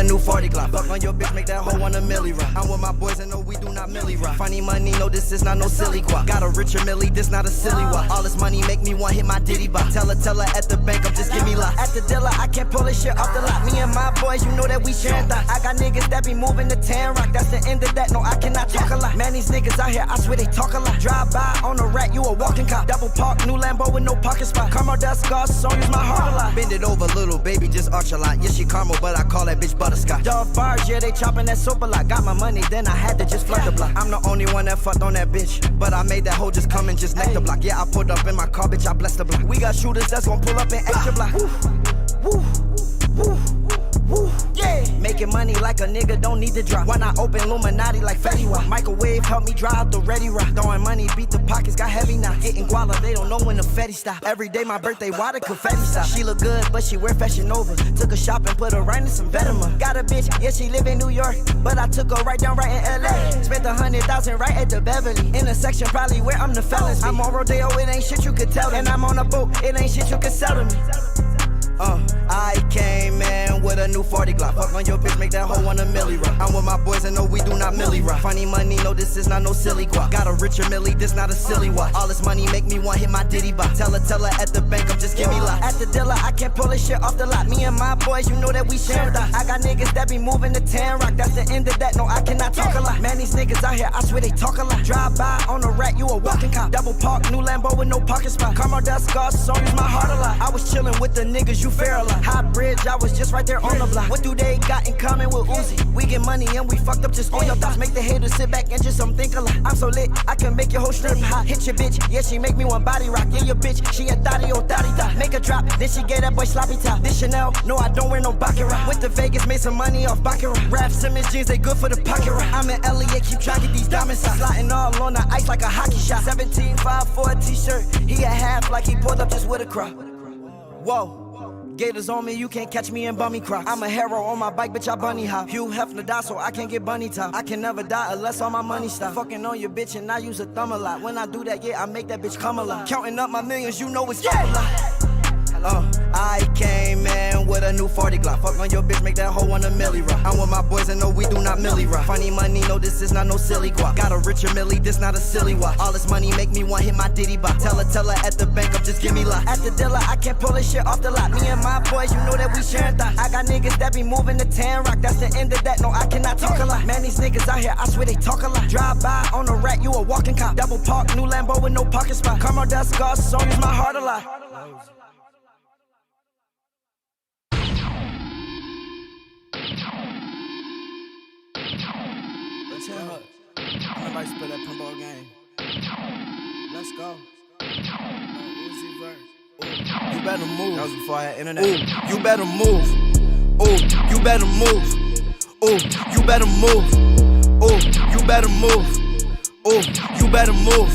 new 40 Glock. Fuck on your bitch, make that hoe want a milli rock. I'm with my boys and no, we do not milli rock. Funny money, no, this is not no silly guap. Got a richer milli, this not a silly wop. All this money make me want hit my diddy bop. Tell her at the bank, I'm just give me lock. At the dealer, I can't pull this shit off the lot. Me and my boys, you know that we sharing thoughts. I got niggas that be moving to 10 rock. That's the end of that, no, I cannot talk a lot. Man, these niggas out here, I swear they talk a lot. Drive by on a rat, you a walking cop. Double park, new Lambo with no parking spot. Caramel dust, scars, so use my heart a lot. Bend it over, little baby, just arch a lot. Yeah, she caramel, but I call that bitch butterscotch. Dog bars, yeah, they chopping that soap a lot. Got my money, then I had to just flood the block. I'm the only one that fucked on that bitch, but I made that hoe just come and just neck the block. Yeah, I pulled up in my car, bitch, I blessed the block. We got shooters that's gon' pull up in extra block. Woo, woo, woo, woo, yeah. Making money like a nigga don't need to drop. Why not open Illuminati like Fetty Wap? Microwave help me dry out the ready rock. Throwing money, beat the pockets, got heavy now. Hitting guala, they don't know when the Fetty stop. Every day my birthday, water confetti stop. She look good, but she wear Fashion Nova. Took her shopping, put her right in some Vetements. Got a bitch, yeah, she live in New York, but I took her right down right in LA. Spent 100,000 right at the Beverly. In a section probably where I'm the fellas. I'm on Rodeo, it ain't shit you could tell. And I'm on a boat, it ain't shit you could sell to me. I came in with a new 40 Glock. Fuck on your bitch, make that hoe want a milli rock. I'm with my boys and no, we do not milli rock. Funny money, no, this is not no silly guap. Got a richer milli, this not a silly wop. All this money make me want hit my diddy bop. Tell her at the bank, I'm just give me lock. At the dealer, I can't pull this shit off the lot. Me and my boys, you know that we sharing thoughts. I got niggas that be moving to 10 rock. That's the end of that, no, I cannot talk a lot. Man, these niggas out here, I swear they talk a lot. Drive by on a rat, you a walking cop. Double park, new Lambo with no parking spot. Caramel dust, scars, so use my heart a lot. I was chilling with the niggas, you fair a lot. High bridge, I was just right there on the block. What do they got in common with Uzi? We get money and we fucked up just on your thoughts. Make the haters sit back and just think a lot. I'm so lit, I can make your whole strip hot. Hit your bitch, yeah, she make me one body rock. Yeah, your bitch, she a thotty, oh thotty thot. Make her drop, then she gave that boy sloppy top. This Chanel, no, I don't wear no Baccarat. Went to Vegas, made some money off Baccarat. Raf Simmons jeans, they good for the pocket rock. I'm in LA, keep trying to get these diamonds out. Slotting all on the ice like a hockey shot. 17.5 for a t-shirt, he a half like he pulled up just with a crop. Whoa. Gators on me, you can't catch me in bummy crocs. I'm a hero on my bike, bitch, I bunny hop. Hugh Hefner die, so I can't get bunny top. I can never die unless all my money stop. Fucking on your bitch and I use a thumb a lot. When I do that, yeah, I make that bitch come alive. Counting up my millions, you know it's a lot. I came in with a new 40 Glock. Fuck on your bitch, make that hoe want a milli rock. I'm with my boys and no, we do not milli rock. Funny money, no, this is not no silly guap. Got a richer milli, this not a silly wop. All this money make me want hit my diddy bop. Tell her at the bank, I'm just give me lock. At the dealer, I can't pull this shit off the lot. Me and my boys, you know that we sharing thoughts. I got niggas that be moving to 10 rock. That's the end of that, no, I cannot talk a lot. Man, these niggas out here, I swear they talk a lot. Drive by on a rat, you a walking cop. Double park, new Lambo with no parking spot. Caramel dust, scars, so use my heart a lot. Everybody spit that pinball game. Let's go. Uzi verse. You better move. That was before I had internet. Ooh, you better move. Ooh, you better move. Ooh, you better move. Ooh, you better move. Ooh, you better move.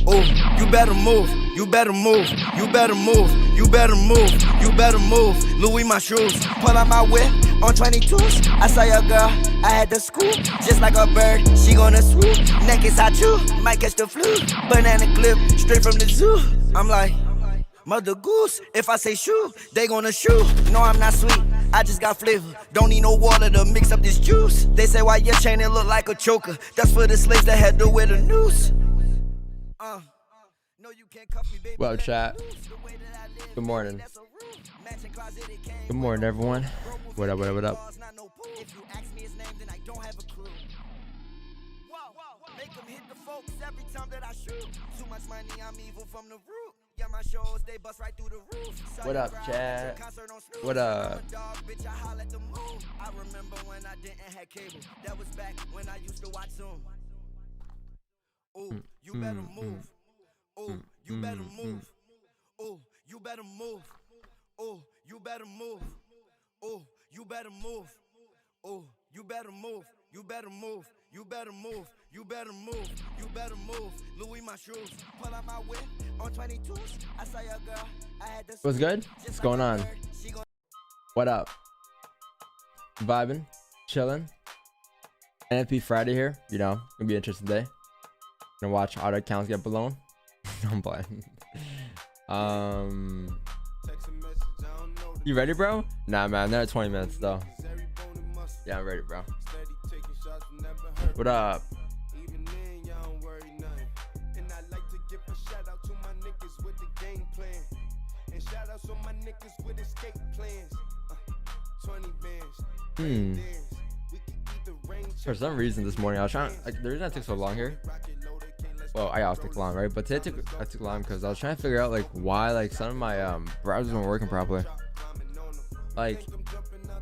Ooh, you better move. You better move. You better move. You better move. You better move. Louis my shoes. Pull out my whip on 22s. I saw your girl. I had to scoop. Just like a bird. She gonna swoop. Neck is hot too. Might catch the flu. Banana clip. Straight from the zoo. I'm like, Mother Goose. If I say shoe, they gonna shoot. No, I'm not sweet. I just got flavor. Don't need no water to mix up this juice. They say why your chain it look like a choker. That's for the slaves that had to wear the noose. Well, chat. Good morning. Good morning, everyone. What up, what up, what up? What up, chat? What up? I remember when I didn't have cable. That was back when I used to watch Zoom. Oh, you better move. Oh, you better move. Oh, you better move. Oh, you better move. Oh, you better move. Oh, you better move. You better move. You better move. You better move. You better move. Louis my shoes. Pull out my whip on 22s. I saw your girl. I had this. What's good? What's going on? What up? Vibing, chilling. NFP Friday here. You know, gonna be an interesting day. Gonna watch auto accounts get blown. I'm playing. You ready, bro? Nah, man. Another 20 minutes though. Yeah, I'm ready, bro. What up? Even then, y'all don't worry nothing. And I like to give a shout out to my niggas with the game plan. And shout out to my niggas with escape plans. 20 bands. For some reason this morning I was trying, like, the reason I took so long here, well, I always take long, right? But today I took long because I was trying to figure out like why like some of my browsers weren't working properly. Like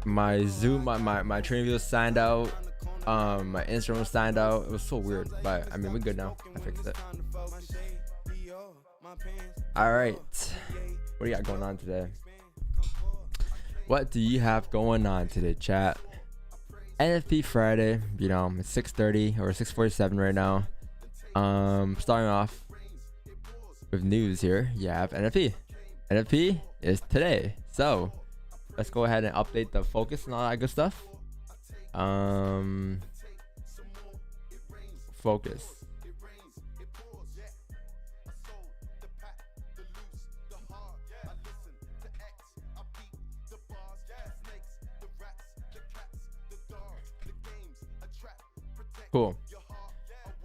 my Zoom, my training video signed out, my Instagram was signed out. It was so weird, but I mean we're good now. I fixed it. All right, what do you got going on today? What do you have going on today, chat? NFP Friday, you know, it's 6:30 or 6:47 right now. Starting off with news here. You have NFP. NFP is today, so let's go ahead and update the focus and all that good stuff. Focus. Cool.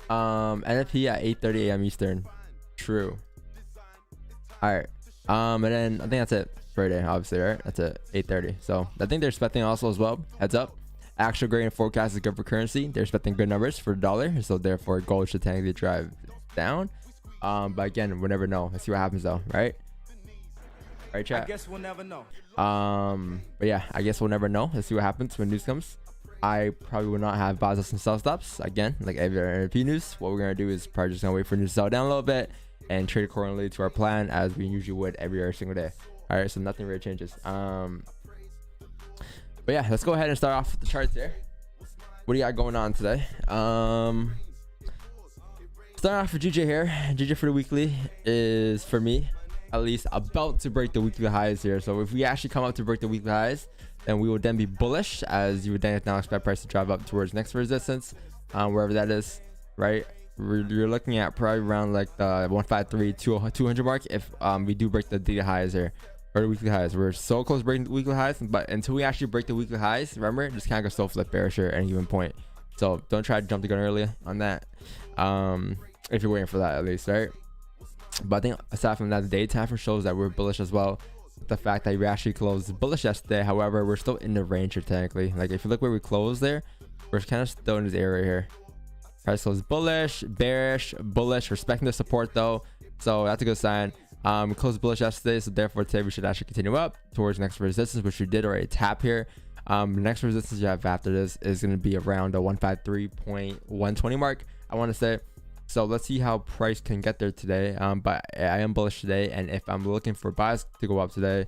NFP at 8:30 a.m. Eastern. True. All right. And then I think that's it for today, obviously, right? That's it. 8:30. So I think they're expecting also as well. Heads up. Actual grade and forecast is good for currency. They're expecting good numbers for the dollar, so therefore gold should technically drive down. But again, we'll never know. Let's see what happens though, right? Right, chat. I guess we'll never know. But yeah, I guess we'll never know. Let's see what happens when news comes. I probably will not have buys and sell stops again, like every NFP news. What we're gonna do is probably just gonna wait for news to sell down a little bit and trade accordingly to our plan as we usually would every single day. All right, so nothing really changes. But yeah, let's go ahead and start off with the charts here. What do you got going on today? Starting off with GJ here. GJ for the weekly is, for me at least, about to break the weekly highs here. So if we actually come up to break the weekly highs, then we would then be bullish, as you would then now expect price to drive up towards next resistance, wherever that is, right? You're looking at probably around like the 153 200 mark if we do break the daily highs here, or the weekly highs. We're so close to breaking the weekly highs, but until we actually break the weekly highs, remember, just kind of go slow flip bearish at any given point. So don't try to jump the gun early on that, if you're waiting for that at least, right? But I think aside from that, the day time shows that we're bullish as well. The fact that we actually closed bullish yesterday, however, we're still in the range here technically. Like if you look where we closed there, we're kind of still in this area here. Price closed bullish, bearish, bullish, respecting the support though, so that's a good sign. We closed bullish yesterday, so therefore today we should actually continue up towards next resistance, which we did already tap here. Next resistance you have after this is going to be around the 153.120 mark, I want to say. So let's see how price can get there today. But I am bullish today, and if I'm looking for buys to go up today,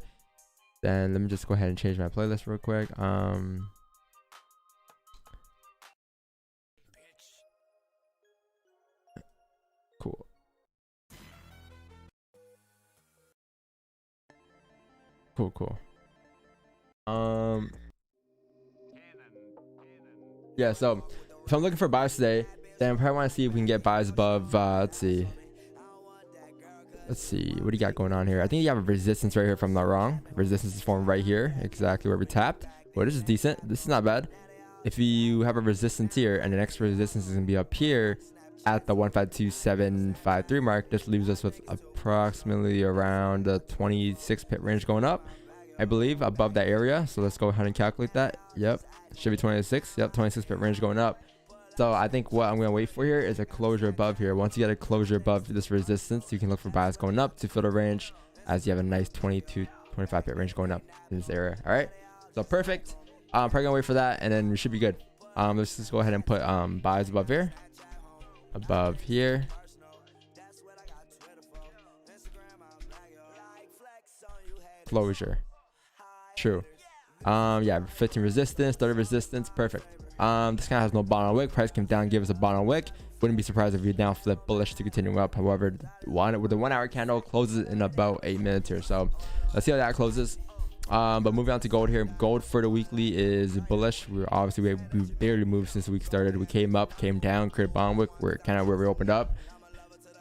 then let me just go ahead and change my playlist real quick. Cool. Cool. Yeah, so if I'm looking for buys today, then I probably want to see if we can get buys above, let's see, what do you got going on here? I think you have a resistance right here, if I'm not wrong. Resistance is formed right here, exactly where we tapped. Well, this is decent. This is not bad. If you have a resistance here, and the next resistance is going to be up here at the 152.753 mark, this leaves us with approximately around the 26 pip range going up, I believe, above that area. So let's go ahead and calculate that. Yep, should be 26. Yep, 26 pip range going up. So I think what I'm going to wait for here is a closure above here. Once you get a closure above this resistance, you can look for buys going up to fill the range, as you have a nice 22 25 pip range going up in this area. All right, so perfect. Probably gonna wait for that, and then we should be good. Let's just go ahead and put buys above here, closure. True. Yeah, 15 resistance, 30 resistance, perfect. This kind of has no bottom on wick. Price came down, give us a bottom on wick. Wouldn't be surprised if we down flip bullish to continue up. However, with the 1 hour candle closes in about 8 minutes here, so let's see how that closes. But moving on to gold here. Gold for the weekly is bullish. We barely moved since the week started. We came up, came down, created bottom wick. We're kind of where we opened up.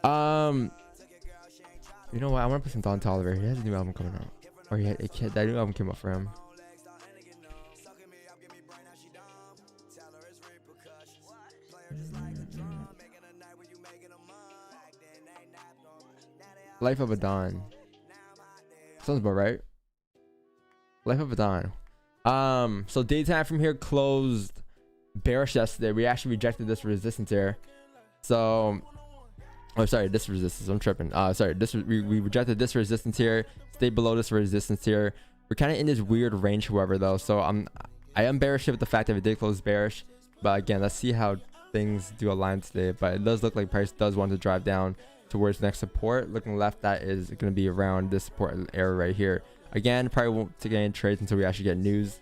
You know what, I want to put some Don Tolliver. He has a new album coming out, or that new album came out for him. Life of a Dawn. Sounds about right. Life of a Dawn. So daytime from here closed bearish yesterday. We actually rejected this resistance here. So, oh sorry, this resistance. I'm tripping. Sorry, we rejected this resistance here. Stayed below this resistance here. We're kind of in this weird range, however, though. So I am bearish with the fact that it did close bearish. But again, let's see how things do align today. But it does look like price does want to drive down towards next support. Looking left, that is going to be around this support area right here. Again, probably won't take any trades until we actually get news.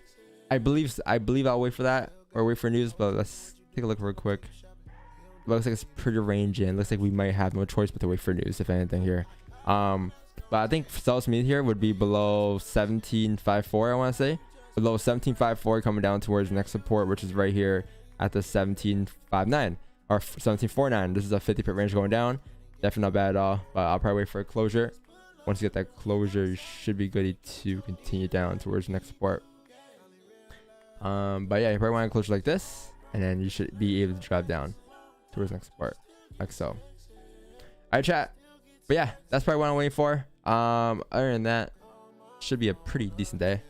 I believe I'll wait for that or wait for news. But let's take a look real quick. Looks like it's pretty range in. Looks like we might have no choice but to wait for news, if anything here. But I think sell me here would be below 17.54. I want to say below 17.54, coming down towards the next support, which is right here at the 17.59 or 17.49. This is a 50 pip range going down. Definitely not bad at all. But I'll probably wait for a closure. Once you get that closure, you should be good to continue down towards the next support. But yeah, you probably want a closure like this, and then you should be able to drive down towards the next support, like so. All right, chat. But yeah, that's probably what I'm waiting for. Other than that, should be a pretty decent day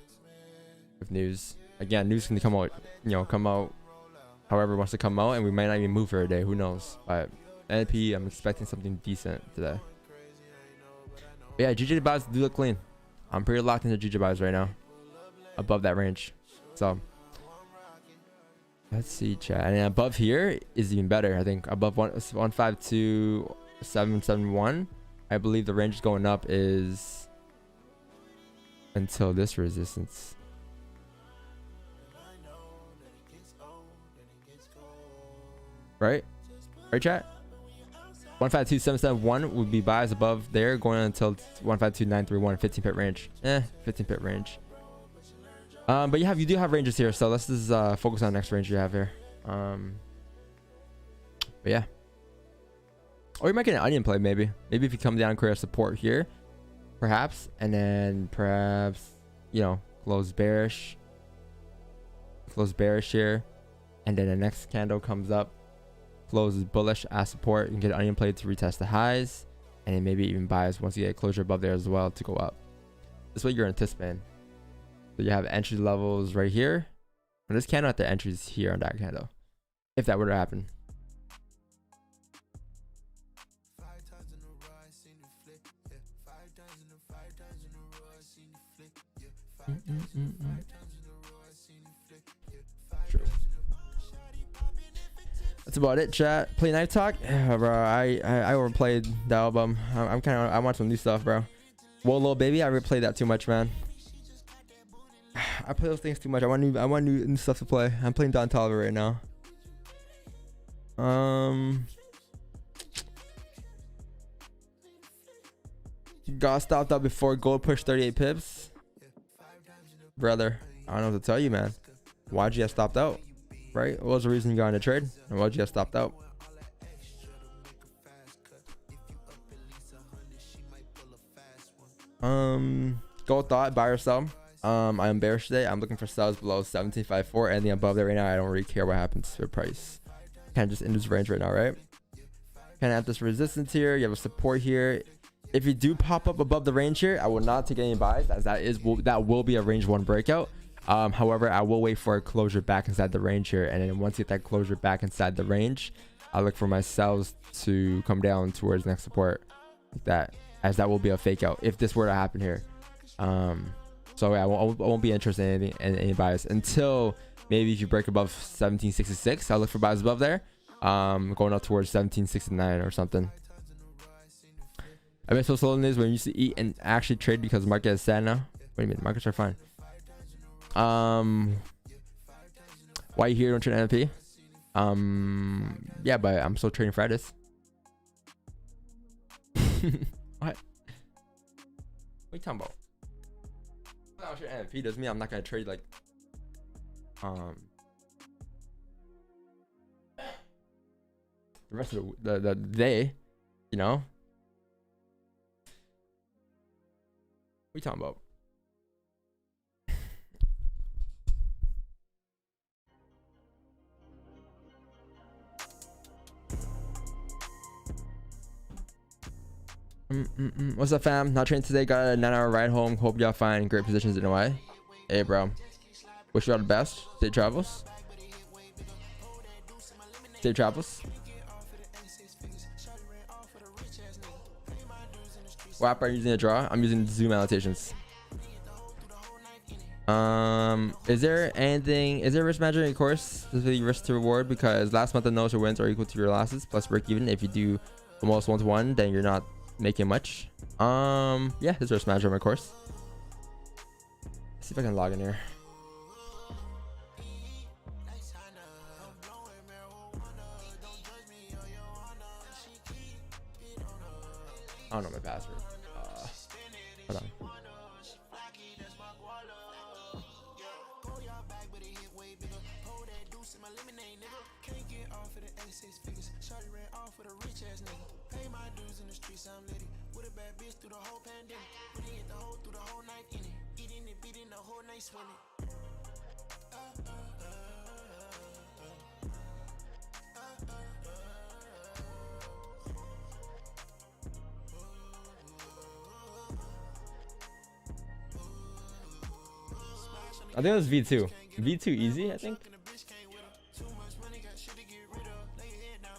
with news. Again, news can come out, come out however it wants to come out, and we might not even move for a day. Who knows? But NFP, I'm expecting something decent today. But yeah, GJ buys do look clean. I'm pretty locked into GJ buys right now, above that range. So let's see, chat. And above here is even better. I think above 152.771. I believe the range going up is until this resistance. Right, chat. 152.771 would be buys above there, going until 152.931. 15 pip range. 15 pip range. But you do have ranges here, so let's just focus on the next range you have here. But yeah. Or you might get an onion play, maybe if you come down and create a support here, perhaps, and then perhaps close bearish here, and then the next candle comes up, closes bullish as support. You can get an onion play to retest the highs, and then maybe even buys once you get a closure above there as well to go up. This is what you're anticipating. So you have entry levels right here, and this candle at the entries here on that candle, if that were to happen. True. That's about it, chat. Play Knife Talk, yeah, bro. I overplayed the album. I want some new stuff, bro. Whoa, little baby, I replayed that too much, man. I play those things too much. I want new stuff to play. I'm playing Don Toliver right now. Got stopped up before gold pushed 38 pips. Brother, I don't know what to tell you, man. Why'd you get stopped out? Right? What was the reason you got in the trade? And why'd you get stopped out? Gold thought, buy or sell. I am bearish today. I'm looking for sells below 17.54. Anything above that right now, I don't really care what happens to the price. Kind of just in this range right now, right? Kind of have this resistance here. You have a support here. If you do pop up above the range here, I will not take any buys, as that will be a range 1 breakout. However, I will wait for a closure back inside the range here, and then once you get that closure back inside the range, I'll look for my sells to come down towards next support, like that, as that will be a fake out if this were to happen here. So yeah, I won't be interested in any buys until maybe if you break above 17.66. I'll look for buys above there, going up towards 17.69 or something. I mean, so slow is when you used to eat and actually trade because the market is sad now. Wait a minute, markets are fine. Why you here don't trade NFP? Yeah, but I'm still trading Fridays. What are you talking about? I don't trade NFP doesn't mean I'm not gonna trade like the rest of the day, you know. What are you talking about? What's up, fam? Not trained today. Got a 9-hour ride home. Hope y'all find great positions in Hawaii. Hey, bro. Wish you all the best. Safe travels. Safe travels. What app are you using to draw? I'm using Zoom annotations. Is there risk management in your course, specifically risk to reward? Because last month the notes or wins are equal to your losses plus break even. If you do almost 1-to-1, then you're not making much. Yeah, there's risk management in my course. Let's see if I can log in here. I don't know my password. Hold on. I think it was V2. V2 easy, I think.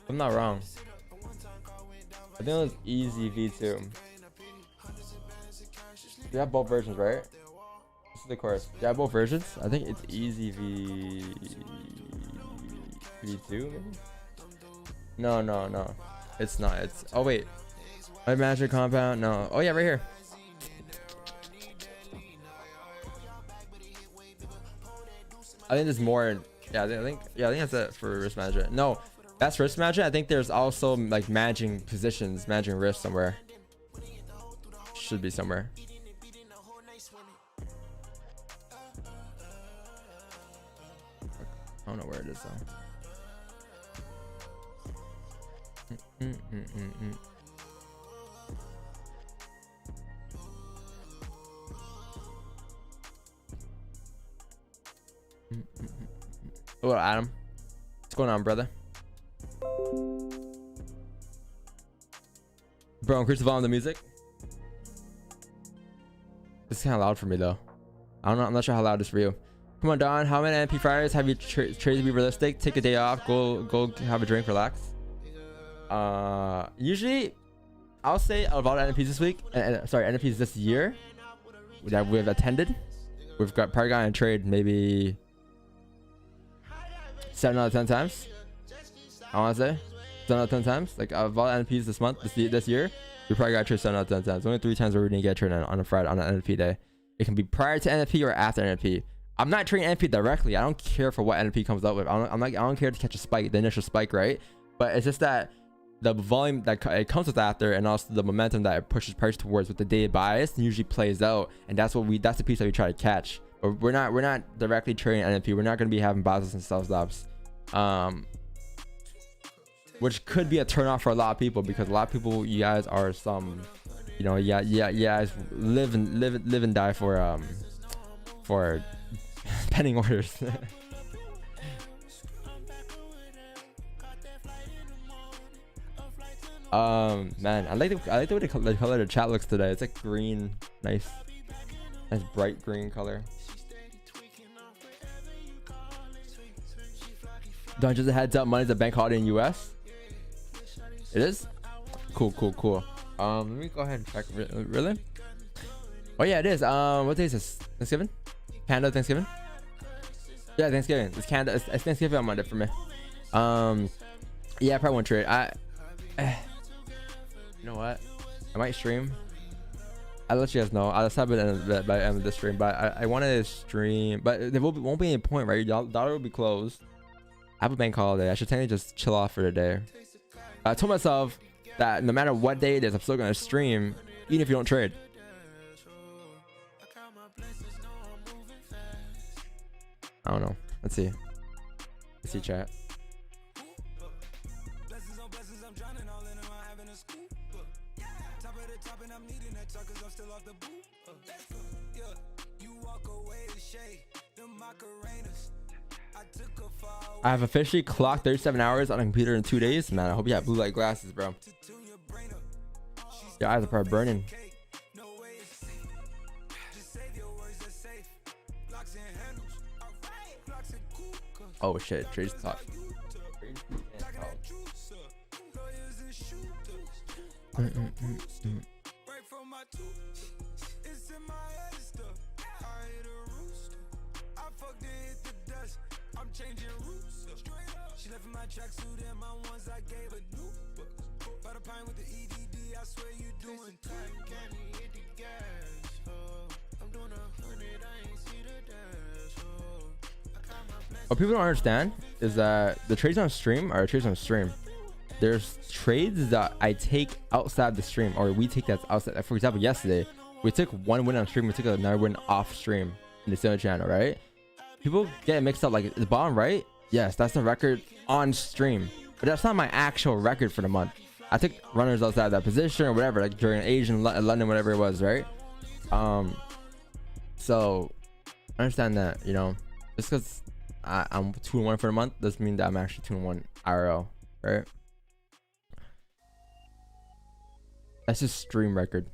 I'm not wrong. I think it was easy V2. You have both versions, right? This is the course. You have both versions? I think it's easy V2 maybe? No. It's not. It's oh wait. My magic compound. No. Oh yeah, right here. I think there's more. Yeah, I think that's it for risk management. No, that's risk management. I think there's also like managing positions, managing risk somewhere. Should be somewhere. I don't know where it is though. Hello, Adam. What's going on, brother? Bro, increase the volume of the music. This is kind of loud for me though. I don't know. I'm not sure how loud it is for you. Come on, Don. How many NFP Fridays have you traded to be realistic? Take a day off. Go have a drink. Relax. Usually, I'll say of all the NFPs this week. Sorry, NFPs this year that we've attended. We've probably gotten a trade maybe 7 out of 10 times. I want to say 7 out of 10 times. Like of all NFPs this month, this year, we probably got a trade 7 out of 10 times. Only 3 times where we didn't get a trade on a Friday on an NFP day. It can be prior to NFP or after NFP. I'm not trading NFP directly. I don't care for what NFP comes up with. I don't care to catch a spike, the initial spike, right? But it's just that the volume that it comes with after, and also the momentum that it pushes price towards with the day bias usually plays out, and that's the piece that we try to catch. But we're not directly trading NFP. We're not going to be having biases and sell stops, which could be a turnoff for a lot of people, because a lot of people, you guys are some, you know, yeah, guys live and die for pending orders. Man, I like the way the color of the chat looks today. It's like green, nice bright green color. Don't just a heads up, Monday's a bank holiday in US. It is? Cool. Let me go ahead and check. Really? Oh yeah, it is. What day is this? Thanksgiving? Canada Thanksgiving? Yeah, Thanksgiving. It's Canada. It's Thanksgiving on Monday for me. Yeah, I probably won't trade. You know what? I might stream. I'll let you guys know. I'll just have it by the end of this stream. But I wanted to stream, but there won't be any point, right? Dollar will be closed. I have a bank holiday. I should technically just chill off for the day. I told myself that no matter what day it is, I'm still gonna stream, even if you don't trade. I don't know. Let's see. Chat. I have officially clocked 37 hours on a computer in 2 days. Man, I hope you have blue light glasses, bro. Your eyes are probably burning. Oh shit, trades talk. She left my tracksuit and my ones I gave a new book. By the pine with the EDD, I swear you doing time. Can't hit the gas. I'm doing 100, I ain't see the dash. What people don't understand is that the trades on stream are trades on stream. There's trades that I take outside the stream, or we take that's outside. For example, yesterday we took one win on stream, we took another win off stream in the same channel, right? People get mixed up. Like the bottom right, yes, that's the record on stream, but that's not my actual record for the month. I took runners outside that position or whatever, like during Asian, London, whatever it was, right? So I understand that, you know, just because I'm 2-1 for the month doesn't mean that I'm actually 2-1 IRL, right? That's just stream record.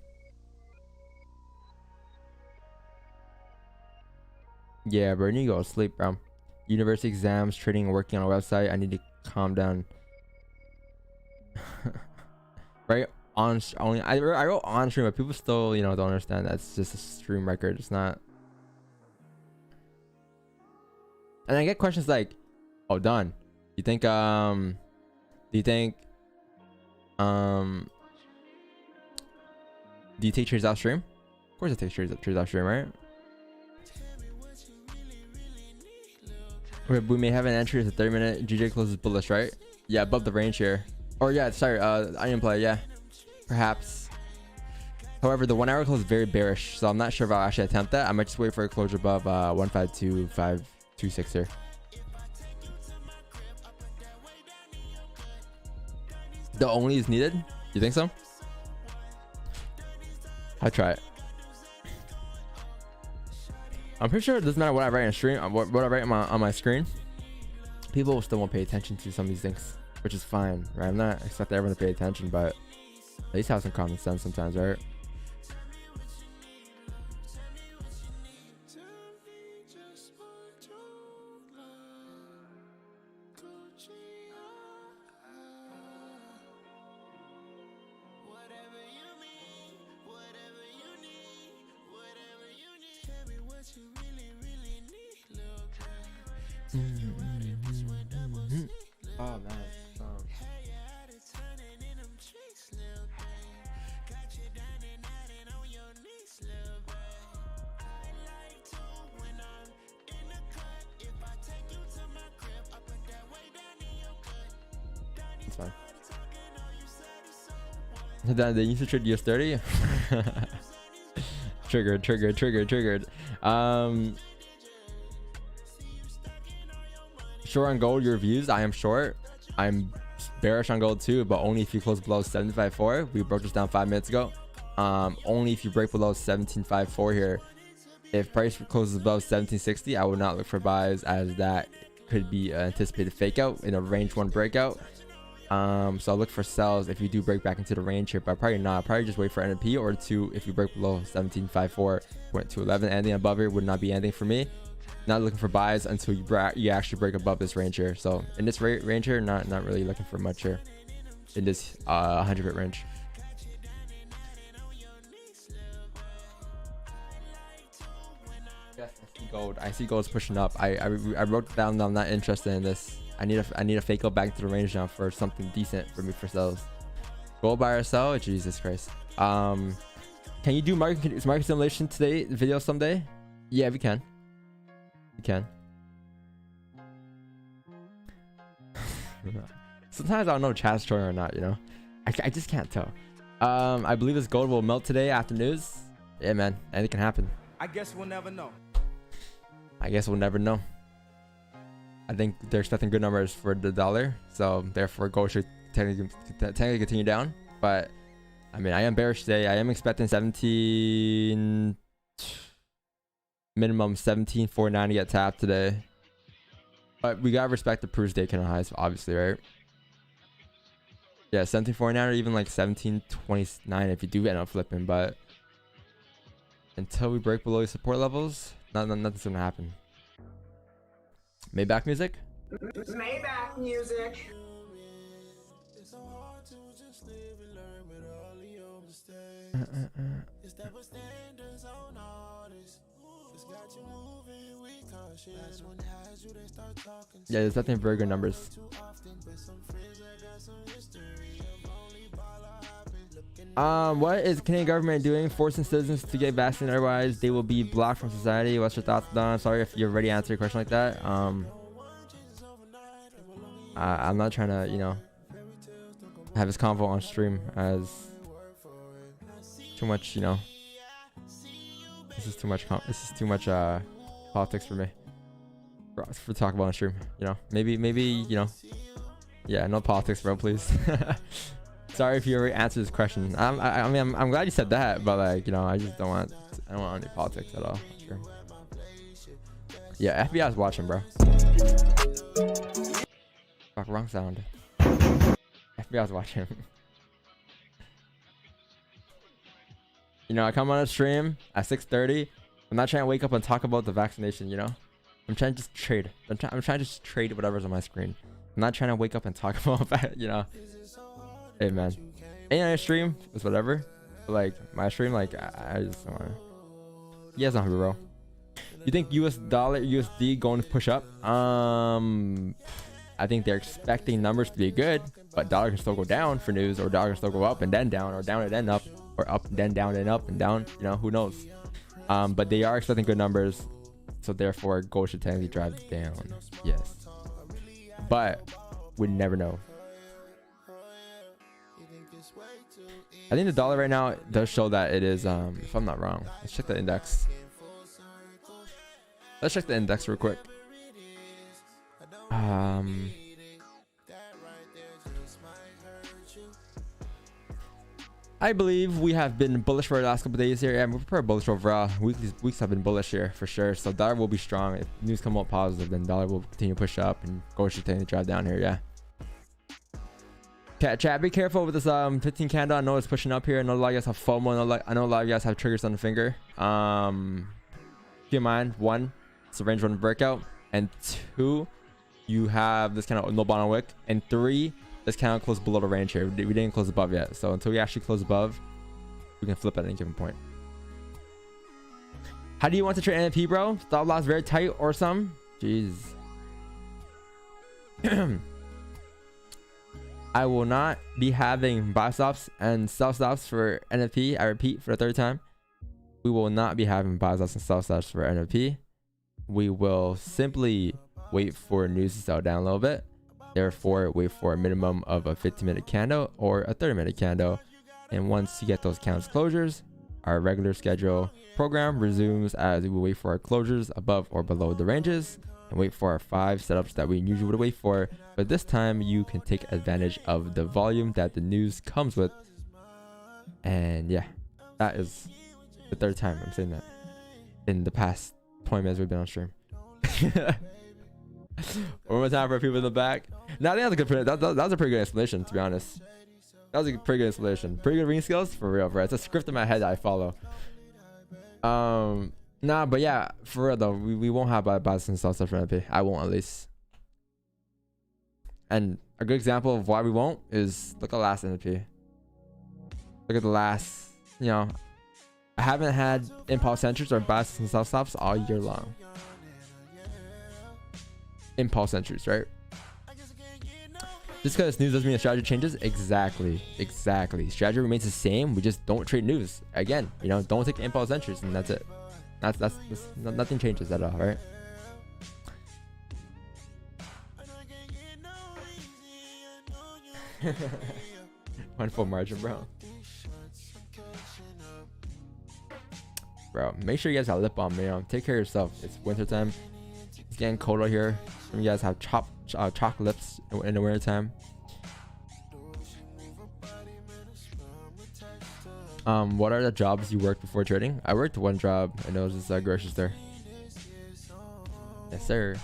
Yeah, bro, you need to go to sleep, bro. University exams, trading, and working on a website. I need to calm down. Right? On only I wrote on stream, but people still, you know, don't understand that it's just a stream record. It's not. And I get questions like, "Oh, Don, you think do you take trades off stream?" Of course I take trades off stream, right? We may have an entry as a 30-minute GJ closes bullish, right? Yeah, above the range here. Or yeah, sorry, onion play, yeah. Perhaps. However, the 1 hour close is very bearish, so I'm not sure if I'll actually attempt that. I might just wait for a closure above 152.526 here. The only is needed? You think so? I'll try it. I'm pretty sure it doesn't matter what I write on stream, what I write on my screen. People still won't pay attention to some of these things, which is fine, right? I'm not expecting everyone to pay attention, but at least have some common sense sometimes, right? Oh man. It's fine. Then they used to trade US30. Triggered. Short on gold, your views. I am short. I'm bearish on gold too, but only if you close below 75.4. We broke this down 5 minutes ago. Only if you break below 17.54 here. If price closes above 17.60, I would not look for buys, as that could be an anticipated fake out in a range 1 breakout. So I'll look for sells if you do break back into the range here, but probably not. Probably just wait for NFP, or 2 if you break below 17.54.211. Anything above here would not be anything for me. Not looking for buys until you actually break above this range here. So in this range here, not really looking for much here in this 100-bit range. Yes, I see gold. I see gold's pushing up. I wrote down that I'm not interested in this. I need a fake out back into the range now for something decent for me for sells. Gold buy or sell? Jesus Christ. Can you do market simulation today video someday? Yeah, we can. You can. Sometimes I don't know if chat's trolling or not, you know. I just can't tell. I believe this gold will melt today after news. Yeah, man, anything can happen. I guess we'll never know. I guess we'll never know. I think they're expecting good numbers for the dollar, so therefore gold should technically continue down. But I mean, I am bearish today. I am expecting 17. Minimum 17.49 to get tapped today, but we gotta respect the Prue's day candle highs, obviously, right? Yeah, 1749 or even like 1729 if you do end up flipping. But until we break below support levels, nothing's gonna happen. Maybach music. Maybach music. Yeah, there's definitely very good numbers. What is the Canadian government doing? Forcing citizens to get vaccinated, otherwise they will be blocked from society. What's your thoughts, Don? Sorry if you already answered a question like that. I'm not trying to, you know, have this convo on stream as too much, you know. This is too much politics for me for talk about on stream. You know, maybe you know, yeah, no politics, bro, please. Sorry if you already answered this question. I mean, I'm glad you said that, but like, you know, I just don't want any politics at all. Sure. Yeah, FBI's watching, bro. Fuck, wrong sound. FBI's watching. You know, I come on a stream at 6:30. I'm not trying to wake up and talk about the vaccination, you know? I'm trying to just trade. I'm trying to just trade whatever's on my screen. I'm not trying to wake up and talk about that, you know? Hey, man. Any other stream is whatever. But, like, my stream, like, I just don't want to. You guys know who, bro. You think US dollar, USD going to push up? I think they're expecting numbers to be good, but dollar can still go down for news, or dollar can still go up and then down, or down and then up, or up and then down and up and down. You know, who knows? But they are expecting good numbers, so therefore gold should technically drive down. Yes, but we never know. I think the dollar right now does show that it is, if I'm not wrong. Let's check the index. Let's check the index real quick. I believe we have been bullish for the last couple of days here, and we're pretty bullish overall. Weeks have been bullish here for sure. So dollar will be strong. If news come out positive, then dollar will continue to push up, and gold should continue to drive down here. Yeah. Chat, be careful with this 15 candle. I know it's pushing up here. I know a lot of you guys have FOMO. I know a lot of you guys have triggers on the finger. Keep in mind, 1, it's a range 1 breakout, and 2, you have this kind of no bottom wick, and 3, this kind of close below the range here. We didn't close above yet, so until we actually close above, we can flip at any given point. How do you want to trade NFP, bro? Stop loss very tight or some? Jeez. I will not be having buy stops and sell stops for NFP. I repeat for the 3rd time. We will not be having buy stops and sell stops for NFP. We will simply wait for news to sell down a little bit. Therefore, wait for a minimum of a 15-minute candle or a 30-minute candle. And once you get those candles closures, our regular schedule program resumes as we wait for our closures above or below the ranges and wait for our 5 setups that we usually would wait for. But this time, you can take advantage of the volume that the news comes with. And yeah, that is the 3rd time I'm saying that in the past 20 minutes we've been on stream. One more time for people in the back. No, I think that's a good. That was a pretty good explanation, to be honest. That was a pretty good explanation. Pretty good reading skills for real, bro. It's a script in my head that I follow. Nah, but yeah, for real though, we won't have buys and sell stuff for NFP. I won't, at least. And a good example of why we won't is look at the last NFP. Look at the last. You know, I haven't had impulse entries or buys and sell stops all year long. Impulse entries, right? Just because news doesn't mean the strategy changes. Exactly. Strategy remains the same. We just don't trade news. Again, you know, don't take impulse entries, and that's it. That's nothing changes at all, right? One full margin, bro. Bro, make sure you guys have lip balm, you know. Take care of yourself. It's winter time. It's getting cold out here. Some of you guys have chalk lips in the winter time. What are the jobs you worked before trading? I worked one job, and it was just a grocery store. Yes, sir.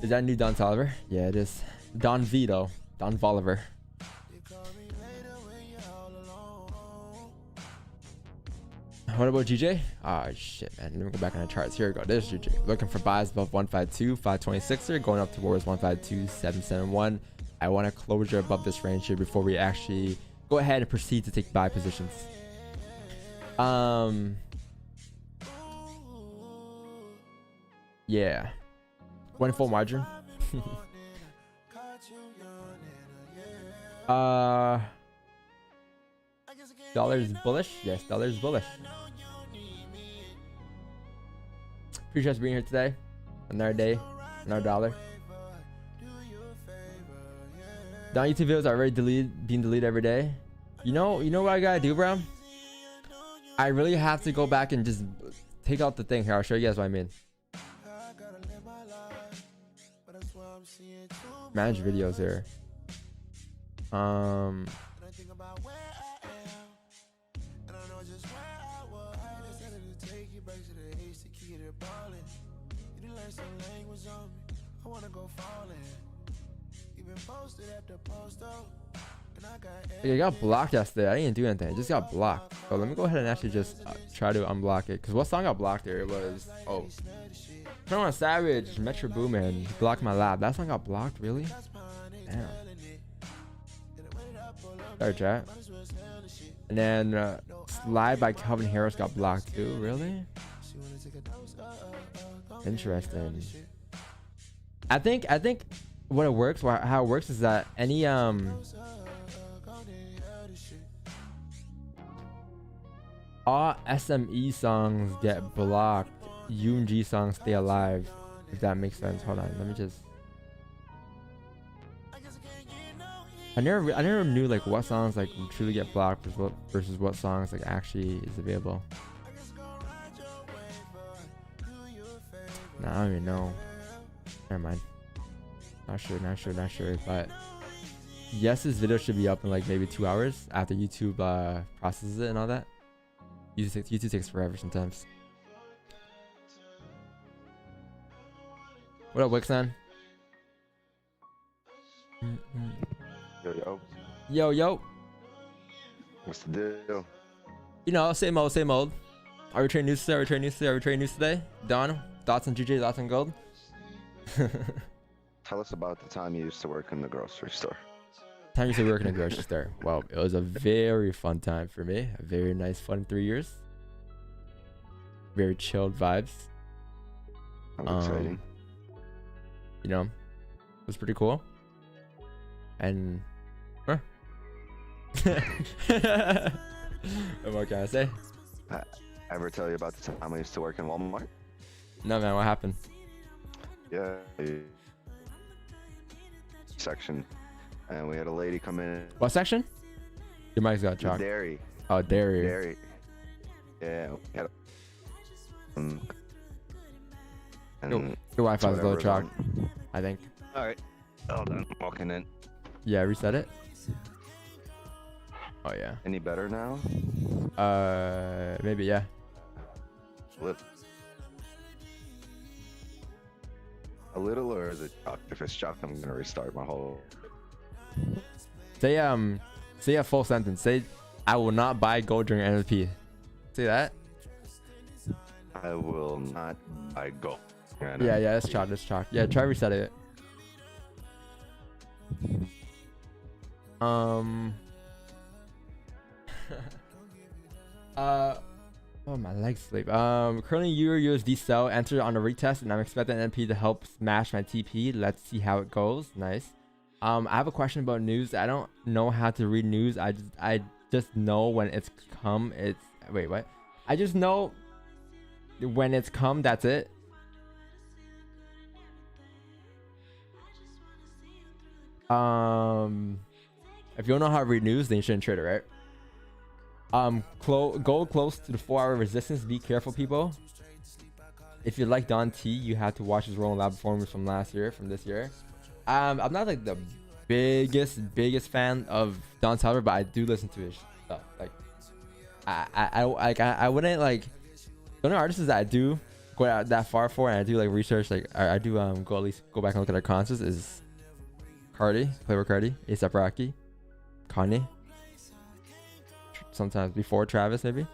Is that new Don Toliver? Yeah, it is. Don Vito. Don Voliver. What about GJ? Oh shit, man. Let me go back on the charts. Here we go. There's GJ. Looking for buys above 152, 526er, going up towards 152, 771. I want a closure above this range here before we actually go ahead and proceed to take buy positions. Yeah. One full margin. Dollar is bullish. Yes, dollar is bullish. Appreciate you being here today. Another day, another dollar. Don YouTube videos are already being deleted every day. You know what I gotta do, bro? I really have to go back and just take out the thing here. I'll show you guys what I mean. Manage videos here. It got blocked yesterday. I didn't do anything. It just got blocked. So let me go ahead and actually just try to unblock it. Because what song got blocked there? It was 21 Savage, Metro Boomin, blocked my lab. That song got blocked, really? Damn. Sorry, chat. And then Slide by Calvin Harris got blocked too. Really? Interesting. I think what it works, how it works is that any all SME songs get blocked. UMG songs stay alive. If that makes sense. Hold on, let me just. I never knew like what songs like truly get blocked versus what songs like actually is available. Nah, I don't even know. Never mind. Not sure. But yes, this video should be up in like maybe 2 hours after YouTube processes it and all that. YouTube takes forever sometimes. What up, Wixon? Yo. What's the deal? You know, same old. Are we trading news today? Don, thoughts on GJ, thoughts on gold? Tell us about the time you used to work in the grocery store. Time you used to work in a grocery store. Well, it was a very fun time for me. A very nice, fun 3 years. Very chilled vibes. Exciting. You know, it was pretty cool. And what can I say? Ever tell you about the time I used to work in Walmart? No, man. What happened? Yeah. Section, and we had a lady come in. What section? Your mic's got chalk. Dairy. Oh, dairy. Yeah. And your Wi-Fi's a little chalk, I think. All right. Hold on. I'm walking in. Yeah, reset it. Oh yeah. Any better now? Maybe, yeah. Flip. A little, or is it chalk? If it's chalk, I'm gonna restart my whole. Say a full sentence. Say, I will not buy gold during NFP. Say that. I will not buy gold. Yeah, that's chalk. Yeah, try reset it. Oh, my legs sleep. Currently Euro USD sell entered on a retest, and I'm expecting NP to help smash my TP. Let's see how it goes. Nice. I have a question about news. I don't know how to read news. I just know when it's come. Wait, what? I just know when it's come. That's it. If you don't know how to read news, then you shouldn't trade it, right? Go close to the 4-hour resistance. Be careful, people. If you like Don T, you have to watch his rolling lab performance from this year. I'm not like the biggest fan of Don Toliver, but I do listen to his stuff. Like, I wouldn't like. The only artists that I do go out that far for, and I do like research. Like I do go at least go back and look at their concerts. Is Cardi, Playboy Cardi, A$AP Rocky, Kanye. Sometimes before Travis maybe,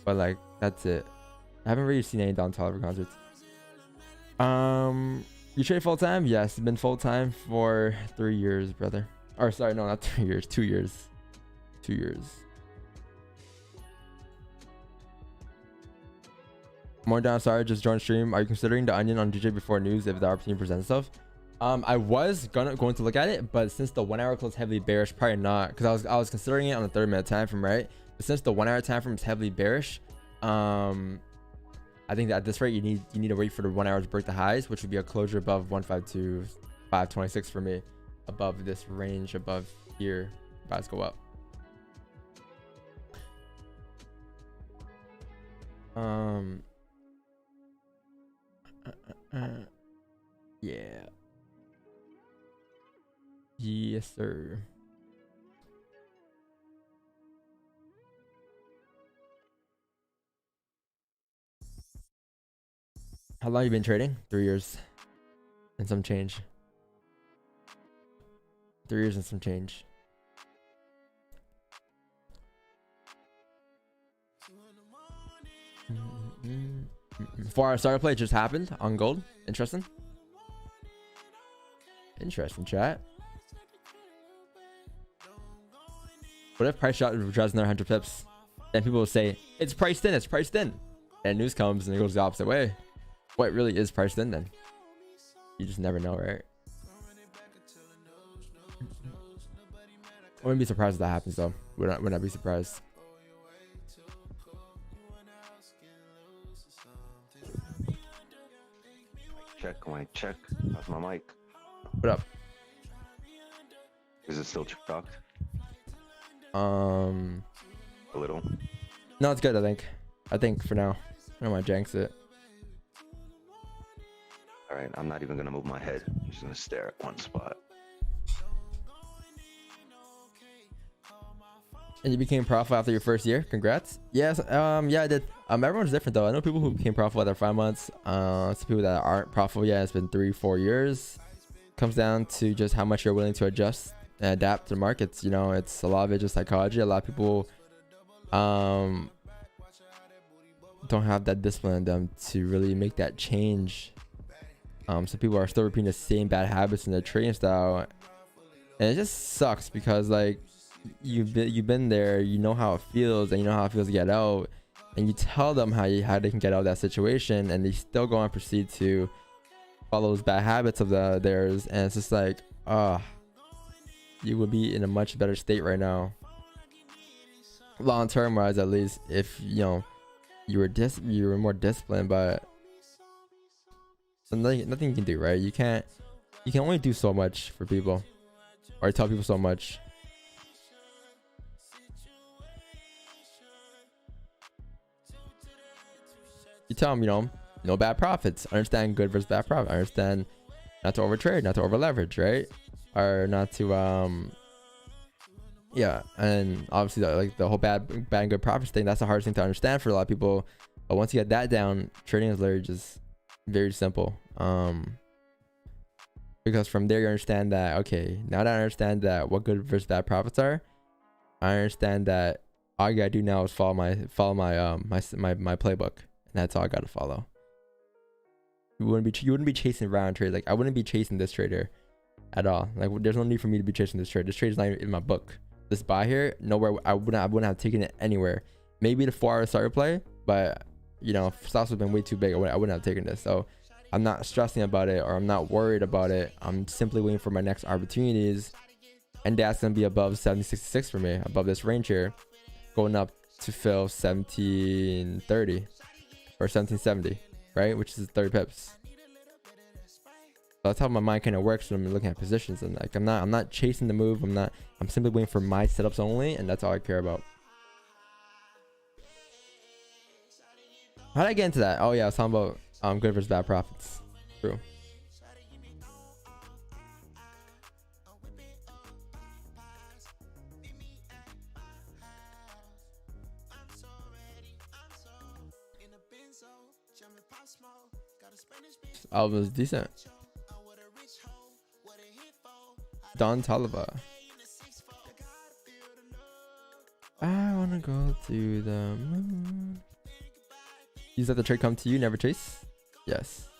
but like that's it. I haven't really seen any Don Toliver concerts. You trade full time? Yes, it's been full time for 3 years, brother. Or sorry, no, not 3 years. 2 years. 2 years. More down. Sorry, just joined stream. Are you considering the Onion on DJ before news if the opportunity presents itself? I was going to look at it, but since the 1 hour close heavily bearish, probably not, because I was considering it on the 30-minute time frame, right? But since the 1 hour time frame is heavily bearish, I think that at this rate you need to wait for the 1 hour to break the highs, which would be a closure above 152, 526 for me, above this range, above here. Buys go up. Yeah. Yes, sir. How long you been trading? 3 years and some change. 3 years and some change. Our starter play just happened on gold. Interesting. Interesting, chat. What if price shot drives another 100 pips? Then people will say, it's priced in, it's priced in. And news comes and it goes the opposite way. What really is priced in then? You just never know, right? I wouldn't be surprised if that happens though. Would not be surprised. Check, mic check. How's my mic? What up? Is it still chucked? A little. No, it's good. I think for now. I don't want to jinx it. All right, I'm not even gonna move my head. I'm just gonna stare at one spot. And you became profitable after your first year. Congrats. Yes. Yeah, I did. Everyone's different though. I know people who became profitable after 5 months. Some people that aren't profitable yet. It's been 3-4 years. Comes down to just how much you're willing to adjust and adapt to the markets. You know, it's a lot of it just psychology. A lot of people don't have that discipline in them to really make that change. Some people are still repeating the same bad habits in their trading style, and it just sucks because like you've been there, you know how it feels, and you know how it feels to get out, and you tell them how they can get out of that situation, and they still go and proceed to follow those bad habits of theirs, and it's just like, you would be in a much better state right now, long term wise at least, if you know you were more disciplined. But nothing you can do, right? You can only do so much for people or tell people so much. You tell them, you know, no bad profits, understand good versus bad profit, understand not to overtrade, not to over leverage, right? Or not to yeah. And obviously like the whole bad and good profits thing, that's the hardest thing to understand for a lot of people. But once you get that down, trading is literally just very simple. Because from there you understand that, okay, now that I understand that what good versus bad profits are, I understand that all you gotta do now is follow my playbook, and that's all I gotta follow. You wouldn't be chasing round trade. Like I wouldn't be chasing this trader at all. Like there's no need for me to be chasing this trade. This trade is not even in my book. This buy here, nowhere. I wouldn't have taken it anywhere. Maybe the 4 hour starter play, but you know, stops have been way too big. I wouldn't have taken this. So I'm not stressing about it, or I'm not worried about it. I'm simply waiting for my next opportunities, and that's gonna be above 1766 for me, above this range here, going up to fill 1730 or 1770, right? Which is 30 pips. So that's how my mind kind of works when I'm looking at positions, and like I'm not chasing the move. I'm simply waiting for my setups only, and that's all I care about. How did I get into that? Oh yeah, I was talking about good versus bad profits. True. Album is decent. Don Toliver. I wanna go to the moon. You let the trade come to you, never chase? Yes.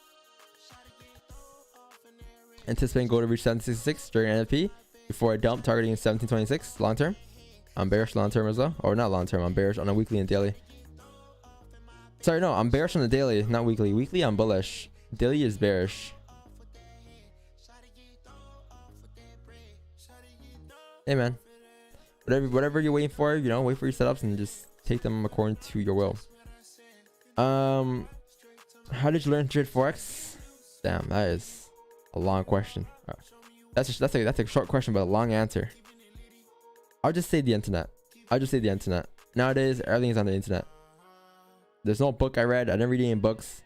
Anticipating gold to reach 766 during NFP before a dump targeting 1726 long term. I'm bearish long term as well. Or not long term, I'm bearish on a weekly and daily. Sorry, no, I'm bearish on the daily, not weekly. Weekly, I'm bullish. Daily is bearish. Hey, man. Whatever you're waiting for, you know, wait for your setups and just take them according to your will. How did you learn to trade Forex? Damn, that is a long question. That's a short question, but a long answer. I'll just say the internet. Nowadays, everything is on the internet. There's no book I read. I never read any books.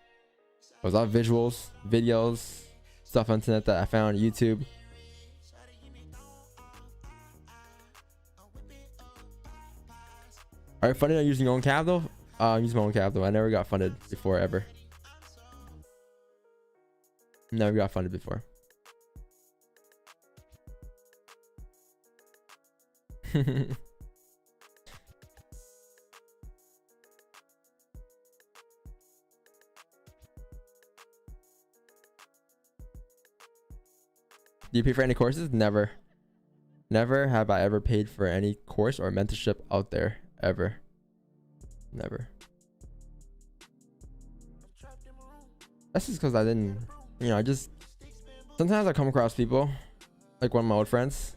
It was all visuals, videos, stuff on the internet that I found on YouTube. Are you funded on using your own capital? I use my own capital. I never got funded before, ever. Never got funded before. Do you pay for any courses? Never. Never have I ever paid for any course or mentorship out there. Ever. Never. That's just because I didn't, you know, I just, sometimes I come across people, like one of my old friends,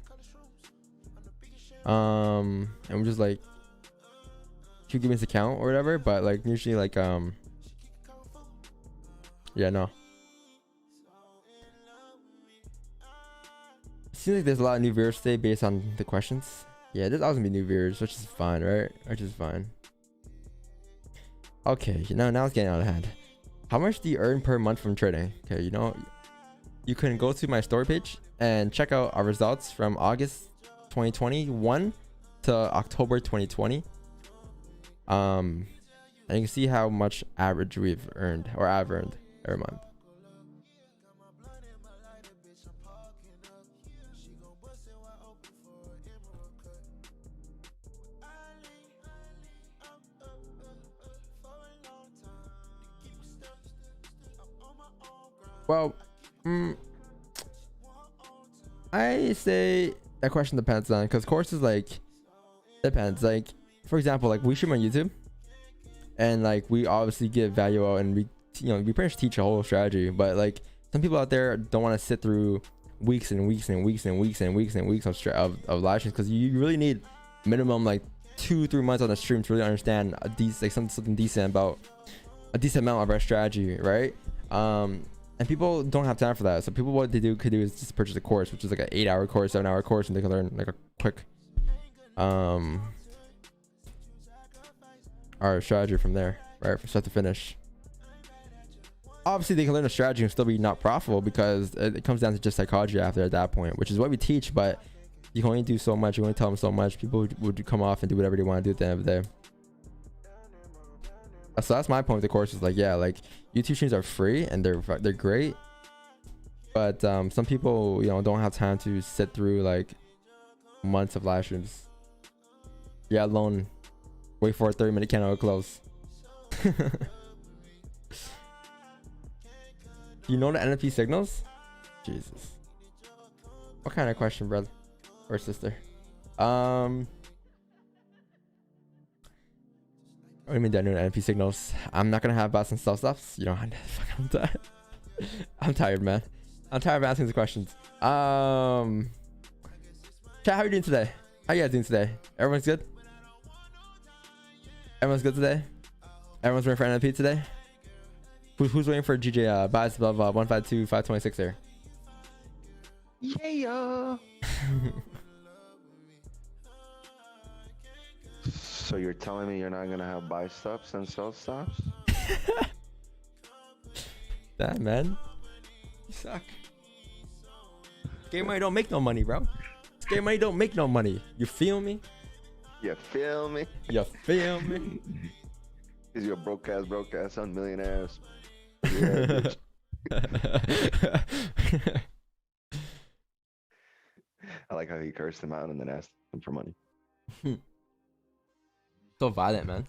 and we're just like, can you give me this account or whatever, but like usually like, yeah, no. Seems like there's a lot of new viewers today based on the questions. Yeah, there's always gonna be new viewers, which is fine, right? Which is fine. Okay, you know, now it's getting out of hand. How much do you earn per month from trading? Okay, you know, you can go to my story page and check out our results from August 2021 to October 2020. And you can see how much average we've earned, or I've earned every month. Well, I say that question depends on, because courses like depends. Like for example, like we stream on YouTube, and like we obviously give value out, and we, you know, we pretty much teach a whole strategy. But like some people out there don't want to sit through weeks and weeks and weeks and weeks and weeks and weeks of live streams, because you really need minimum like 2-3 months on the stream to really understand a decent, like something decent about a decent amount of our strategy, right? And people don't have time for that. So people, what they could do is just purchase a course, which is like an 8-hour course, 7-hour course, and they can learn like a quick our strategy from there, right, from start to finish. Obviously they can learn a strategy and still be not profitable, because it comes down to just psychology after at that point, which is what we teach. But you can only do so much, you can only tell them so much. People would come off and do whatever they want to do at the end of the day. So that's my point with the course, is like, yeah, like YouTube streams are free and they're great, but some people, you know, don't have time to sit through like months of live streams. Yeah, alone wait for a 30-minute candle to close. You know the NFP signals? Jesus, what kind of question, brother or sister? What do you mean that new NFP signals? I'm not gonna have bots and stuff. You know, I'm tired. I'm tired, man. I'm tired of asking these questions. Chat, how are you doing today? How you guys doing today? Everyone's good? Everyone's good today? Everyone's waiting for NFP today? Who's waiting for GJ buys above 152 526 there? Yeah. So you're telling me you're not gonna have buy stops and sell stops? Damn, man, you suck. Game money don't make no money, bro. Game money don't make no money. You feel me? You feel me? You feel me? Is your broke ass on millionaires? Yeah, bitch. I like how he cursed him out and then asked him for money. So violent, man.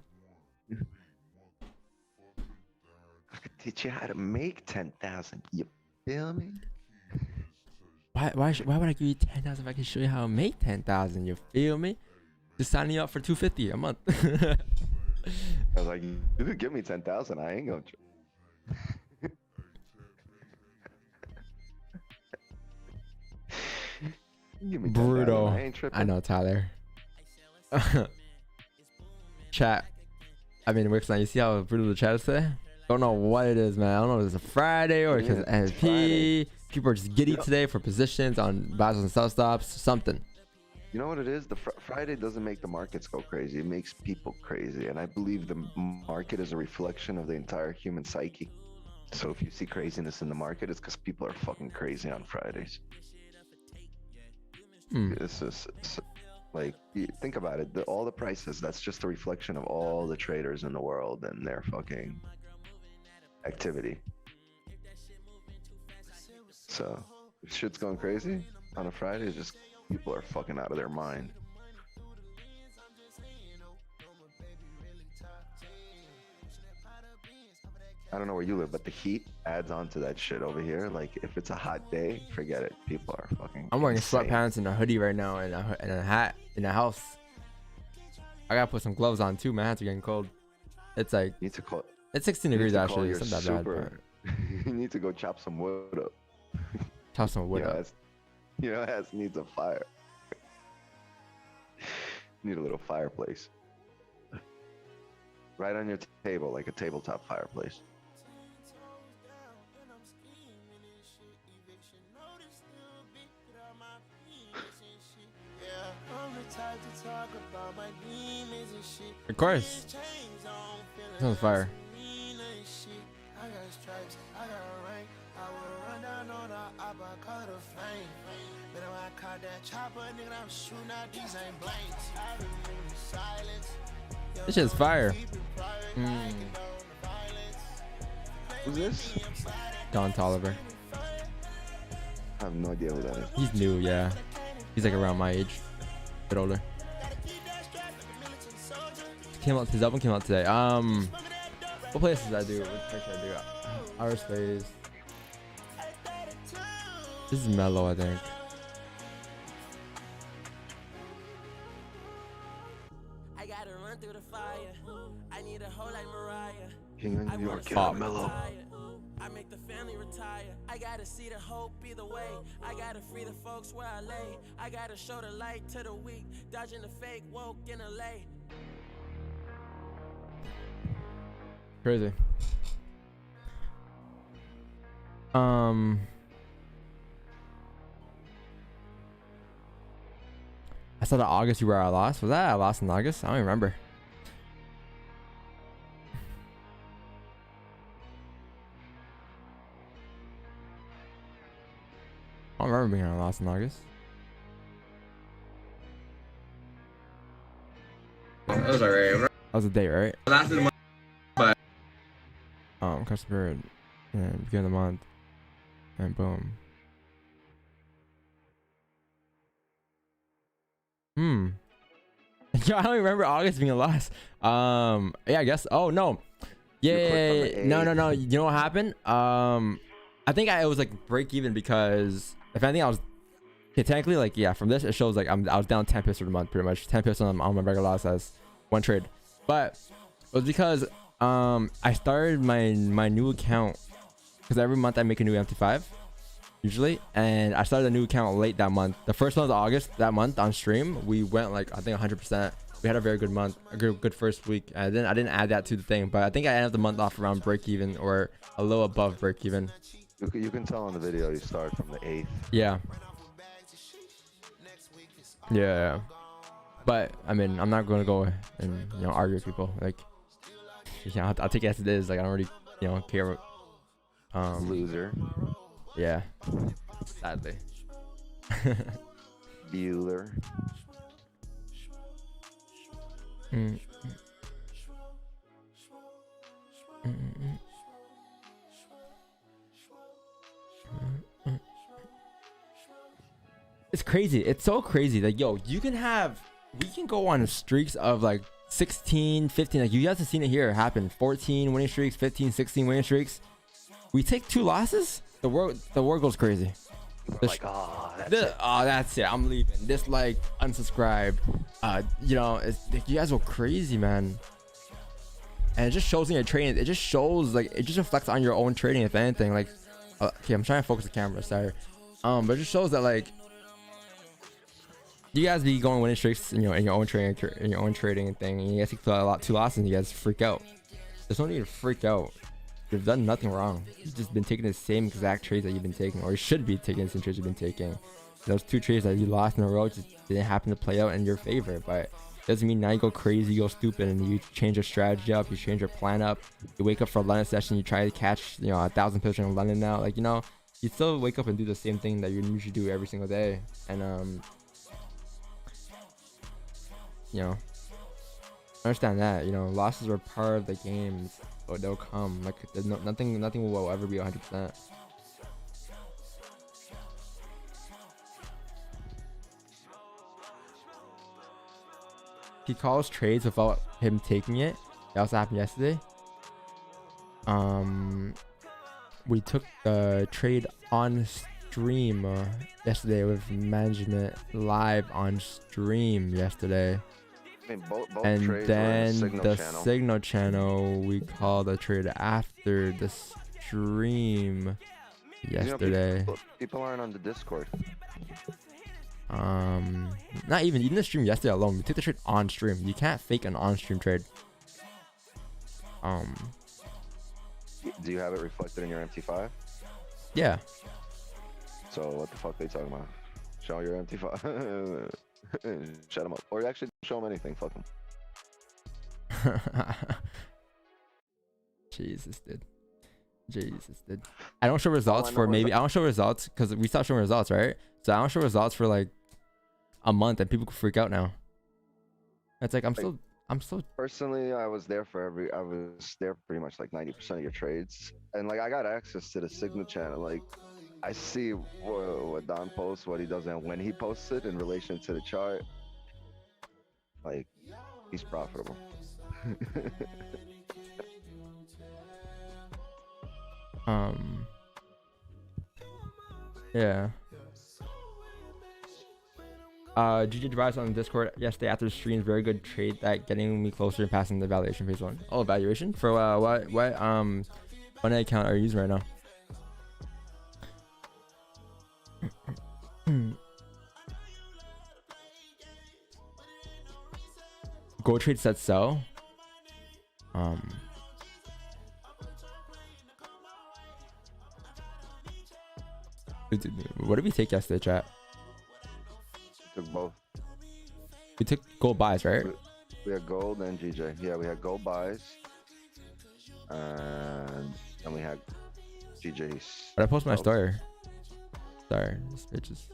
I could teach you how to make 10,000. You feel me? Why would I give you 10,000 if I can show you how to make 10,000? You feel me? Just sign me up for 250 a month. I was like, you could give me 10,000. I ain't gonna. Give me 10,000. Brutal. I ain't tripping. I know, Tyler. Chat. I mean, Wixline, you see how brutal the chat is today? Don't know what it is, man. I don't know if it's a Friday or because Yeah, it's NFP. Friday. People are just giddy today for positions on buys and sell stops. Something. You know what it is? The Friday doesn't make the markets go crazy. It makes people crazy. And I believe the market is a reflection of the entire human psyche. So if you see craziness in the market, it's because people are fucking crazy on Fridays. It's just like, think about it. All the prices, that's just a reflection of all the traders in the world and their fucking activity. So if shit's going crazy on a Friday, it's just people are fucking out of their mind. I don't know where you live, but the heat adds on to that shit over here. Like, if it's a hot day, forget it. People are fucking I'm wearing insane. sweatpants and a hoodie right now and a hat in the house. I gotta put some gloves on too. My hands are getting cold. It's like, You need to call, it's 16 you need degrees to call actually. your It's not that bad. super. You need to go chop some wood up. Toss some wood Your up. ass, your ass needs a fire. Need a little fireplace. Right on your table, like a tabletop fireplace. Of course. Sounds fire. This shit's fire. Who's this? Don Tolliver. I have no idea who that is. He's new, yeah. He's like around my age. A bit older. His album came out today. What places did I do? What place did I do? Outer Space. This is Mellow, I think. I gotta run through the fire. I need a hoe like Mariah. King of New York, Pop. yeah, mellow. I make the family retire. I gotta see the hope either way. I gotta free the folks where I lay. I gotta show the light to the weak, dodging the fake woke in LA. Crazy. I saw that August you were at loss. Was that at loss in August? I don't even remember. I don't remember being at a loss in August. That was alright. That was a date, right? Last of the month, but Customer and beginning of the month, and boom. Yeah, I don't remember August being a loss. Yeah, I guess. Oh no. Yeah. No. You know what happened? I think it was like break even because if anything, I was technically like, yeah, from this it shows like I was down 10 pips for the month, pretty much 10 pips on my regular loss as one trade, but it was because I started my new account because every month I make a new MT5 usually, and I started a new account late that month. The first month of August that month on stream we went like I think 100%. We had a very good month, a good first week. I didn't add that to the thing, but I think I ended the month off around break even or a little above break even. You can tell on the video you start from the 8th. Yeah. But I mean, I'm not gonna go and argue with people. Like, yeah, I'll take it as it is. Like, I don't really care. Loser. Yeah. Sadly. Bueller. it's crazy. It's so crazy. Like, yo, we can go on streaks of like 16, 15. Like, you guys have seen it here happen. 14 winning streaks, 15, 16 winning streaks. We take 2 losses. The world goes crazy. Like, oh, that's it. I'm leaving. Dislike, unsubscribe. You know, it's like, you guys go crazy, man. And it just shows in your trading. It just shows, like, it just reflects on your own trading, if anything. Like, okay, I'm trying to focus the camera. Sorry. But it just shows that, like, you guys be going winning streaks in your own trading and thing, and you guys take 2 losses and you guys freak out. There's no need to freak out. You've done nothing wrong. You've just been taking the same exact trades that you've been taking, or you should be taking the same trades you've been taking. Those 2 trades that you lost in a row just didn't happen to play out in your favor, but doesn't mean now you go crazy, you go stupid, and you change your strategy up, you change your plan up. You wake up for a London session, you try to catch 1,000 pips in London now. Like, you still wake up and do the same thing that you usually do every single day. And understand that losses are part of the games, but they'll come. Like, there's nothing will ever be 100%. He calls trades without him taking it. That also happened yesterday. We took the trade on stream yesterday with management live on stream yesterday. I mean, both and trades then were in the channel. signal channel we called the trade after the stream yesterday. People aren't on the Discord. Not even the stream yesterday alone. We took the trade on stream. You can't fake an on stream trade. Do you have it reflected in your MT5? Yeah. So what the fuck are they talking about? Show your MT5. Shut them up. Or actually show them anything. Fuck them. Jesus, dude. I don't show results for maybe. I don't show results because we stopped showing results, right? So I don't show results for like a month, and people could freak out now. It's like I'm still. Personally, I was there pretty much like 90% of your trades, and like I got access to the signal channel. Like I see what Don posts, what he does, and when he posts it in relation to the chart, like he's profitable. Yeah. GG advised on the Discord yesterday after the stream. Very good trade that getting me closer and passing the evaluation phase 1. Oh, evaluation for what account are you using right now? Go trade set sell. What did we take yesterday, chat? Took both. We took gold buys, right? We had gold and GJ. Yeah, we had gold buys, and we had GJ's. But I post my story. Sorry, this bitches.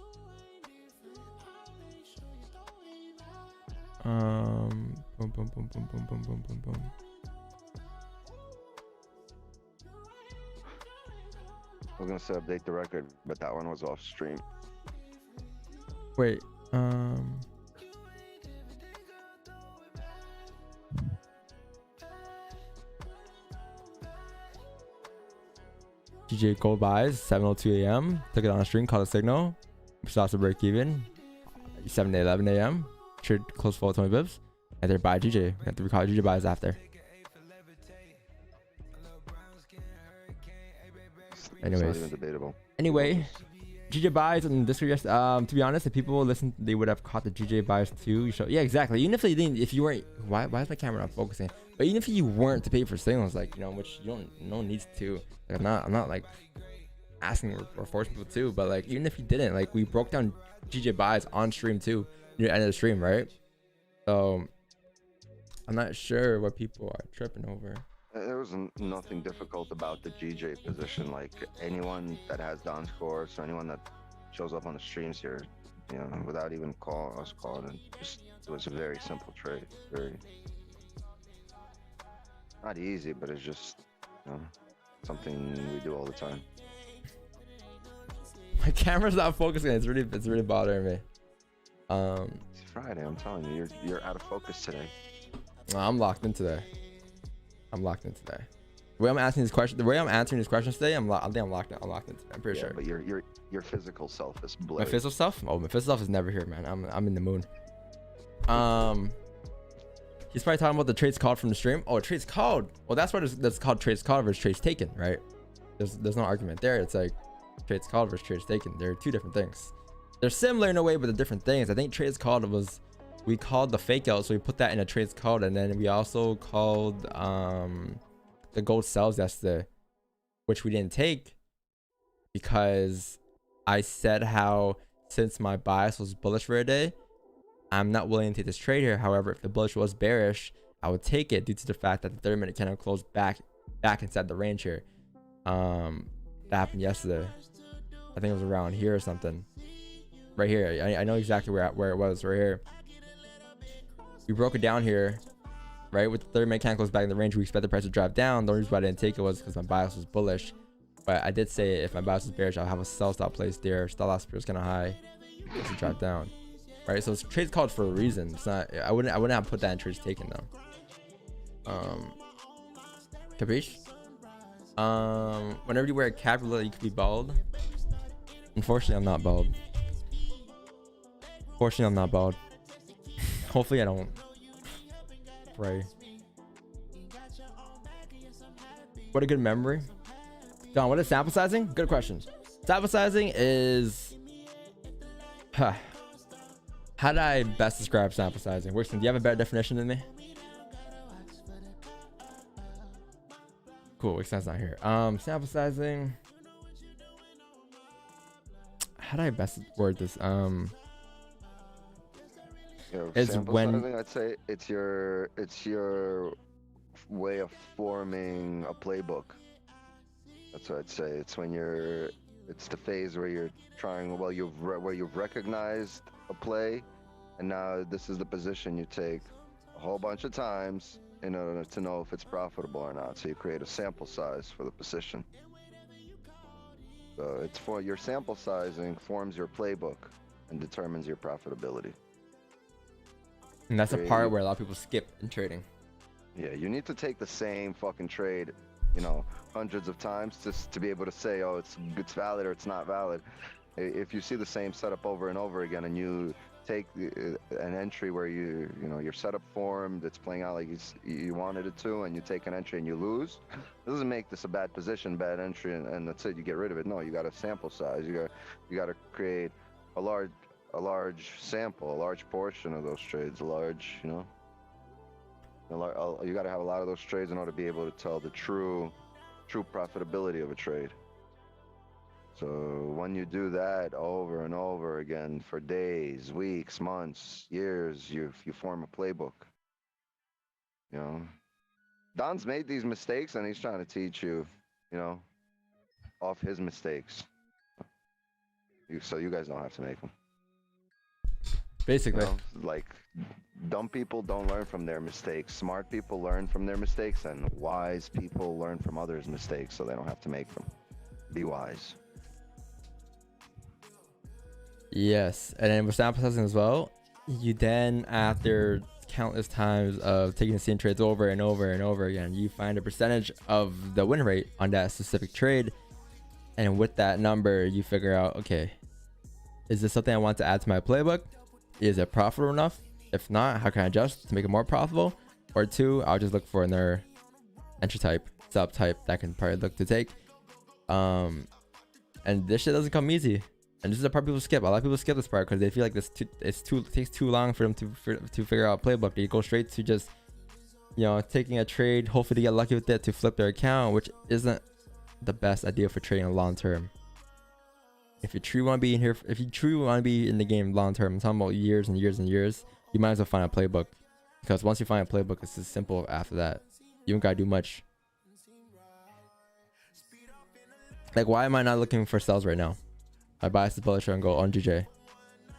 Boom, boom, boom, boom, boom, boom, boom, boom, boom. I was gonna say update the record, but that one was off stream. Wait, GJ gold buys 7:02 a.m. Took it on a stream, called a signal. Stops to break even 7 to 11 a.m. Trade close full 20 bips. And they're buy GJ. We have to recall GJ buys after. Anyways, it's not even debatable. Anyway, GJ buys on Discord. Yes, to be honest, if people listen, they would have caught the GJ buys too. Yeah, exactly. Even if they didn't, if you weren't, why is my camera not focusing? But even if you weren't to pay for signals, like which you don't, no one needs to. Like I'm not like asking or forcing people to, but like even if you didn't, like we broke down GJ buys on stream too near the end of the stream, right? So I'm not sure what people are tripping over. There was nothing difficult about the GJ position. Like anyone that has Don's course or anyone that shows up on the streams here, without even us calling, it was a very simple trade. Very not easy, but it's just something we do all the time. My camera's not focusing. It's really bothering me. It's Friday. I'm telling you, you're out of focus today. I'm locked in today. I'm locked in today. The way I'm asking these questions, the way I'm answering these questions today, I think I'm locked in. I'm locked in today. I'm pretty sure. But your physical self is blurry. My physical self? Oh, my physical self is never here, man. I'm in the moon. He's probably talking about the trades called from the stream. Oh, trades called. Well, that's what that's called, trades called versus trades taken, right? There's no argument there. It's like trades called versus trades taken. They're two different things. They're similar in a way, but they're different things. I think trades called was, we called the fake out, so we put that in a trades called, and then we also called the gold sells yesterday, which we didn't take because I said how since my bias was bullish for a day, I'm not willing to take this trade here. However, if the bullish was bearish, I would take it due to the fact that the 30-minute candle closed back inside the range here. That happened yesterday. I think it was around here or something. Right here. I know exactly where it was. Right here. We broke it down here, right? With the 30-minute candle closed back in the range, we expect the price to drive down. The only reason why I didn't take it was because my bias was bullish. But I did say if my bias was bearish, I'll have a sell stop place there. Stop loss was kind of high to drive down. Right, so it's trades called for a reason. It's not. I wouldn't have put that in trades taken though. Capiche? Whenever you wear a cap, you could be bald. Unfortunately, I'm not bald. Fortunately, I'm not bald. Hopefully, I don't. Pray. What a good memory. Don, what is sample sizing? Good question. Sample sizing is. How did I best describe sample sizing? Wixton, do you have a better definition than me? Cool, Wixton's not here. Sample sizing. How do I best word this? Is when sizing, I'd say it's your way of forming a playbook. That's what I'd say. It's when it's the phase where you're trying, where you've recognized a play, and now this is the position you take a whole bunch of times in order to know if it's profitable or not. So you create a sample size for the position. So it's for your sample sizing forms your playbook and determines your profitability. And that's the part where a lot of people skip in trading. Yeah, you need to take the same fucking trade, hundreds of times just to be able to say, oh, it's valid or it's not valid. If you see the same setup over and over again, and you take an entry where your setup formed, it's playing out like you wanted it to, and you take an entry and you lose, it doesn't make this a bad position, bad entry, and that's it. You get rid of it. No, you got a sample size. You got to create a large sample, a large portion of those trades, you got to have a lot of those trades in order to be able to tell the true profitability of a trade. So when you do that over and over again for days, weeks, months, years, you form a playbook. Don's made these mistakes and he's trying to teach you, off his mistakes. So you guys don't have to make them. Basically. Like, dumb people don't learn from their mistakes. Smart people learn from their mistakes, and wise people learn from others' mistakes so they don't have to make them. Be wise. Yes, and then with sample sizing as well, you then, after countless times of taking the same trades over and over and over again, you find a percentage of the win rate on that specific trade, and with that number, you figure out, okay, is this something I want to add to my playbook? Is it profitable enough? If not, how can I adjust to make it more profitable? Or two, I'll just look for another entry type, sub type that I can probably look to take. And this shit doesn't come easy. And this is the part people skip. A lot of people skip this part because they feel like it takes too long for them to figure out a playbook. They go straight to just, taking a trade, hopefully to get lucky with it to flip their account, which isn't the best idea for trading long term. If you truly want to be in here, if you truly want to be in the game long term, I'm talking about years and years and years, you might as well find a playbook. Because once you find a playbook, it's just simple after that. You don't gotta do much. Like, why am I not looking for sells right now? My bias is bullish and go on GJ,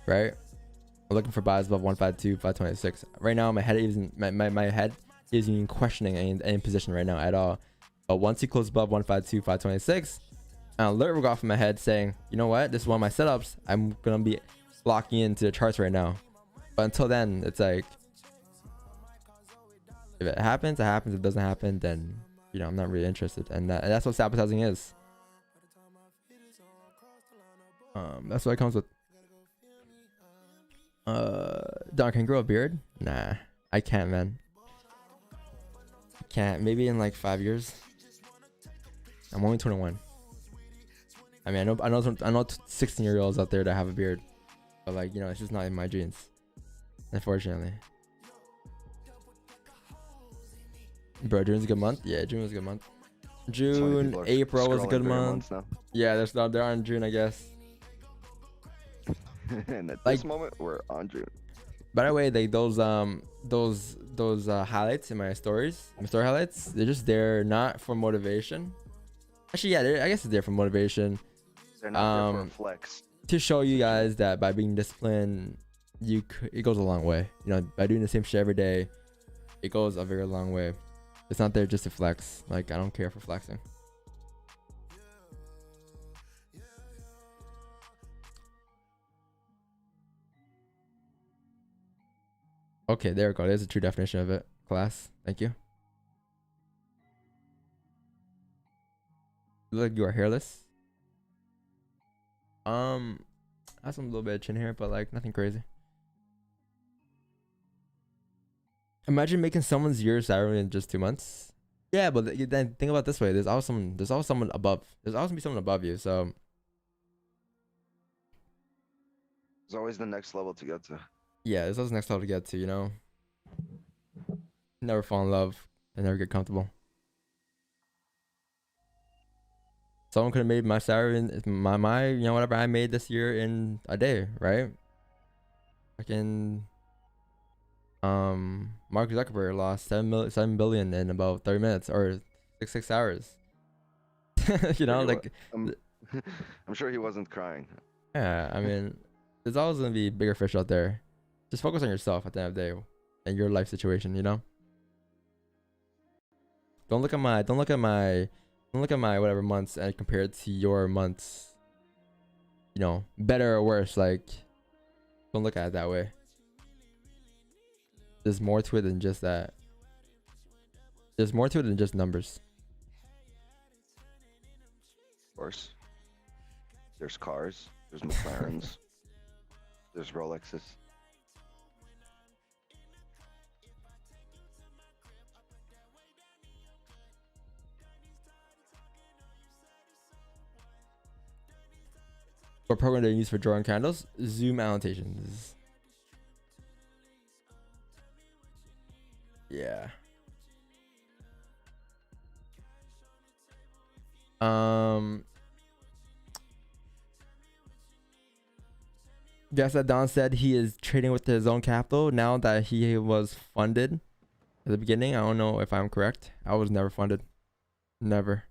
right? I'm looking for buys above 152, 526. Right now, my head isn't even questioning any position right now at all. But once you close above 152, 526, an alert will go off in my head saying, you know what, this is one of my setups. I'm gonna be locking into the charts right now. But until then, it's like, if it happens, it happens. If it doesn't happen, then you know I'm not really interested. And that's what sabotaging is. That's what it comes with. Don, can you grow a beard? Nah, I can't, man. I can't. Maybe in like 5 years. I'm only 21. I mean, I know 16-year-olds out there that have a beard, but like, you know, it's just not in my genes, unfortunately. Bro, June's a good month. Yeah, June was a good month. June, April was a good month. Yeah, they're on June, I guess. And at Like, this moment, we're on June. by the way, like those highlights in my stories, my story highlights, they're just there not for motivation. Actually, yeah, I guess it's there for motivation. They're not there for a flex. To show you guys that by being disciplined, it goes a long way. You know, by doing the same shit every day, it goes a very long way. It's not there just to flex. Like, I don't care for flexing. Okay, there we go. There's a true definition of it. Class. Thank you. You look like you are hairless. I have some little bit of chin hair, but like nothing crazy. Imagine making someone's year salary in just 2 months. Yeah, but then think about it this way. There's always someone above. There's always gonna be someone above you. So There's always the next level to get to. yeah, there's always the next level to get to, you know. Never fall in love and never get comfortable. Someone could have made my salary in my you know, whatever I made this year in a day, right? Fucking Mark Zuckerberg lost 7 billion in about 30 minutes or 6 hours. You know, like I'm sure he wasn't crying. yeah, I mean, there's always gonna be bigger fish out there. Just focus on yourself at the end of the day and your life situation, you know. Don't look at my whatever months and compare it to your months. You know, better or worse. Like, don't look at it that way. There's more to it than just that. There's more to it than just numbers. Of course. There's cars. There's McLarens. There's Rolexes. What program do you use for drawing candles? Zoom annotations. Yeah. Guess that Don said he is trading with his own capital now that he was funded at the beginning. I don't know if I'm correct. I was never funded. Never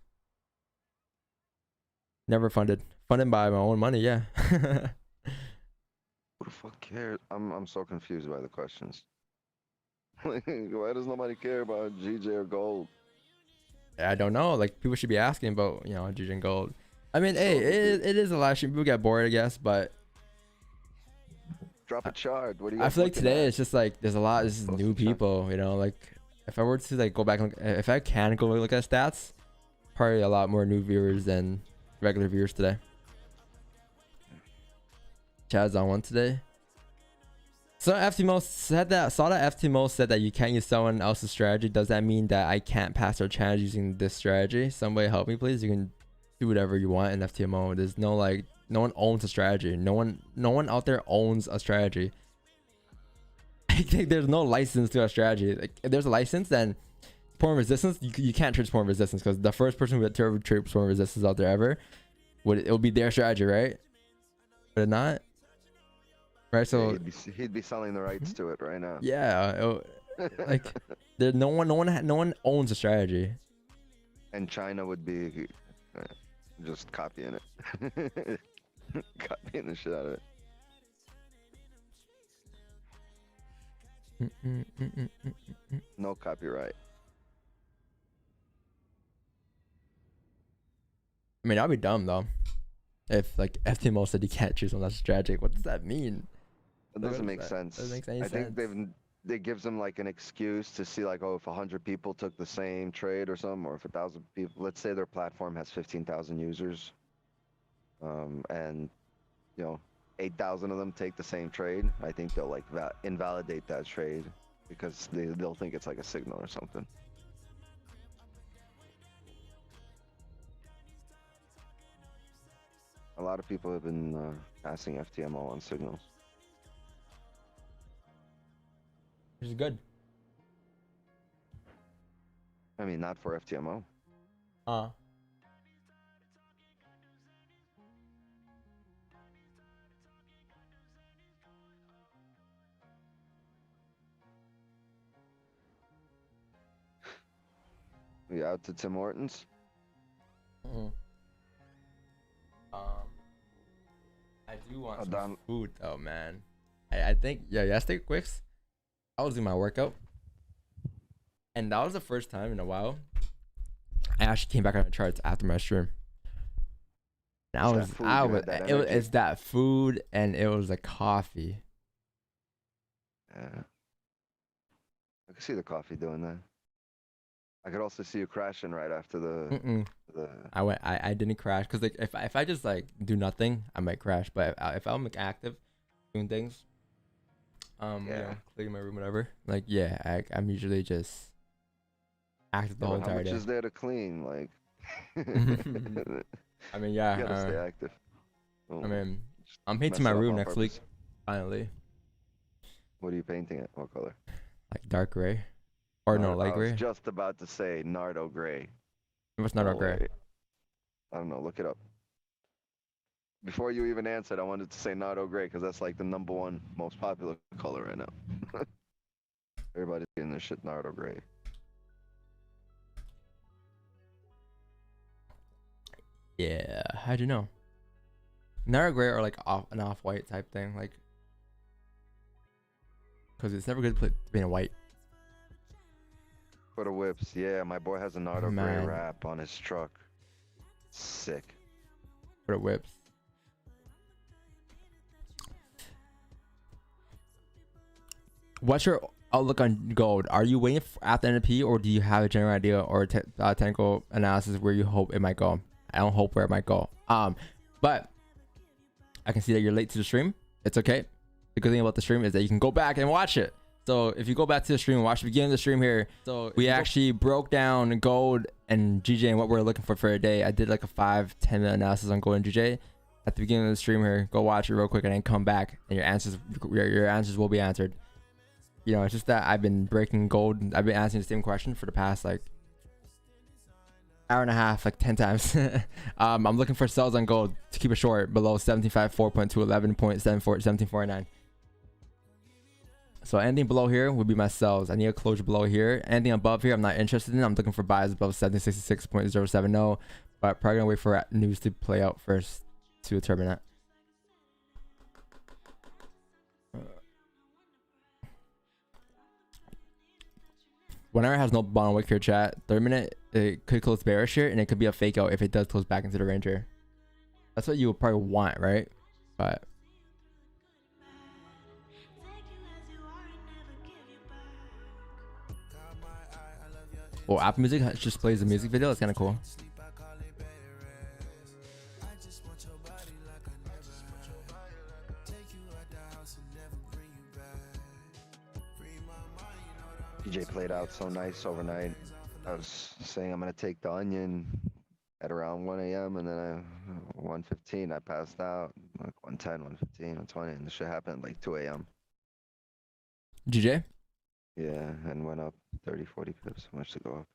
funded. Funded by my own money, yeah. Who the fuck cares? I'm so confused by the questions. Why does nobody care about GJ or gold? I don't know. Like, people should be asking about, you know, GJ and gold. I mean, hey, it is a live stream. People get bored, I guess, but drop a chart. What do you? I feel like today it's just like there's a lot of new people, you know. Like, if I were to like go back and if I can go look at stats, probably a lot more new viewers than regular viewers today. Chad's on one today. So FTMO said that FTMO said that you can't use someone else's strategy. Does that mean that I can't pass our challenge using this strategy? Somebody help me, please. You can do whatever you want in FTMO. There's no like, no one owns a strategy. No one out there owns a strategy. I think there's no license to a strategy. Like, if there's a license, then support resistance, you can't trade support resistance, because the first person who would ever trade support resistance out there ever it would be their strategy, right? Would it not? Right, so yeah, he'd be selling the rights to it right now. Yeah, like no one owns a strategy. And China would be just copying it, copying the shit out of it. No copyright. I mean, that'd be dumb though. If like FTMO said you can't choose one that's tragic, what does that mean? It Like, doesn't what make does that- sense. Doesn't make any I sense. think it gives them like an excuse to see like, oh, if 100 people took the same trade or something, or if 1,000 people, let's say their platform has 15,000 users, and you know, 8,000 of them take the same trade. I think they'll like invalidate that trade because they'll think it's like a signal or something. A lot of people have been passing FTMO on signals. Which is good. I mean, not for FTMO. We out to Tim Hortons? I do want Oh, some Don- food though, man. I think yesterday, Quicks, I was doing my workout, and that was the first time in a while I actually came back on the charts after my stream. And it's that food, and it was the coffee. Yeah. I could see the coffee doing that. I could also see you crashing right after the. I didn't crash because like if I just like do nothing, I might crash. But if I'm like active, doing things, you know, cleaning my room, whatever. Like I'm usually just active the whole entire day. How much is there to clean? Like. I mean, yeah. You gotta stay active. I mean, I'm painting my room next week. Finally. What are you painting it? What color? Like dark gray. Or no, light gray. I was just about to say Nardo gray. What's Nardo gray? I don't know. Look it up. Before you even answered, I wanted to say Nardo gray because that's like the #1 most popular color right now. Everybody's getting this shit Nardo gray. Yeah, how'd you know? Narrow gray or like an off-white type thing, like, because it's never good to be in a white. For the whips, yeah, my boy has a Nardo gray wrap on his truck. Sick. For the whips. What's your outlook on gold? Are you waiting after NFP, or do you have a general idea or technical analysis where you hope it might go? I don't hope where it might go. But I can see that you're late to the stream. It's okay. The good thing about the stream is that you can go back and watch it. So if you go back to the stream and watch the beginning of the stream here, so we actually broke down gold and GJ and what we're looking for a day. I did like a 5-10 minute analysis on gold and GJ at the beginning of the stream here. Go watch it real quick and then come back and your answers will be answered. You know, it's just that I've been breaking gold. I've been asking the same question for the past like hour and a half, like 10 times. I'm looking for sells on gold to keep it short below 17.54 to 11.74 1749. So anything below here would be my sells. I need a closure below here. Anything above here I'm not interested in. I'm looking for buys above 1766.070, but probably gonna wait for news to play out first to determine that. Whenever it has no bottom wick here, chat, 3-minute, it could close bearish here, and it could be a fake out if it does close back into the range here. That's what you would probably want, right? But well, Apple Music just plays the music video. It's kind of cool. DJ played out so nice overnight. I was saying I'm gonna take the onion at around 1 a.m. and then 1:15 I passed out, like 1:10, 1:15, 1:20, and the shit happened at like 2 a.m. GJ? Yeah, and went up 30, 40 pips. Much to go up.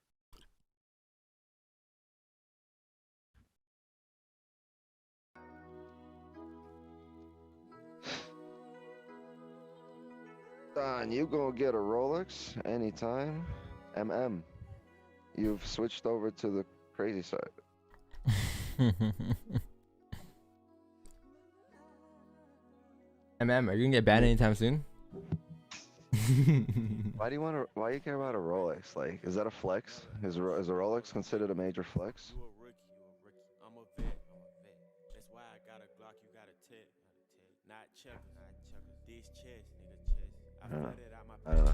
Don, you gonna get a Rolex anytime? You've switched over to the crazy side. Are you gonna get banned anytime soon? Why do you care about a Rolex? Like, is that a flex? Is a Rolex considered a major flex? I don't know.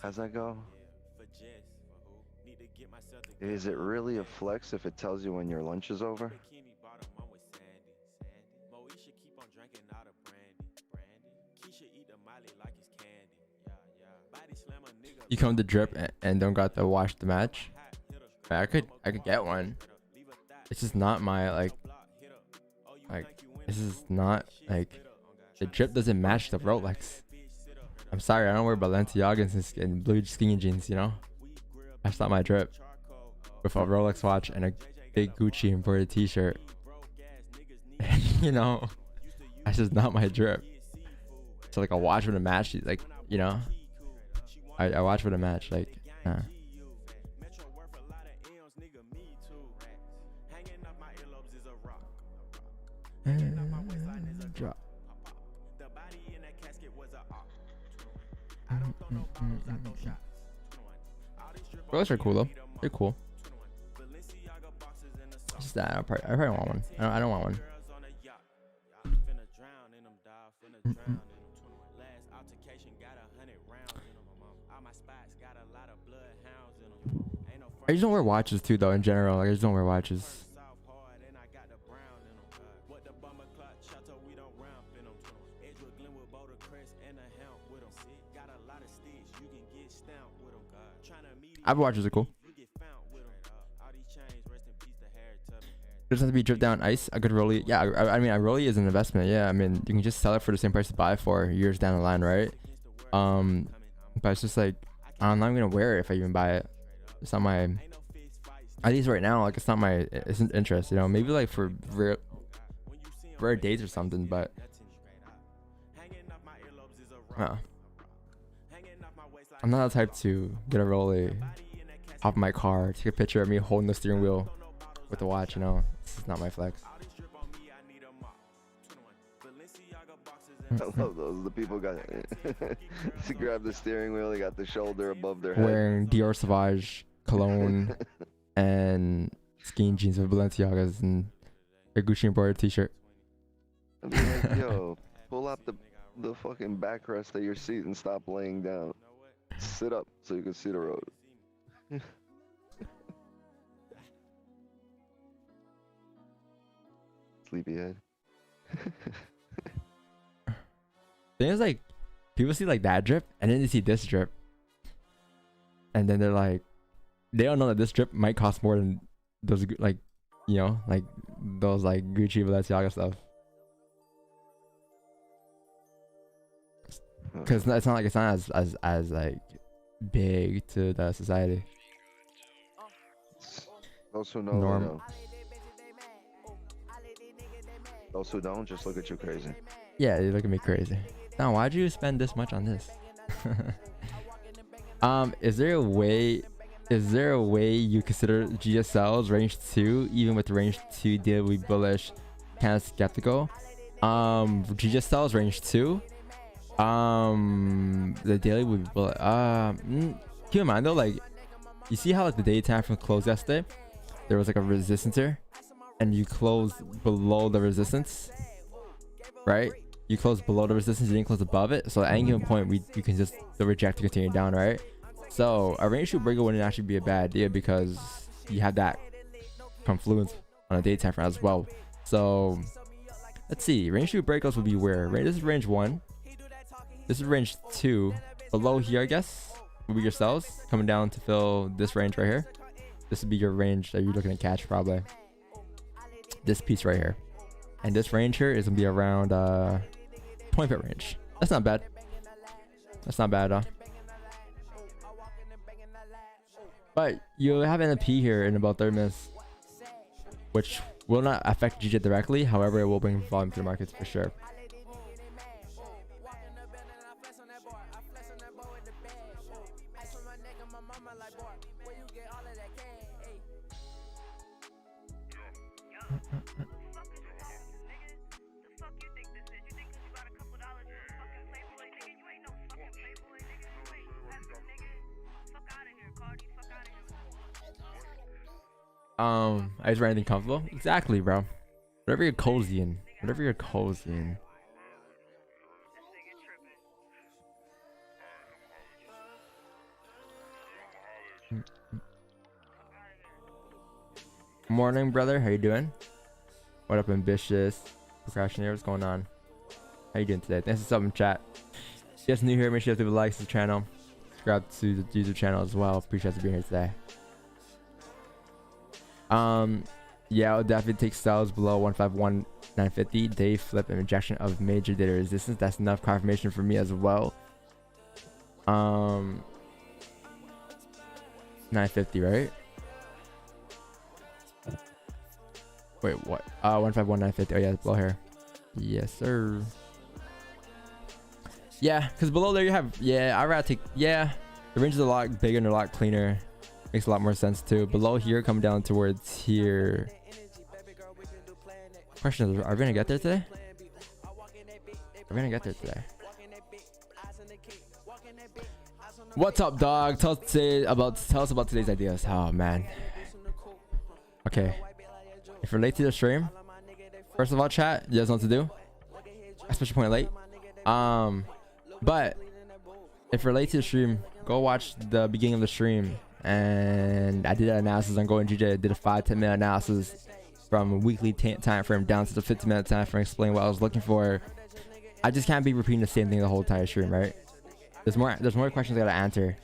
How's that go? Is it really a flex if it tells you when your lunch is over? You come to drip and don't got to watch the match. I could get one. It's just not my like this is not like the drip doesn't match the Rolex. I'm sorry, I don't wear Balenciagas and blue skinny jeans, you know? That's not my drip. With a Rolex watch and a big Gucci embroidered t-shirt. You know? That's just not my drip. So like a watch with a match, like, you know? I watch with a match, like, drop. Rolex are cool though. They're cool. It's just that I probably want one. I don't want one. I just don't wear watches too though in general. Like I just don't wear watches. Apple watches are cool. It doesn't have to be dripped down ice. A good rollie. Yeah, I mean, a rollie is an investment. Yeah, I mean, you can just sell it for the same price to buy for years down the line, right? But it's just like, I'm not gonna wear it if I even buy it. It's not my, at least right now, like it's not my interest, you know? Maybe like for rare days or something, but I'm not the type to get a rollie off my car, take a picture of me holding the steering wheel with the watch, you know? This is not my flex. I love those. The people got to grab the steering wheel. They got the shoulder above their head. Wearing Dior Sauvage cologne and skinny jeans with Balenciagas and a Gucci embroidered t-shirt. I'd be like, yo, pull out the fucking backrest of your seat and stop laying down. Sit up so you can see the road. Sleepyhead. Thing is, like, people see like that drip and then they see this drip, and then they're like, they don't know that this drip might cost more than those, like, you know, like those like Gucci Balenciaga stuff. Because it's not as like big to the society. Those who know, Norm. know. Those who don't, just look at you crazy. Yeah, they look at me crazy. Now, why'd you spend this much on this? Is there a way you consider GSL's range 2, even with range 2 daily bullish, kind of skeptical? GSL's range 2. The daily would be bullish. Keep in mind though, like, you see how like the daytime from close yesterday, there was like a resistance here, and you closed below the resistance, right? You close below the resistance, you didn't close above it. So at any given point, we can just reject to continue down, right? So a range 2 breaker wouldn't actually be a bad idea because you have that confluence on a daytime front as well. So let's see, range 2 breakouts would be where? Right, this is range 1. This is range 2. Below here, I guess, would be your sells coming down to fill this range right here. This would be your range that you're looking to catch probably. This piece right here. And this range here is gonna be around 20 pip range. That's not bad. That's not bad at all. But you'll have NFP here in about 30 minutes, which will not affect GJ directly. However, it will bring volume to the markets for sure. I just wear anything comfortable. Exactly, bro. Whatever you're cozy in. Whatever you're cozying. Morning, brother. How you doing? What up, ambitious procrastinator? What's going on? How you doing today? Thanks for subbing in chat. If you're new here, make sure you leave a like to the channel. Subscribe to the YouTube channel as well. Appreciate you being here today. Yeah, I'll definitely take sells below 151,950. Day flip and rejection of major data resistance. That's enough confirmation for me as well. 950, right? Wait, what? 151,950. Oh yeah, it's below here. Yes, sir. Yeah, because below there you have, yeah, I'd rather take, yeah, the range is a lot bigger and a lot cleaner. Makes a lot more sense too. Below here, come down towards here. Question is, are we gonna get there today? Are we gonna get there today? What's up, dog? Tell us about today's ideas. Oh man. Okay. If you're late to the stream, first of all, chat, you guys know what to do. Especially point late. But if you're late to the stream, go watch the beginning of the stream. And I did an analysis on Golden GJ. I did a 5-10 minute analysis from a weekly time frame down to the 15-minute time frame, explaining what I was looking for. I just can't be repeating the same thing the whole entire stream, right? There's more questions I gotta answer.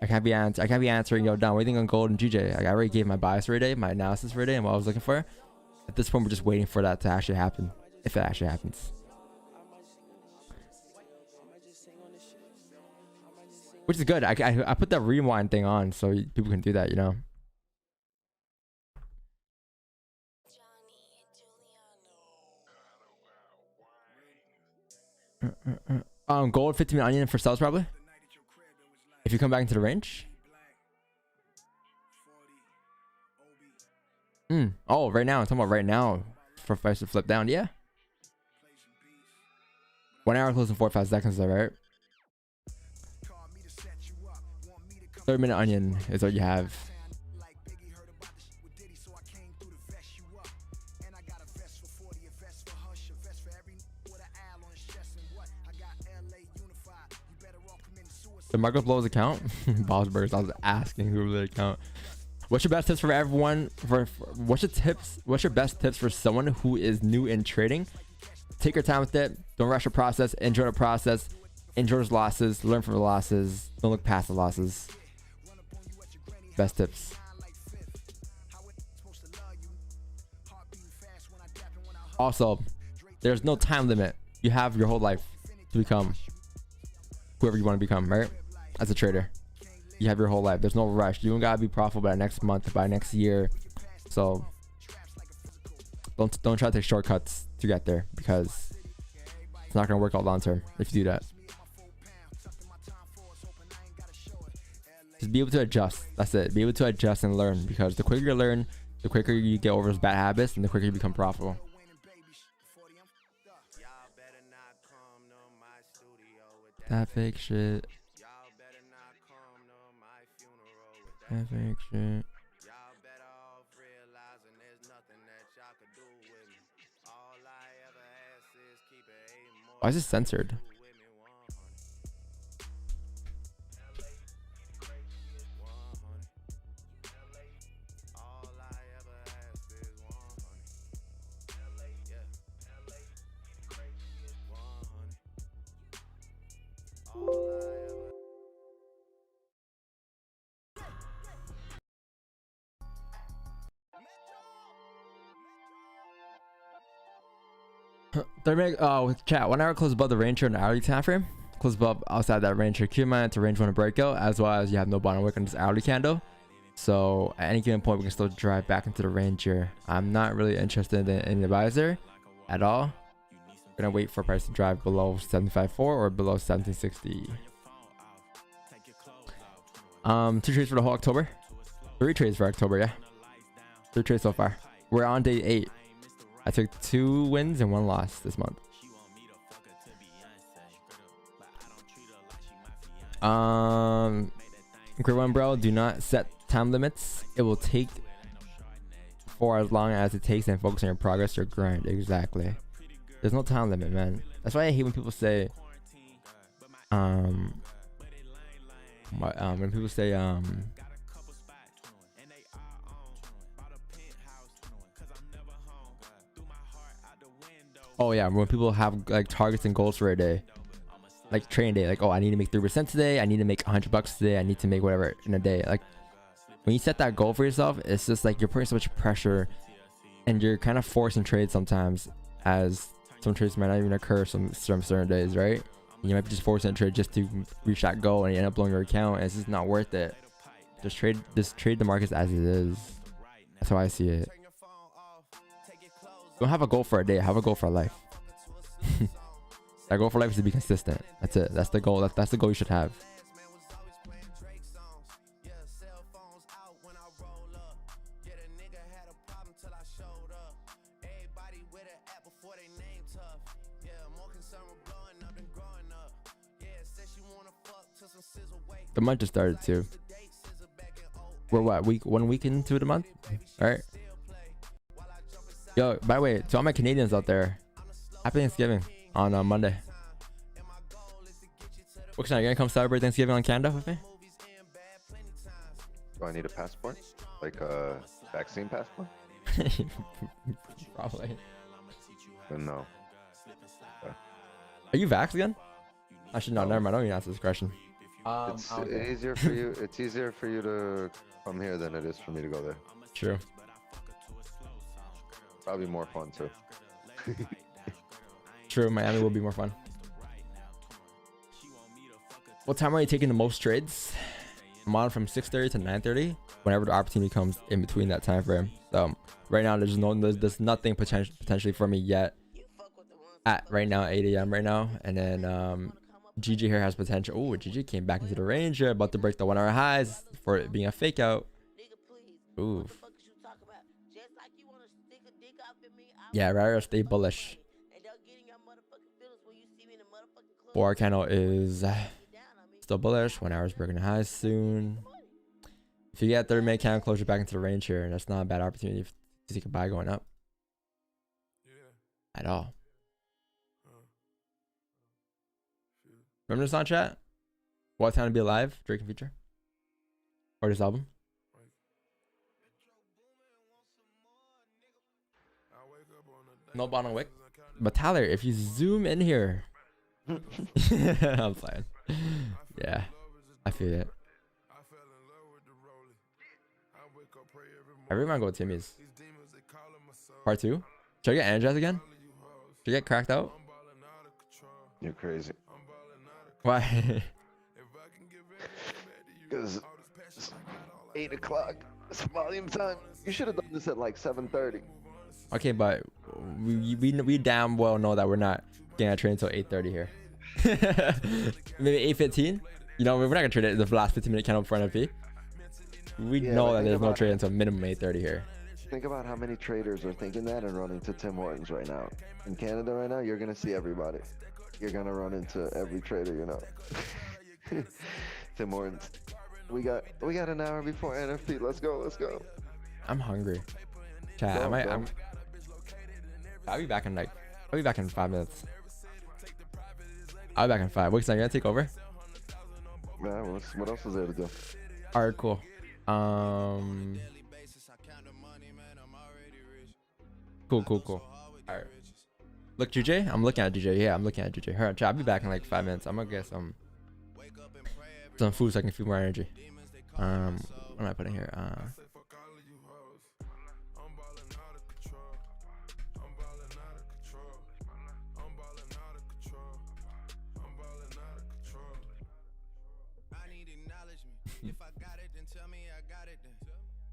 I can't be answering, yo, Don, what do you think on Golden GJ? Like, I already gave my bias for a day, my analysis for a day, and what I was looking for. At this point, we're just waiting for that to actually happen, if it actually happens. Which is good. I put that rewind thing on so people can do that, you know. Gold 15 minute onion for sales probably. If you come back into the range. Oh, right now. I'm talking about right now for price to flip down. Yeah. 1 hour close in 45 seconds, though, right? 30-minute onion is what you have. The Marcos Blow's account? Bosbergs, I was asking who the account. What's your best tips for everyone? What's your best tips for someone who is new in trading? Take your time with it. Don't rush the process. Enjoy the process. Enjoy the losses. Learn from the losses. Don't look past the losses. Best tips. Also, there's no time limit. You have your whole life to become whoever you want to become, right? As a trader, you have your whole life. There's no rush. You don't gotta be profitable by next month, by next year. So don't try to take shortcuts to get there, because it's not gonna work out long term if you do that. Just be able to adjust. That's it. Be able to adjust and learn, because the quicker you learn, the quicker you get over those bad habits, and the quicker you become profitable. That fake shit. That fake shit. Why is this censored? Chat, 1 hour close above the range or an hourly time frame. Close above outside that range or Q mind to range one to breakout, as well as you have no bottom wick on this hourly candle. So at any given point, we can still drive back into the range here. I'm not really interested in the advisor at all. I'm gonna wait for price to drive below 75.4 or below 1760. 2 trades for the whole October. 3 trades for October, yeah. 3 trades so far. We're on day 8. I took 2 wins and 1 loss this month. Great one, bro. Do not set time limits. It will take for as long as it takes, and focus on your progress or grind. Exactly. There's no time limit, man. That's why I hate when people say, when people say, oh yeah, when people have like targets and goals for a day, like trading day, like, oh, I need to make 3% today, I need to make $100 today, I need to make whatever in a day. Like when you set that goal for yourself, it's just like you're putting so much pressure, and you're kind of forcing trades sometimes, as some trades might not even occur some certain days, right? And you might be just forcing a trade just to reach that goal, and you end up blowing your account, and it's just not worth it. Just trade the markets as it is. That's how I see it. Don't have a goal for a day, have a goal for life. That goal for life is to be consistent. That's it. That's the goal. That's the goal you should have. The month just started too. We're what, one week into the month? All right. Yo, by the way, to all my Canadians out there, happy Thanksgiving on Monday. What are you gonna come celebrate Thanksgiving on Canada with me? Do I need a passport? Like a vaccine passport? Probably. No. Are you vaxxed again? Actually, no, never mind. I don't even answer this question. It's easier for you. It's easier for you to come here than it is for me to go there. True. Probably more fun too. True. Miami will be more fun. What time are you taking the most trades? I'm on from 6:30 to 9:30. Whenever the opportunity comes in between that time frame. So right now, there's nothing potentially for me yet. At right now 8 a.m. right now, and then GG here has potential. Oh, GG came back into the range here, about to break the 1 hour highs for it being a fake out. Ooh. Yeah, rather stay bullish. 4 hour candle is still bullish. 1 hour is breaking the highs soon. If you get 30-minute candle closure back into the range here, that's not a bad opportunity to take a buy going up at all. Remember this on chat? What Time to Be Alive? Drake and Future? Or this album? No bottom wick. But Tyler, if you zoom in here. I'm playing. Yeah. I feel it. I really want to go with Timmy's. Part 2? Should I get energized again? Should I get cracked out? You're crazy. Why? Because it's 8 o'clock. It's volume time. You should have done this at like 7:30. Okay, but we damn well know that we're not getting a trade until 8:30 here. Maybe 8:15. You know, we're not gonna trade it the last 15-minute candle for NFP. We know that there's no trade until minimum 8:30 here. Think about how many traders are thinking that and running to Tim Hortons right now. In Canada right now, you're gonna see everybody. You're gonna run into every trader you know. Tim Hortons. We got an hour before NFP. Let's go. I'm hungry. Chat, I'll be back in 5 minutes. I'll be back in 5. Wait, so you gonna take over? Yeah, what else is there to do? Alright, cool. Cool. Alright. Look, GJ? I'm looking at GJ. Yeah, I'm looking at GJ. Alright, chat, I'll be back in like 5 minutes. I'm gonna get some food so I can feel more energy. What am I putting here? If I got it, then tell me I got it then.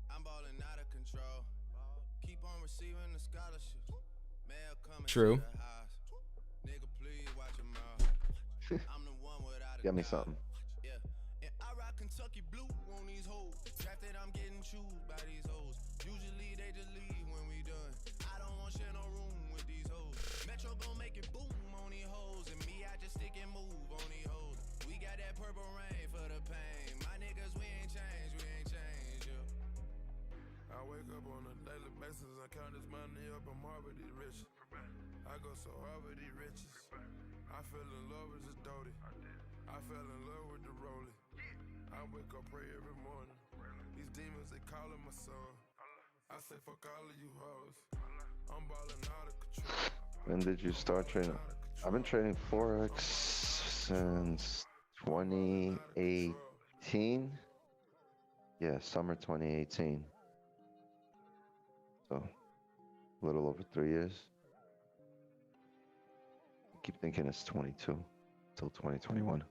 I'm balling out of control. Keep on receiving the scholarship. Mail coming True. to the house. Nigga, please watch your mouth. I'm the one without a Get me doubt. something. Yeah. And I rock Kentucky blue on these hoes. Drafted, I'm getting chewed by these hoes. Usually they just leave when we done. I don't want share no room with these hoes. Metro gon' make it boom on these hoes. And me, I just stick and move on these hoes. We got that purple rain for the pain. My niggas, we ain't changed, yeah. I wake up on a daily basis, I count this money up, I'm already rich. I go so hard with these riches. I fell in love with the Doty. I fell in love with the rolling. I wake up, pray every morning. These demons, they calling my soul. I say fuck all of you hoes. I'm balling out of control. When did you start trading? I've been trading Forex since 2018. Yeah, summer 2018. So, a little over 3 years. I keep thinking it's 22 till 2021.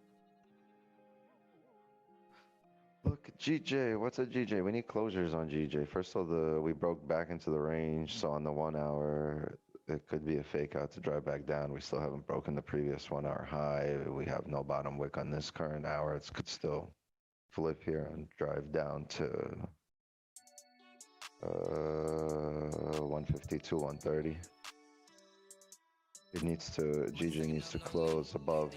Look, GJ, what's a GJ? We need closures on GJ. First of all, we broke back into the range, so on the 1 hour, it could be a fake out to drive back down. We still haven't broken the previous 1 hour high. We have no bottom wick on this current hour. It could still flip here and drive down to 152, 130. GJ needs to close above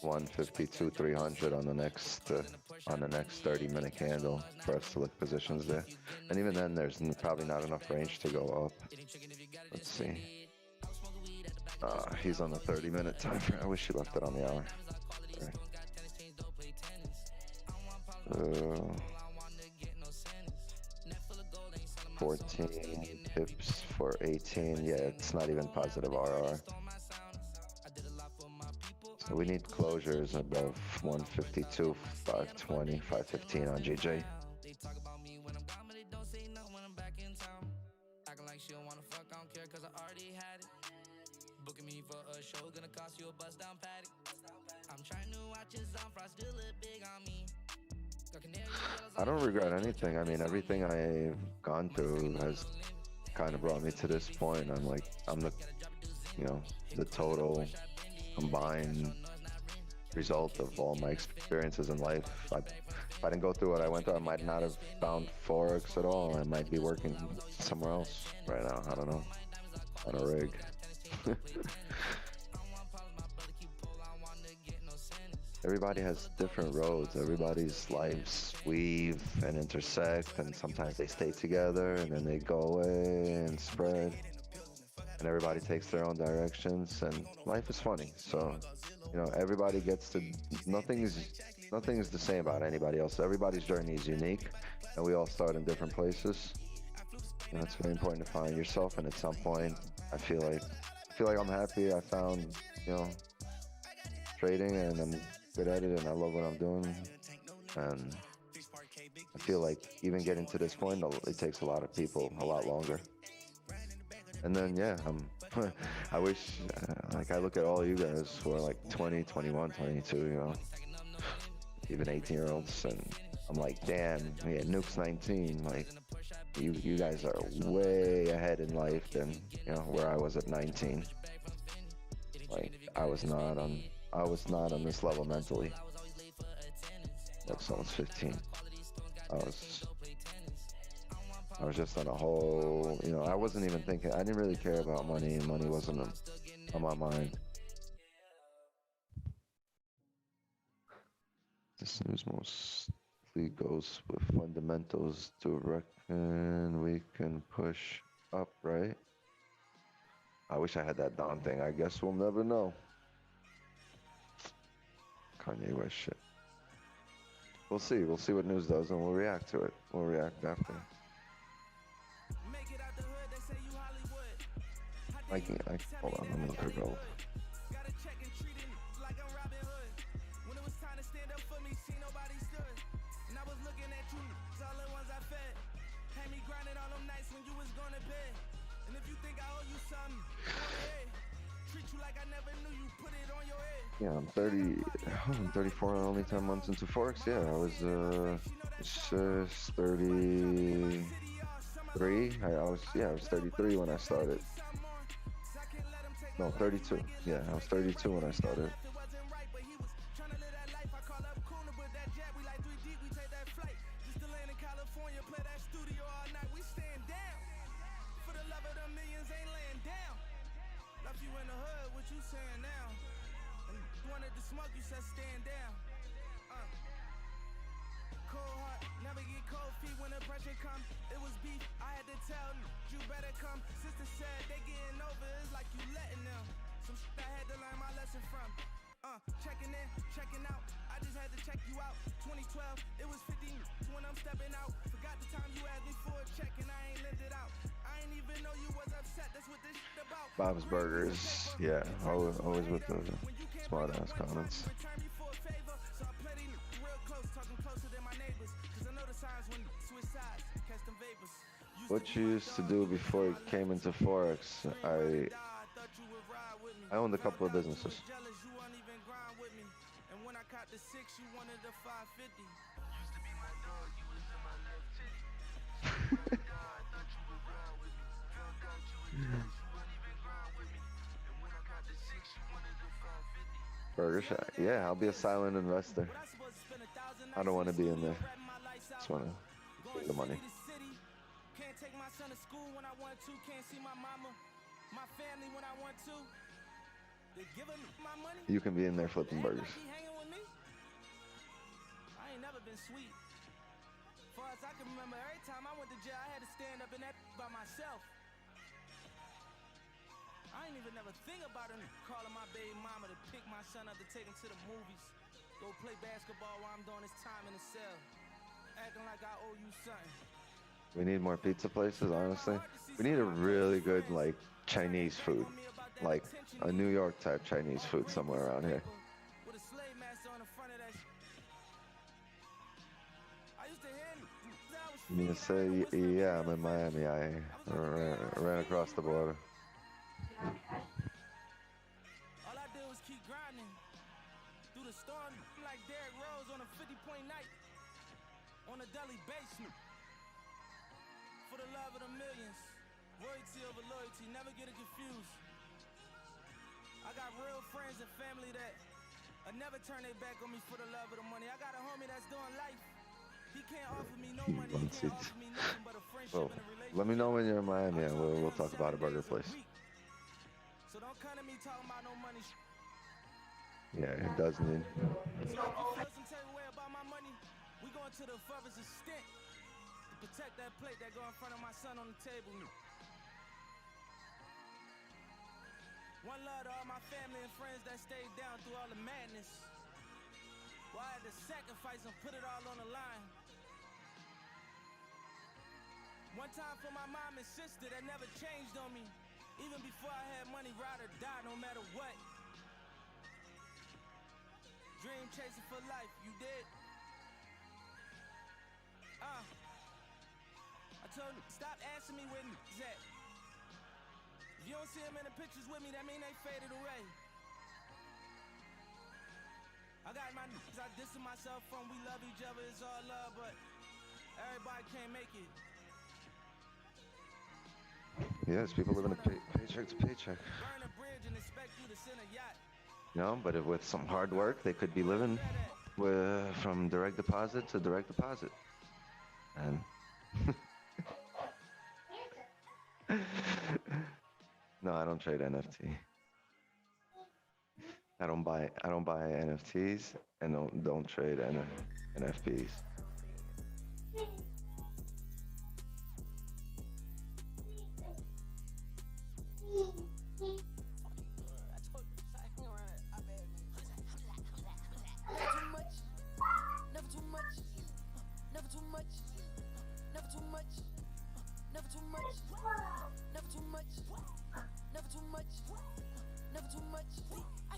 152, 300 on the next 30-minute candle for us to lift positions there. And even then, there's probably not enough range to go up. Let's see. He's on the 30-minute time frame. I wish he left it on the hour. Right. 14 pips for 18. Yeah, it's not even positive RR. So we need closures above 152, 520, 515 on GJ. I don't regret anything. I mean, everything I've gone through has kind of brought me to this point. I'm the total combined result of all my experiences in life. If I didn't go through what I went through, I might not have found Forex at all. I might be working somewhere else right now. I don't know, on a rig. Everybody has different roads. Everybody's lives weave and intersect, and sometimes they stay together and then they go away and spread. And everybody takes their own directions, and life is funny. So, everybody gets to, nothing is the same about anybody else. Everybody's journey is unique, and we all start in different places. And it's very important to find yourself, and at some point, I feel like I'm happy. I found, trading, and I'm good at it, and I love what I'm doing. And I feel like even getting to this point, it takes a lot of people a lot longer. And then, yeah, I wish, I look at all you guys who are like 20, 21, 22, even 18-year-olds, and I'm like, damn, yeah, Nuke's 19, like, you guys are way ahead in life than, where I was at 19. Like, I was not on this level mentally. Like, someone's 15. I was just on a whole, I wasn't even thinking, I didn't really care about money. Money wasn't on my mind. This news mostly goes with fundamentals to reckon we can push up, right? I wish I had that Don thing. I guess we'll never know. Kanye West shit. We'll see what news does, and we'll react to it. We'll react after. Hold on, let me look at gold. Yeah, I'm 34, only 10 months into Forex. Yeah, I was 33. I was 33 when I started. No, 32. Yeah, I was 32 when I started. better come. Sister said they getting over, it's like you letting them. Some shit I had to learn my lesson from. Checking in, checking out. I just had to check you out. 2012, it was 50 when I'm stepping out. Forgot the time you asked me for a check and I ain't lived it out. I ain't even know you was upset. That's what this shit about. Bob's Burgers. Yeah, always with the smart ass comments. Return me for a favor. So I play these real close, talking closer than my neighbors. Cause I know the signs when switch sides, catch them vapors. What you used to do before you came into Forex? I owned a couple of businesses. Jealous, you won't even grind with me. And when I caught the 6, you wanted the 550. Used to be my dog, you was in my left titty. I thought you would ride with me. Found out you was jealous, you won't even grind with me. And when I caught the 6, you wanted the 550. Burger Shack. Yeah, I'll be a silent investor. I don't want to be in there. Just want to get the money. Can't take my son to school when I want to. Can't see my mama, my family when I want to. They giving my money. You can be in there flipping burgers. He hanging with me. I ain't never been sweet. Far as I can remember, every time I went to jail, I had to stand up in that by myself. I ain't even never think about him calling my baby mama to pick my son up to take him to the movies. Go play basketball while I'm doing this time in the cell. Acting like I owe you something. We need more pizza places, honestly. We need a really good, like, Chinese food. Like, a New York type Chinese food somewhere around here. With a slave master on the front of that I used to hear You mean to say, yeah, I'm in Miami. I ran across the border. all I did was keep grinding through the storm like Derrick Rose on a 50-point night on a deli basement. For the love of the millions, royalty over loyalty, never get it confused. I got real friends and family that never turn their back on me for the love of the money. I got a homie that's doing life. He can't offer me no money. He can't offer me nothing but a friendship and a relationship. Let me know when you're in Miami and we'll talk about a burger place. So don't come to me talking about no money. Yeah, it does need. So if you feel some type of way about my money, we going to the furthest extent to protect that plate that go in front of my son on the table. One love to all my family and friends that stayed down through all the madness. Well, I had to sacrifice and put it all on the line. One time for my mom and sister that never changed on me. Even before I had money, ride or die, no matter what. Dream chasing for life, you did? I told him, stop asking me where he's at. If you don't see him in the pictures with me, that mean they faded away. I got my niggas I dissing myself from. We love each other, it's all love, but everybody can't make it. Yes, people living a paycheck to paycheck. Burn a bridge and expect you to send a yacht. No, but if with some hard work, they could be living from direct deposit to direct deposit. And no, I don't trade NFT. I don't buy NFTs and don't trade NFPs.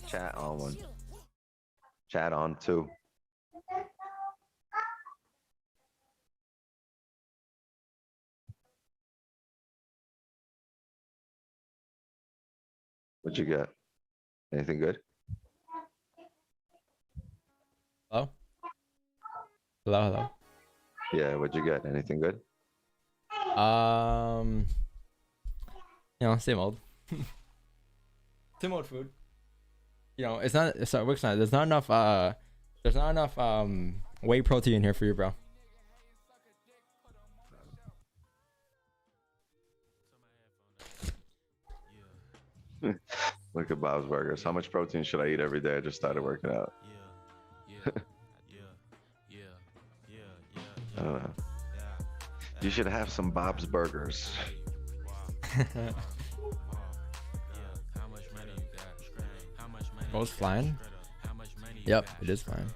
Chat on one. Chat on two. What you got? Anything good? Hello? Hello? Yeah, what'd you get? Anything good? You know, same old. Same old food. You know, it's not. Sorry, works not. There's not enough. There's not enough whey protein here for you, bro. Look at Bob's Burgers. How much protein should I eat every day? I just started working out. I don't know. You should have some Bob's Burgers. Gold's flying. Yep, it is flying.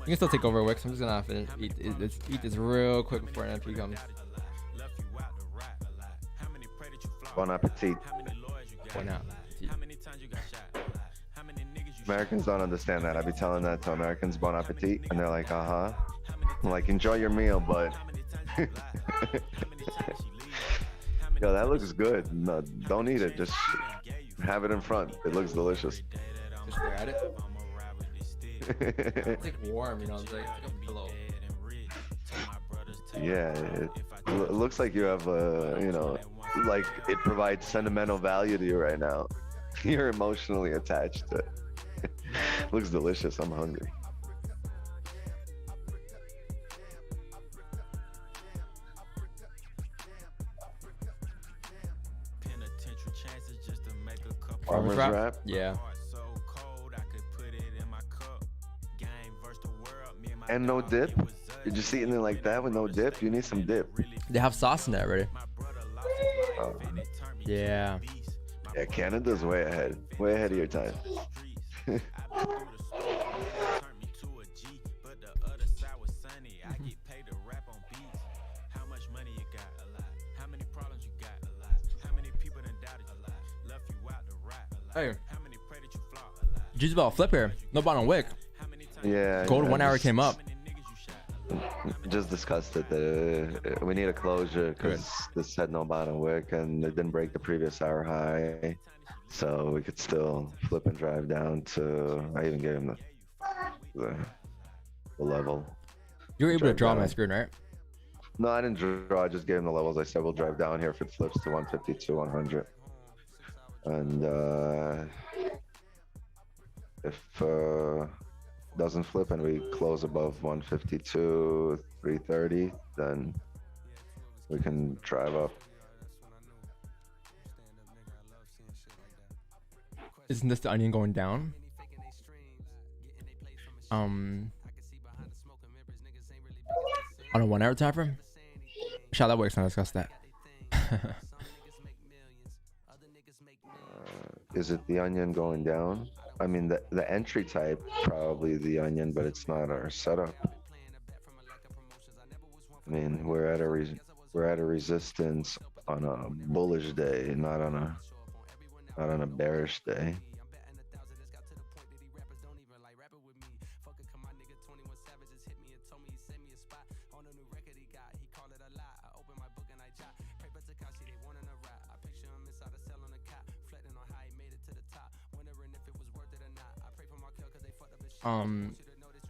You can still take over Wix. I'm just gonna finish, eat this real quick before NFP comes. Bon appetit. Why not? Americans don't understand that. I be telling that to Americans, bon appetit, and they're like, I'm like, enjoy your meal, but yo, that looks good. No, don't eat it. Just have it in front. It looks delicious. Just stare at it. It's like warm, you know. It's like a pillow. Yeah, it looks like you have you know, like it provides sentimental value to you right now. You're emotionally attached to it. Looks delicious. I'm hungry. Farmer's wrap? Yeah. And no dip? You're just eating it like that with no dip? You need some dip. They have sauce in there already. Oh. Yeah. Yeah, Canada's way ahead of your time. Hey, G's about to flip here. No bot on Wick. Yeah. Gold yeah, 1 hour came up. Just discussed it. We need a closure because this had no bottom wick and it didn't break the previous hour high. So we could still flip and drive down to, I even gave him the level. You were able to draw my screen, right? No, I didn't draw. I just gave him the levels. I said we'll drive down here if it flips to 152, 100. And if doesn't flip and we close above 152, 330, then we can drive up. Isn't this the onion going down? On a 1 hour time frame? Shout that works. I'll discuss that. Is it the onion going down? I mean, the entry type, probably the onion, but it's not our setup. I mean, we're at a resistance on a bullish day, not on a bearish day.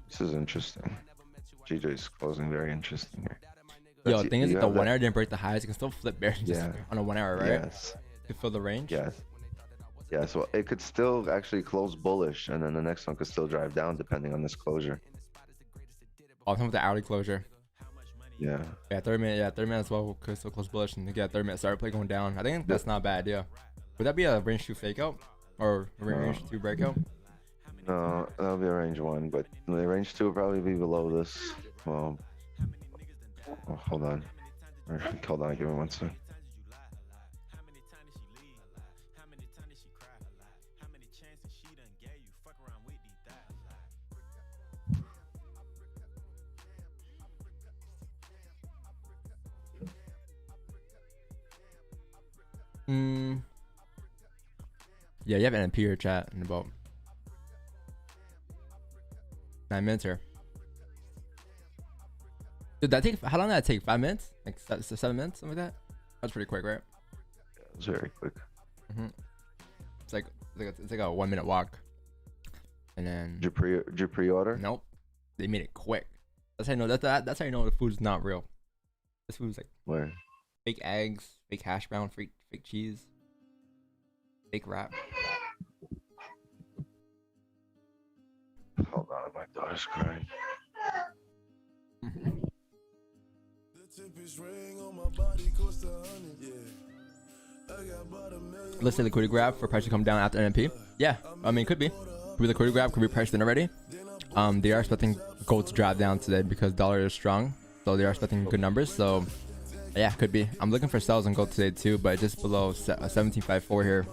This is interesting. GJ's closing very interesting here. Yo, the thing is, if the 1 hour didn't break the highs, you can still flip bearish on a 1 hour, right? Yes. You feel the range? Yes. Yeah, so it could still actually close bullish, and then the next one could still drive down depending on this closure. Oh, I'm talking about the hourly closure. Yeah. Yeah, 30 minute. Yeah, 30 minutes as well could still close bullish and get 30 minute start play going down. I think that's not bad. Yeah. Would that be a range 2 fake out or range 2 breakout? No, that'll be a range 1, but the range 2 will probably be below this. Well, oh, hold on. Hold on, give me 1 second. Yeah, you have NFP here chat in about 9 minutes here. Did that take, how long did that take? 5 minutes? Like 7 minutes? Something like that? That's pretty quick, right? Yeah, it was very quick. It's like a 1 minute walk. And then Did you pre-order? nope. They made it quick. That's how you know that's how you know the food's not real. This food's like Where? fake eggs, fake hash brown, fake cheese, fake wrap. Hold on, my daughter's crying. Let's say liquidity grab for price to come down after NFP. Yeah, I mean, could be liquidity grab, could be priced in already. They are expecting gold to drop down today because dollar is strong, so they are expecting good numbers. So Yeah, could be. I'm looking for sells on gold today too, but just below 17.54 here.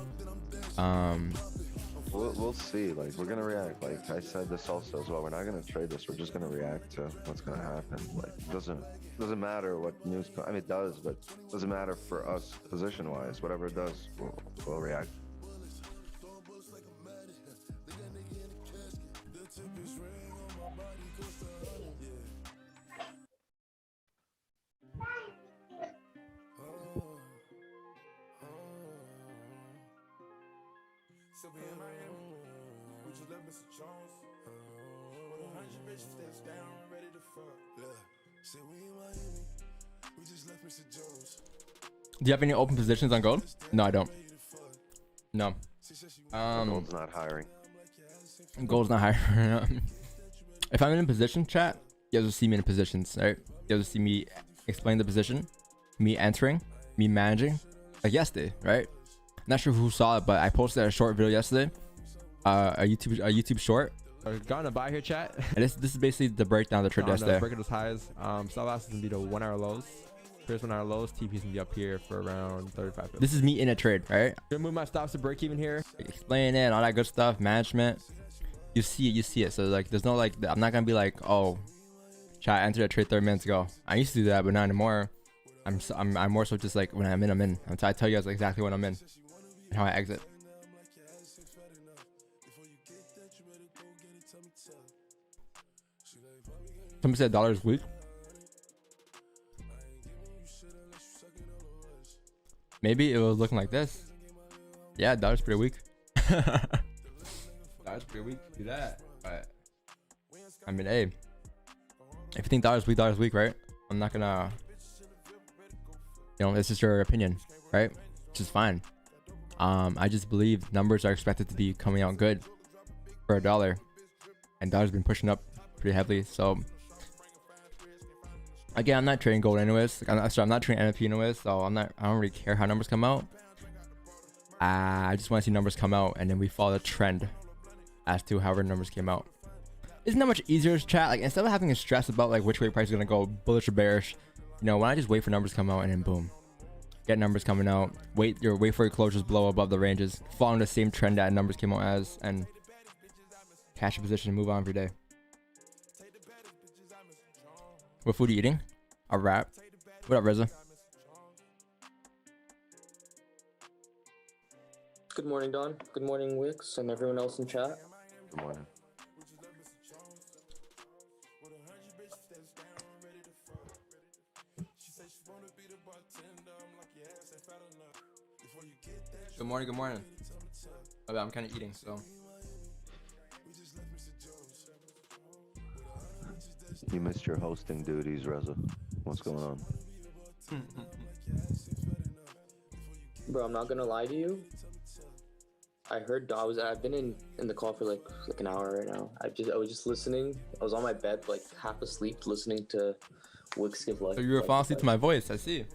We'll see. Like, we're gonna react. Like I said this also as well. We're not gonna trade this. We're just gonna react to what's gonna happen. Like, doesn't matter what news. I mean, it does, but it doesn't matter for us position wise. Whatever it does, we'll react. So we in Miami, we just left Mr. Jones. With 100 bitches that's down, ready to fuck. Look, say we in Miami, we just left Mr. Jones. Do you have any open positions on gold? No, I don't. No. Gold's not hiring. Gold's not hiring. If I'm in a position, chat, you guys will see me in positions, right? You guys will see me explain the position, me entering, me managing, like yesterday, right? Not sure who saw it, but I posted a short video yesterday, a YouTube short. Got on a buy here, chat. And this is basically the breakdown of the trade yesterday. Breaking those highs. Stop loss is gonna be the 1 hour lows. First 1 hour lows. TP is gonna be up here for around 35. This is me in a trade, right? Gonna move my stops to break even here. Explain it, all that good stuff, management. You see it. So like, there's no like, I'm not gonna be like, oh, chat, I entered a trade 30 minutes ago. I used to do that, but not anymore. I'm more so just like when I'm in. Until I tell you guys exactly when I'm in and how I exit. Somebody said dollar is weak. Maybe it was looking like this. Yeah, dollar's pretty weak. Dollar's pretty weak. Do that. But I mean, hey, if you think dollar's weak, right? I'm not gonna. You know, this is your opinion, right? Which is fine. I just believe numbers are expected to be coming out good for a dollar, and dollar's been pushing up pretty heavily. So again, I'm not trading gold anyways. I'm not trading NFP anyways. So I don't really care how numbers come out. I just want to see numbers come out, and then we follow the trend as to however numbers came out. Isn't that much easier to chat? Like, instead of having a stress about like which way price is gonna go, bullish or bearish, you know, when I just wait for numbers to come out and then boom, get numbers coming out, wait for your closures below above the ranges, following the same trend that numbers came out as, and cash your position and move on every day. What food are you eating? A wrap. What up, Reza? Good morning, Don. Good morning, Wix, and everyone else in chat. Good morning. Good morning. Oh, I'm kind of eating, so. You missed your hosting duties, Reza. What's going on? Bro, I'm not gonna lie to you. I heard I've been in the call for like an hour right now. I was just listening. I was on my bed, like half asleep, listening to Wix give life. So you were falling asleep to my voice, I see.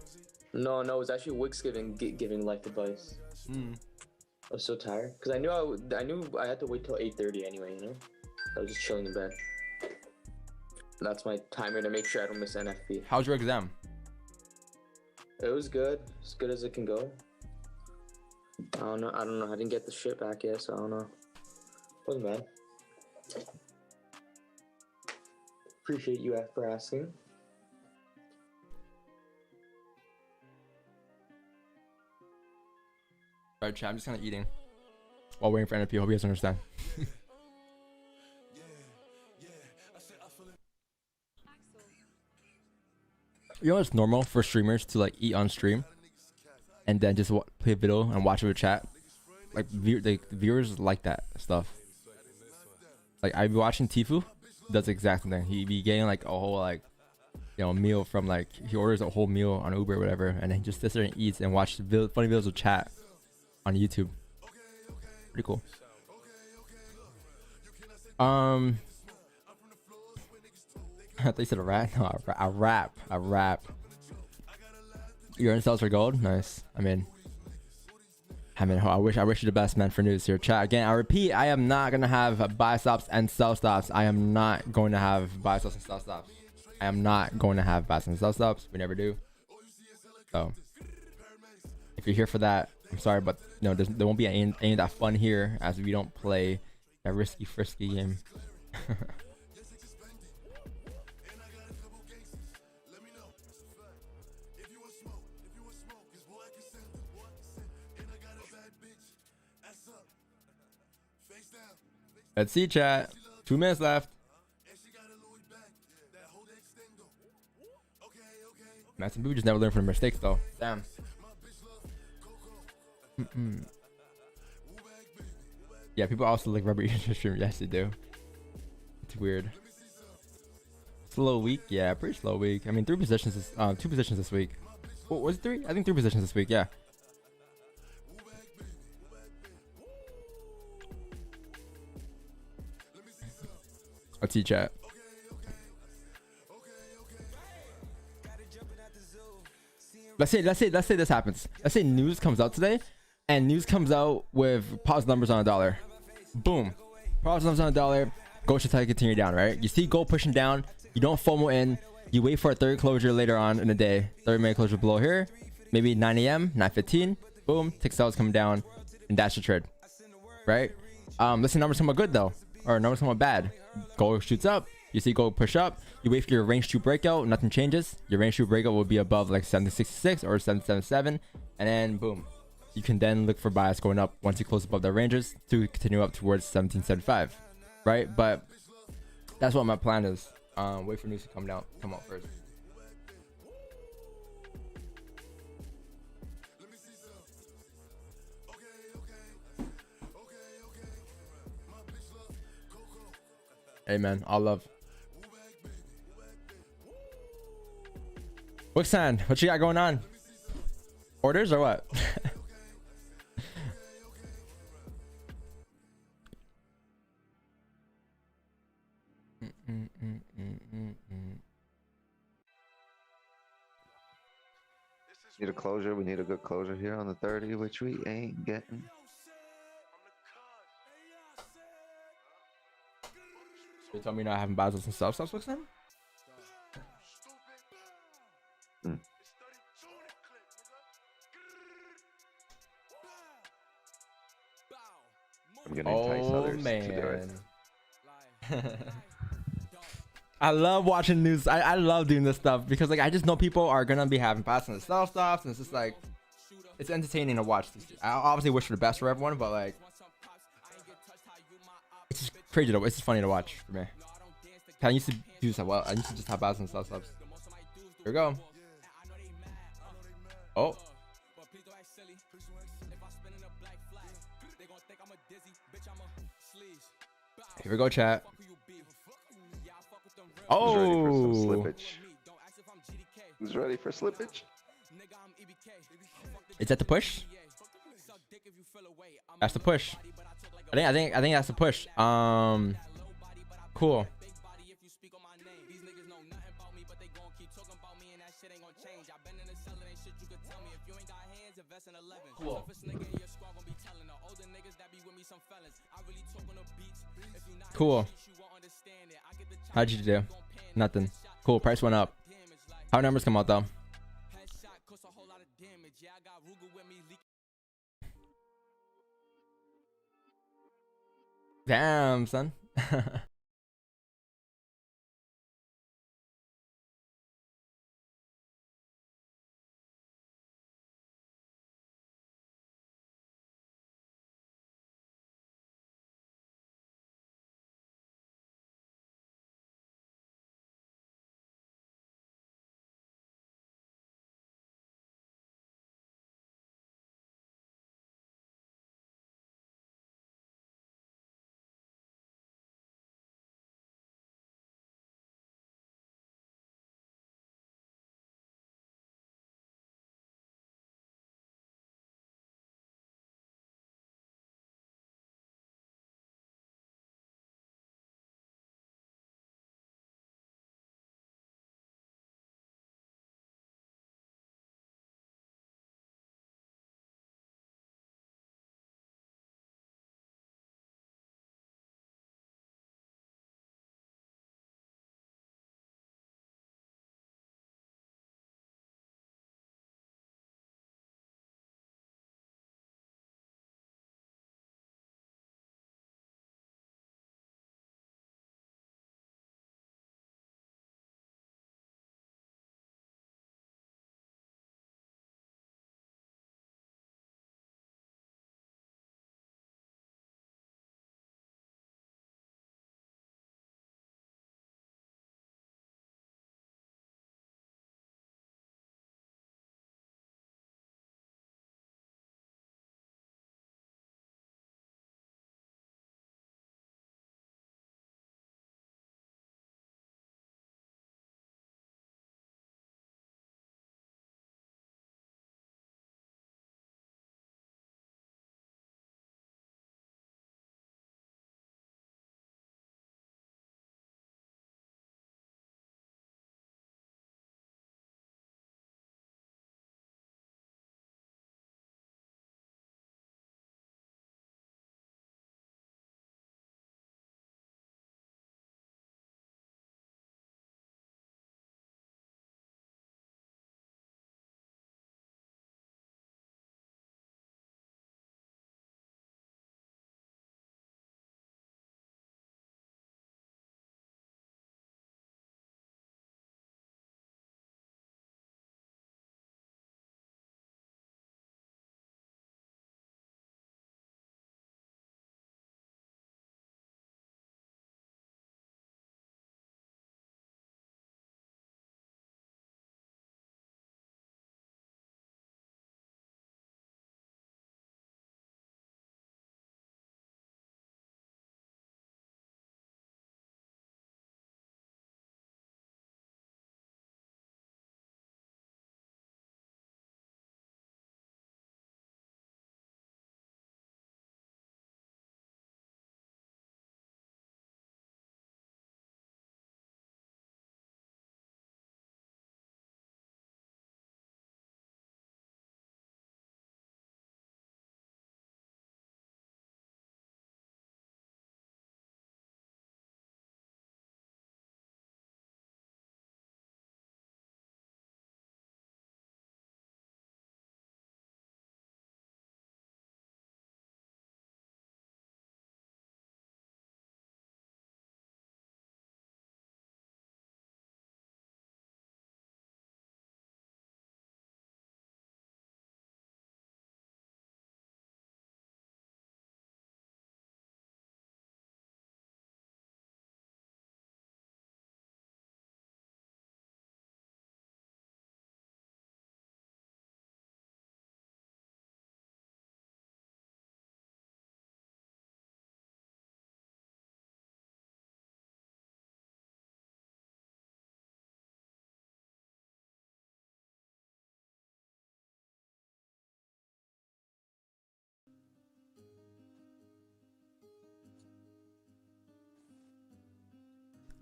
No, it was actually Wix giving life advice. I was so tired because I knew I had to wait till 8:30 anyway. You know, I was just chilling in bed. That's my timer to make sure I don't miss NFP. How's your exam? It was good, as good as it can go. I don't know. I didn't get the shit back yet, so I don't know. Wasn't bad. Appreciate you for asking. Alright, chat, I'm just kind of eating while waiting for NFP. Hope you guys understand. You know, it's normal for streamers to like eat on stream and then just play a video and watch it with chat. Like viewers like that stuff. Like I be watching Tifu, does the exact same thing. He be getting like a whole like, you know, meal from like, he orders a whole meal on Uber or whatever, and then he just sits there and eats and watches funny videos with chat on YouTube. Pretty cool. I thought you said a rat. No, a rap. You're in sales for gold. Nice. I mean, I wish you the best, man. For news here, chat. Again, I repeat, I am not gonna have buy stops and sell stops. I am not going to have buy stops and sell stops. I am not going to have buy stops and sell stops. We never do. So if you're here for that, I'm sorry, but no, there won't be any of that fun here as we don't play that risky frisky game. Let's see, chat. 2 minutes left. Man, some people just never learn from their mistakes, though. Damn. Yeah, people also like rubber ears stream. Yes, they do. It's weird. Slow week, yeah, pretty slow week. I mean, 2 positions this week. What was it, 3? I think 3 positions this week. Yeah. Let's see, chat. Let's say this happens. Let's say news comes out today, and news comes out with positive numbers on a dollar. Boom, positive numbers on a dollar. Gold should tell you to continue down, right? You see gold pushing down. You don't FOMO in. You wait for a third closure later on in the day. 30-minute closure below here, maybe 9 a.m., 9:15. Boom, tick sales coming down, and that's your trade, right? Let's say numbers come out good though, or numbers come out bad. Gold shoots up. You see gold push up. You wait for your range 2 breakout. Nothing changes. Your range 2 breakout will be above like 766 or 777, and then boom, you can then look for bias going up once you close above the ranges to continue up towards 1775, right? But that's what my plan is. Wait for news to come out first. Hey man, all love. Wixan, what you got going on? Orders or what? Need a closure. We need a good closure here on the 30, which we ain't getting. You told me not having Basels and stuff. Stop Wixan. I'm gonna entice others to do it. I love watching news. I love doing this stuff because like I just know people are gonna be having passing the stuff, and it's just like it's entertaining to watch. I obviously wish for the best for everyone, but like it's just crazy though. It's just funny to watch for me. I used to do so well. I used to just have passing the stuff. Here we go. Oh. Here we go, chat. Oh, Who's ready for slippage? Is that the push? That's the push. I think that's the push. Cool. Cool. How'd you do? Nothing. Cool. Price went up. How numbers come out though? Damn, son.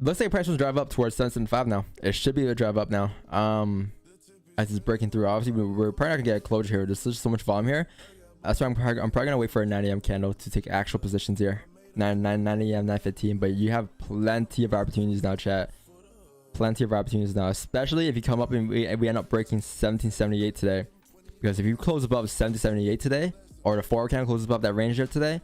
looks like price will drive up towards 775 now. It should be able to drive up now. As it's breaking through. Obviously, we're probably not gonna get a closure here. There's just so much volume here. That's why I'm probably gonna wait for a 9 a.m. candle to take actual positions here. 9 a.m., 9:15. But you have plenty of opportunities now, chat. Plenty of opportunities now, especially if you come up and we end up breaking 1778 today. Because if you close above 1778 today, or the forward candle closes above that range there today,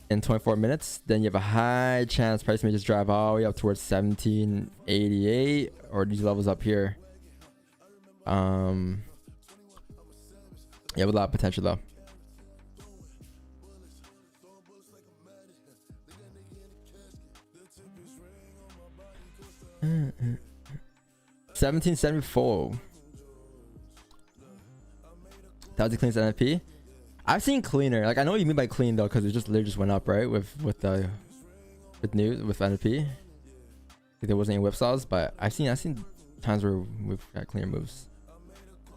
in 24 minutes, then you have a high chance price may just drive all the way up towards 1788 or these levels up here. You have a lot of potential though. Mm-hmm. 1774. That was the cleanest NFP. I've seen cleaner. Like I know what you mean by clean though, because it just literally just went up, right? With NFP. There wasn't any whipsaws, but I've seen times where we've got cleaner moves.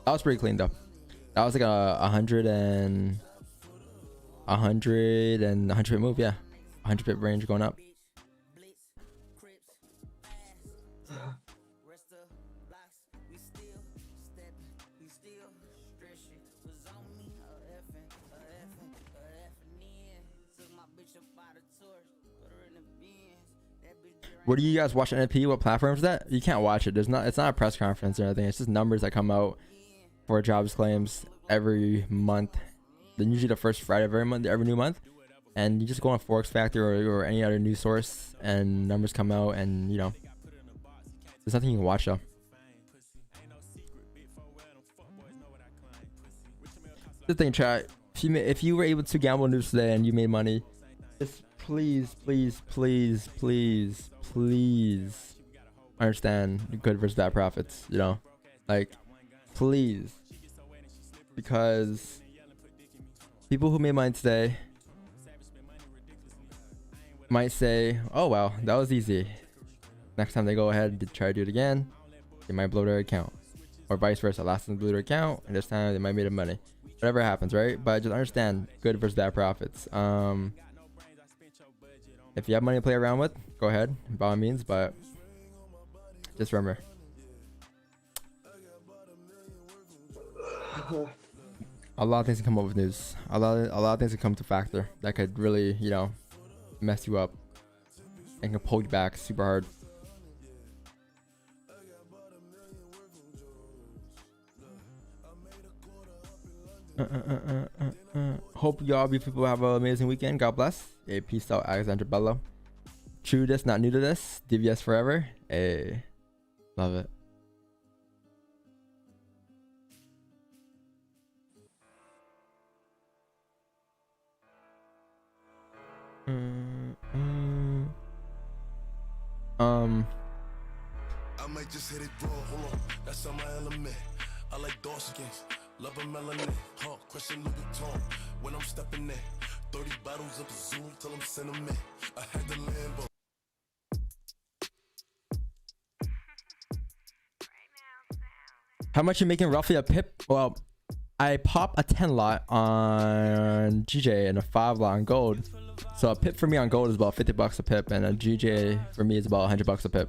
That was pretty clean though. That was like a 100 move, yeah. 100 pip range going up. Where do you guys watch NFP? What platform is that? You can't watch it. It's not a press conference or anything. It's just numbers that come out for jobs claims every month. Then usually the first Friday of every month, every new month. And you just go on Forex Factor or any other news source and numbers come out and you know. There's nothing you can watch though. The thing, chat. If you were able to gamble news today and you made money, just please understand good versus bad profits, you know, like please, because people who made money today might say, oh well, that was easy. Next time they go ahead and try to do it again, they might blow their account, or vice versa. Last time they blew their account and this time they might make money. Whatever happens, right? But just understand good versus bad profits. If you have money to play around with, go ahead by all means, but just remember, a lot of things can come up with news. A lot of things can come to factor that could really, you know, mess you up and can pull you back super hard. Hope y'all people have an amazing weekend. God bless. Hey, peace out, Alexandra Bello. True to this, not new to this. DVS forever. Hey, love it. I might just hit it raw. Hold on, that's on my element. I like dark skins. Love a melanin, crushing Louis Vuitton. When I'm stepping in, 30 bottles of Zoom till I'm sentiment. I had the Lambo. How much you making roughly a pip? Well, I pop a 10 lot on GJ and a 5 lot on gold. So a pip for me on gold is about 50 bucks a pip, and a GJ for me is about 100 bucks a pip.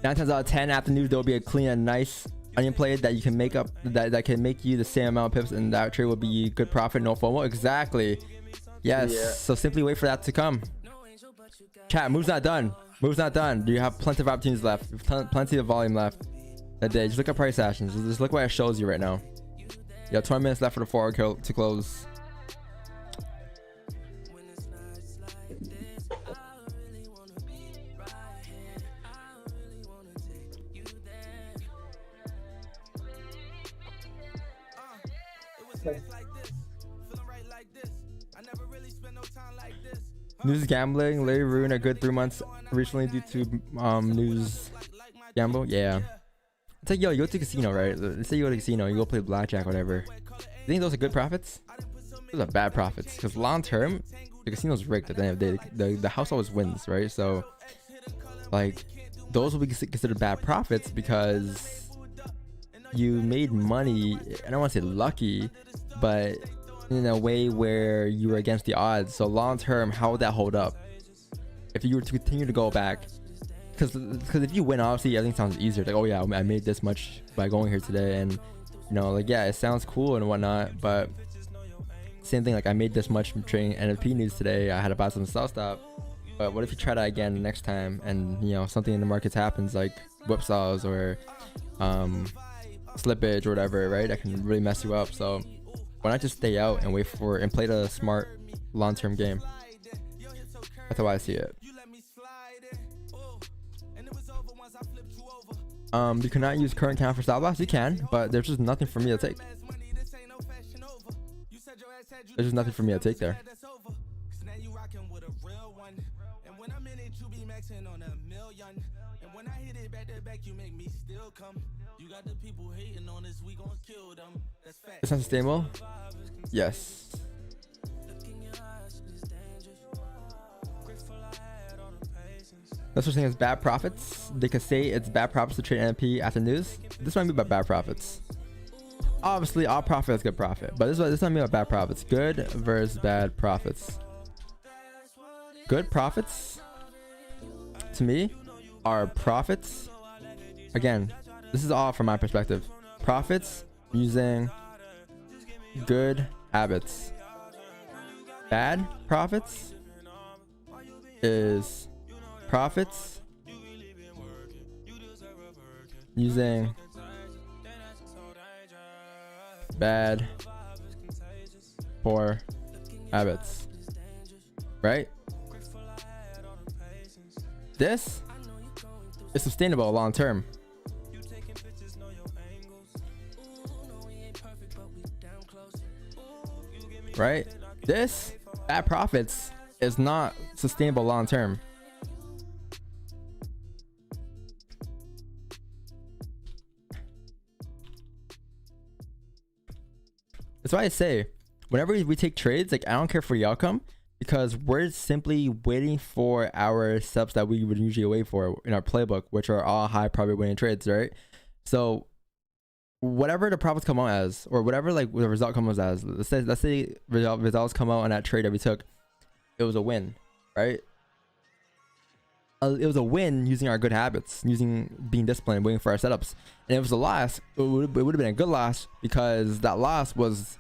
9 times out of 10 after news there will be a clean and nice onion play that you can make up, that can make you the same amount of pips, and that trade will be good profit, no FOMO. Exactly. Yes. Yeah. So simply wait for that to come. Chat, move's not done. Move's not done. You have plenty of opportunities left. Plenty of volume left that day. Just look at price actions. Just look what it shows you right now. You have 20 minutes left for the forward to close. News gambling, Larry ruined a good 3 months recently due to news gamble. Yeah, it's like, yo, you go to casino, right? Let's say you go to casino, you go play blackjack, whatever. You think those are good profits? Those are bad profits, because long term the casino's rigged. At the end of the day, the house always wins, right? So like those will be considered bad profits because you made money. I don't want to say lucky, but in a way where you were against the odds. So long term, how would that hold up if you were to continue to go back? Because if you win, obviously everything sounds easier. Like, oh yeah, I made this much by going here today, and you know, like, yeah, it sounds cool and whatnot. But same thing, like, I made this much from trading NFP news today. I had to buy some sell stop. But what if you try that again next time, and you know, something in the markets happens, like whipsaws or slippage or whatever, right? That can really mess you up. So why not just stay out and wait for and play the smart long-term game? That's how I see it. You cannot use current count for stop loss. You can, but there's just nothing for me to take. There's just nothing for me to take there. It's not sustainable. Yes. That's what I'm saying is bad profits. They could say it's bad profits to trade NFP after news. This might be about bad profits. Obviously, all profit is good profit, but this might be about bad profits. Good versus bad profits. Good profits, to me, are profits. Again, this is all from my perspective. Profits using good habits. Bad profits is profits using bad, poor habits, right? This is sustainable long term. Right? This bad profits is not sustainable long term. That's why I say, whenever we take trades, like, I don't care for the outcome, because we're simply waiting for our steps that we would usually wait for in our playbook, which are all high probability winning trades, right? So whatever the profits come out as, or whatever like the result comes as, let's say results come out on that trade that we took, it was a win, right? It was a win using our good habits, using being disciplined, waiting for our setups. And if it was a loss, it would have been a good loss, because that loss was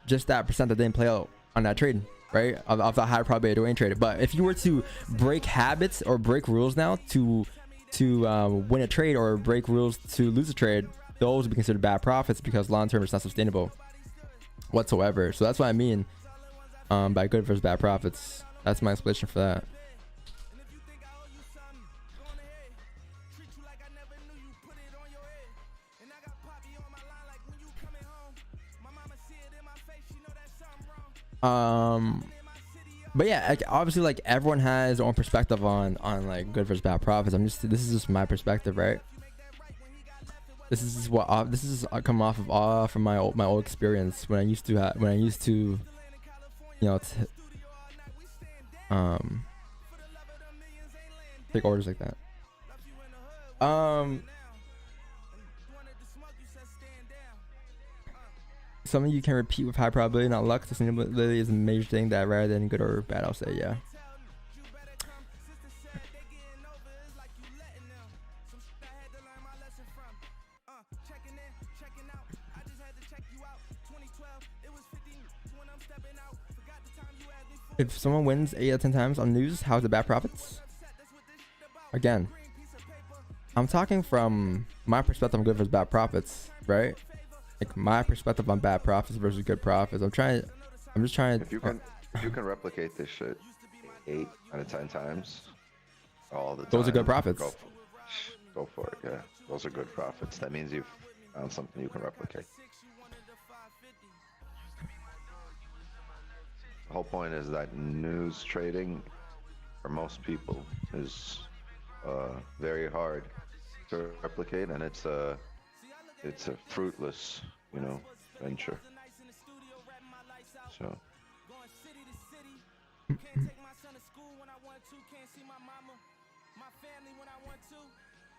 just that percent that didn't play out on that trade, right? Of the high probability winning trade. But if you were to break habits or break rules now to win a trade, or break rules to lose a trade, those would be considered bad profits, because long term it's not sustainable whatsoever. So that's what I mean by good versus bad profits. That's my explanation for that. But yeah, like, obviously, like, everyone has their own perspective on like good versus bad profits. This is just my perspective, right? This is come off of all from my old experience when I used to you know, take orders like that. Something you can repeat with high probability, not luck. Sustainability is a major thing that rather than good or bad, I'll say, yeah. If someone wins 8 out of 10 times on news, how's it bad profits? Again, I'm talking from my perspective on good versus bad profits, right? Like, my perspective on bad profits versus good profits. I'm just trying to. If you can replicate this shit 8 out of 10 times, all the time, those are good profits. Go for it. Yeah, those are good profits. That means you've found something you can replicate. The whole point is that news trading, for most people, is very hard to replicate, and it's a fruitless, you know, venture. So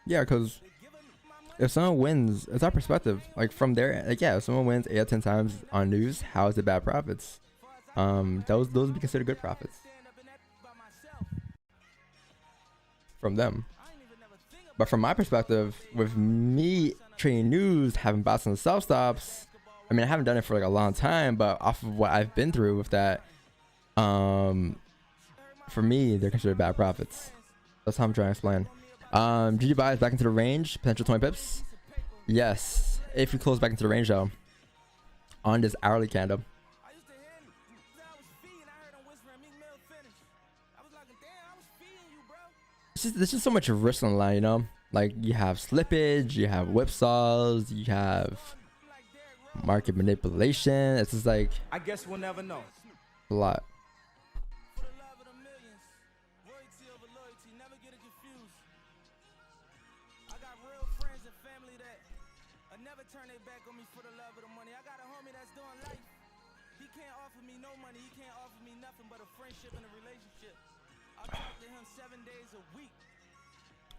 yeah, because if someone wins, it's our perspective. Like from there, like yeah, if someone wins 8 out of 10 times on news, how is it bad profits? Those would be considered good profits from them. But from my perspective, with me trading news, having bouts and self stops, I mean I haven't done it for like a long time, but off of what I've been through with that, for me they're considered bad profits. That's how I'm trying to explain. GG buys back into the range, potential 20 pips. Yes, if we close back into the range though, on this hourly candle. There's just so much risk on the line, you know. Like you have slippage, you have whipsaws, you have market manipulation. It's just like I guess we'll never know. a lot.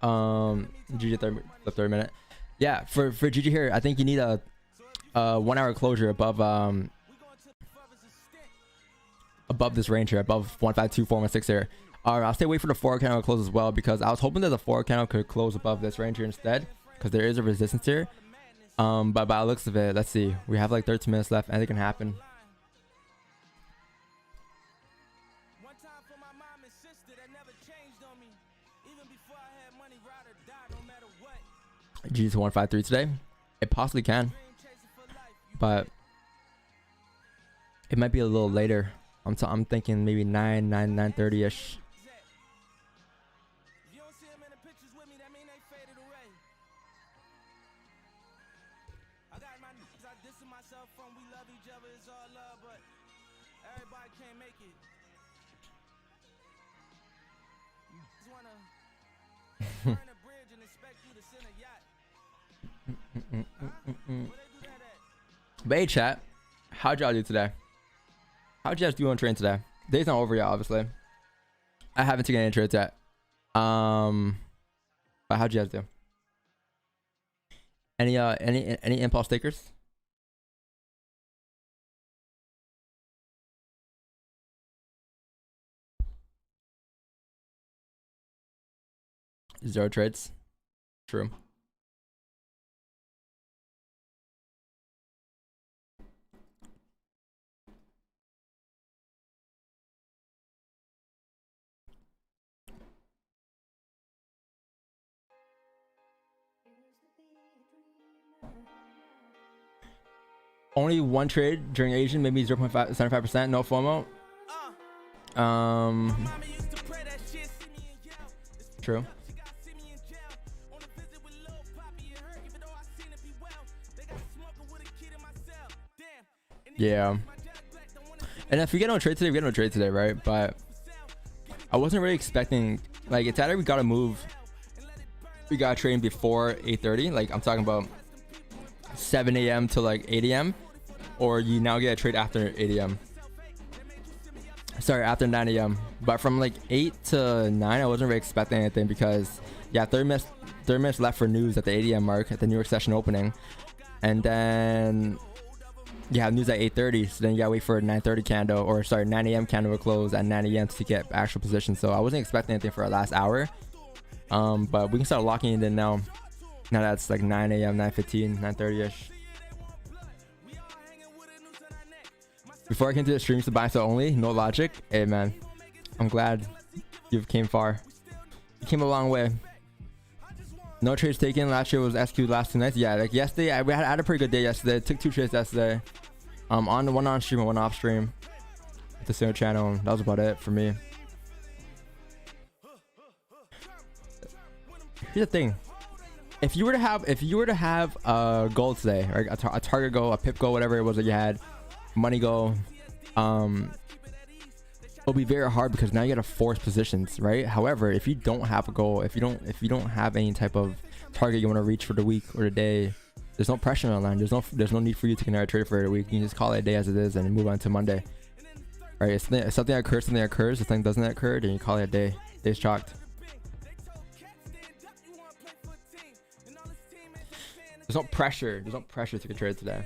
GG the third minute. Yeah, for GG here, I think you need a 1 hour closure above this range here, above 152.416 here. I'll stay away for the 4 candle close as well, because I was hoping that the 4 candle could close above this range here instead, because there is a resistance here. But by the looks of it, let's see, we have like 13 minutes left. Anything can happen. GG to 153 today. It possibly can, but it might be a little later. I'm thinking maybe 9:30 ish. But hey chat, how'd y'all do today? How'd you guys do on train today? Day's not over yet, obviously. I haven't taken any trades yet. But how'd you guys do? Any impulse takers? Zero trades. True. Only one trade during Asian, maybe 0.75%, no FOMO. True. Yeah. And if we get no trade today, we get no trade today, right? But I wasn't really expecting, like, it's either we gotta move, we gotta trade before 8:30, like I'm talking about 7 a.m. to like 8 a.m. or you now get a trade after 8 a.m. Sorry, after 9 a.m. But from like 8 to 9, I wasn't really expecting anything because, yeah, 30 minutes left for news at the 8 a.m. mark at the New York session opening. And then you have news at 8:30, so then you gotta wait for a 9:30 candle, or sorry, 9 a.m. candle to close at 9 a.m. to get actual position. So I wasn't expecting anything for our last hour. But we can start locking it in now. Now that's like 9 a.m., 9:15, 9:30-ish. Before I came to the streams to buy so only, no logic. Hey man, I'm glad you've came far. You came a long way. No trades taken. Last year was SQ last 2 nights. Yeah, like yesterday, I had a pretty good day yesterday. Took 2 trades yesterday. On one on stream and one off stream. The same channel. That was about it for me. Here's the thing. If you were to have a goal today, or a target goal, a pip goal, whatever it was that you had, money goal, it'll be very hard because now you gotta force positions, right? However, if you don't have a goal, if you don't have any type of target you want to reach for the week or the day, there's no pressure online. There's no need for you to connect a trade for the week. You can just call it a day as it is and move on to Monday. Right? If something occurs, if something doesn't occur, then you call it a day. Day's chalked. There's no pressure. There's no pressure to get traded today.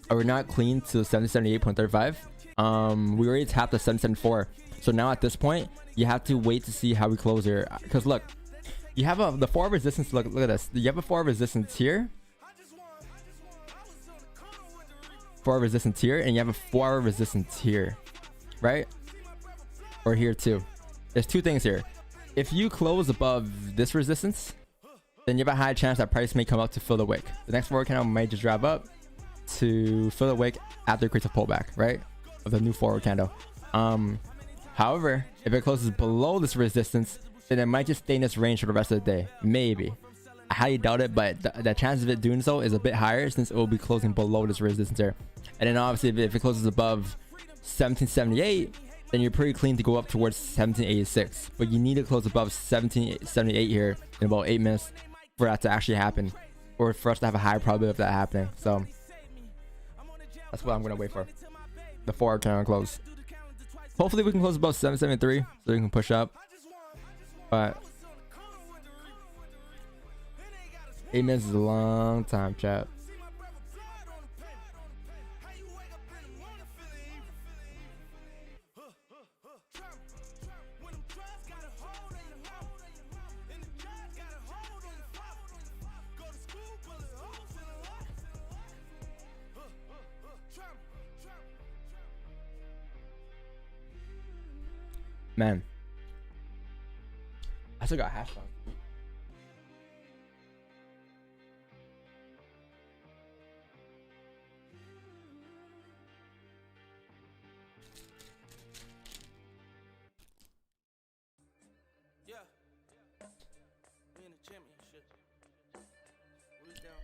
Are we not clean to 778.35? We already tapped the 774. So now at this point, you have to wait to see how we close here. Because look, you have the forward resistance. Look at this. You have a forward resistance here. Forward resistance here, and you have a forward resistance here, right? Or here too. There's two things here. If you close above this resistance, then you have a high chance that price may come up to fill the wick. The next forward candle might just drive up to fill the wick after it creates a pullback, right? Of the new forward candle. However, if it closes below this resistance, then it might just stay in this range for the rest of the day. Maybe. I highly doubt it, but the chance of it doing so is a bit higher since it will be closing below this resistance here. And then obviously if it closes above 1778, then you're pretty clean to go up towards 1786. But you need to close above 1778 here in about 8 minutes for that to actually happen, or for us to have a high probability of that happening. So that's what I'm gonna wait for. The forward candle close. Hopefully we can close above 773 so we can push up. But 8 minutes is a long time, chat. Man, I still got hash brown. Yeah. We in the championship. We down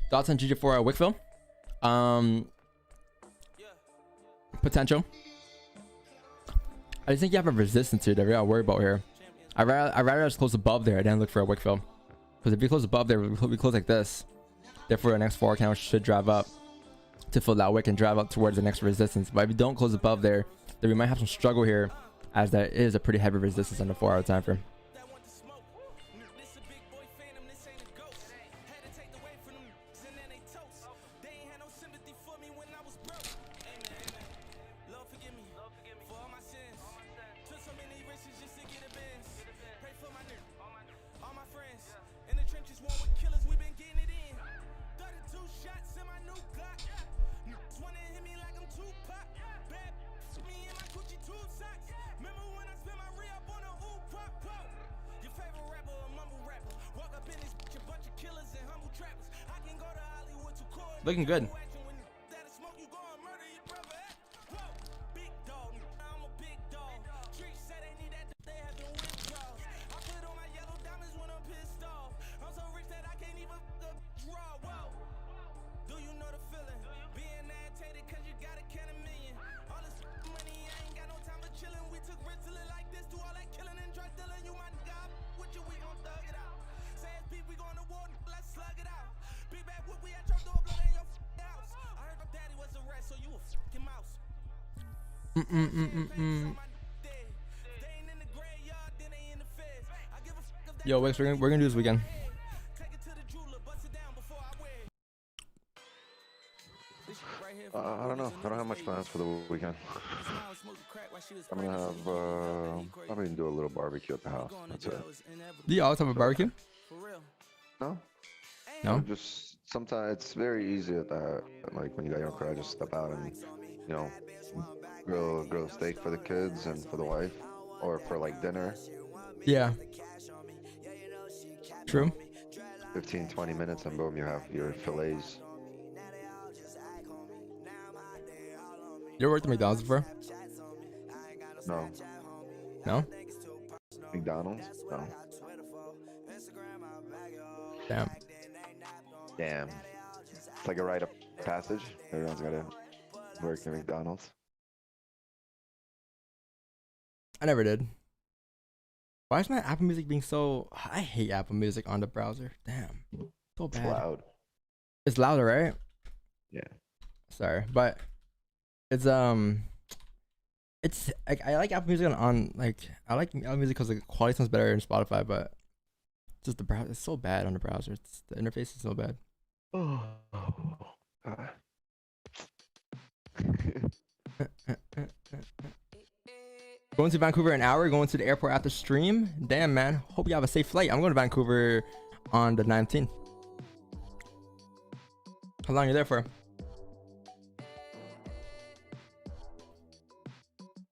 3-1. Thoughts on GG4 Wickville? Yeah. Potential. I just think you have a resistance here that we gotta worry about here. I'd rather just close above there than look for a wick fill. Because if we close above there, we close like this. Therefore, our next forward candle should drive up to fill that wick and drive up towards the next resistance. But if we don't close above there, then we might have some struggle here, as that is a pretty heavy resistance on the 4-hour time frame. Looking good. Yo, Wix, we're gonna do this weekend. I don't know. I don't have much plans for the weekend. I'm gonna have probably do a little barbecue at the house. That's it. Do you always have a barbecue? No. No. Just sometimes it's very easy at that. Like when you got your own crowd, just step out and grill steak for the kids and for the wife, or for like dinner. Yeah. True. 15-20 minutes and boom, you have your fillets. You ever worked at McDonald's before? No. No? McDonald's? No. Damn. Damn. It's like a rite of passage. Everyone's gotta work at McDonald's. I never did. Why is my Apple Music being so... I hate Apple Music on the browser. Damn. So bad. It's loud. It's louder, right? Yeah. Sorry, but it's like I like Apple Music on like I like Apple Music because the quality sounds better in Spotify, but Just the browser. It's so bad on the browser. The interface is so bad. Oh. Going to Vancouver in an hour. Going to the airport after stream. Damn, man. Hope you have a safe flight. I'm going to Vancouver on the 19th. How long are you there for?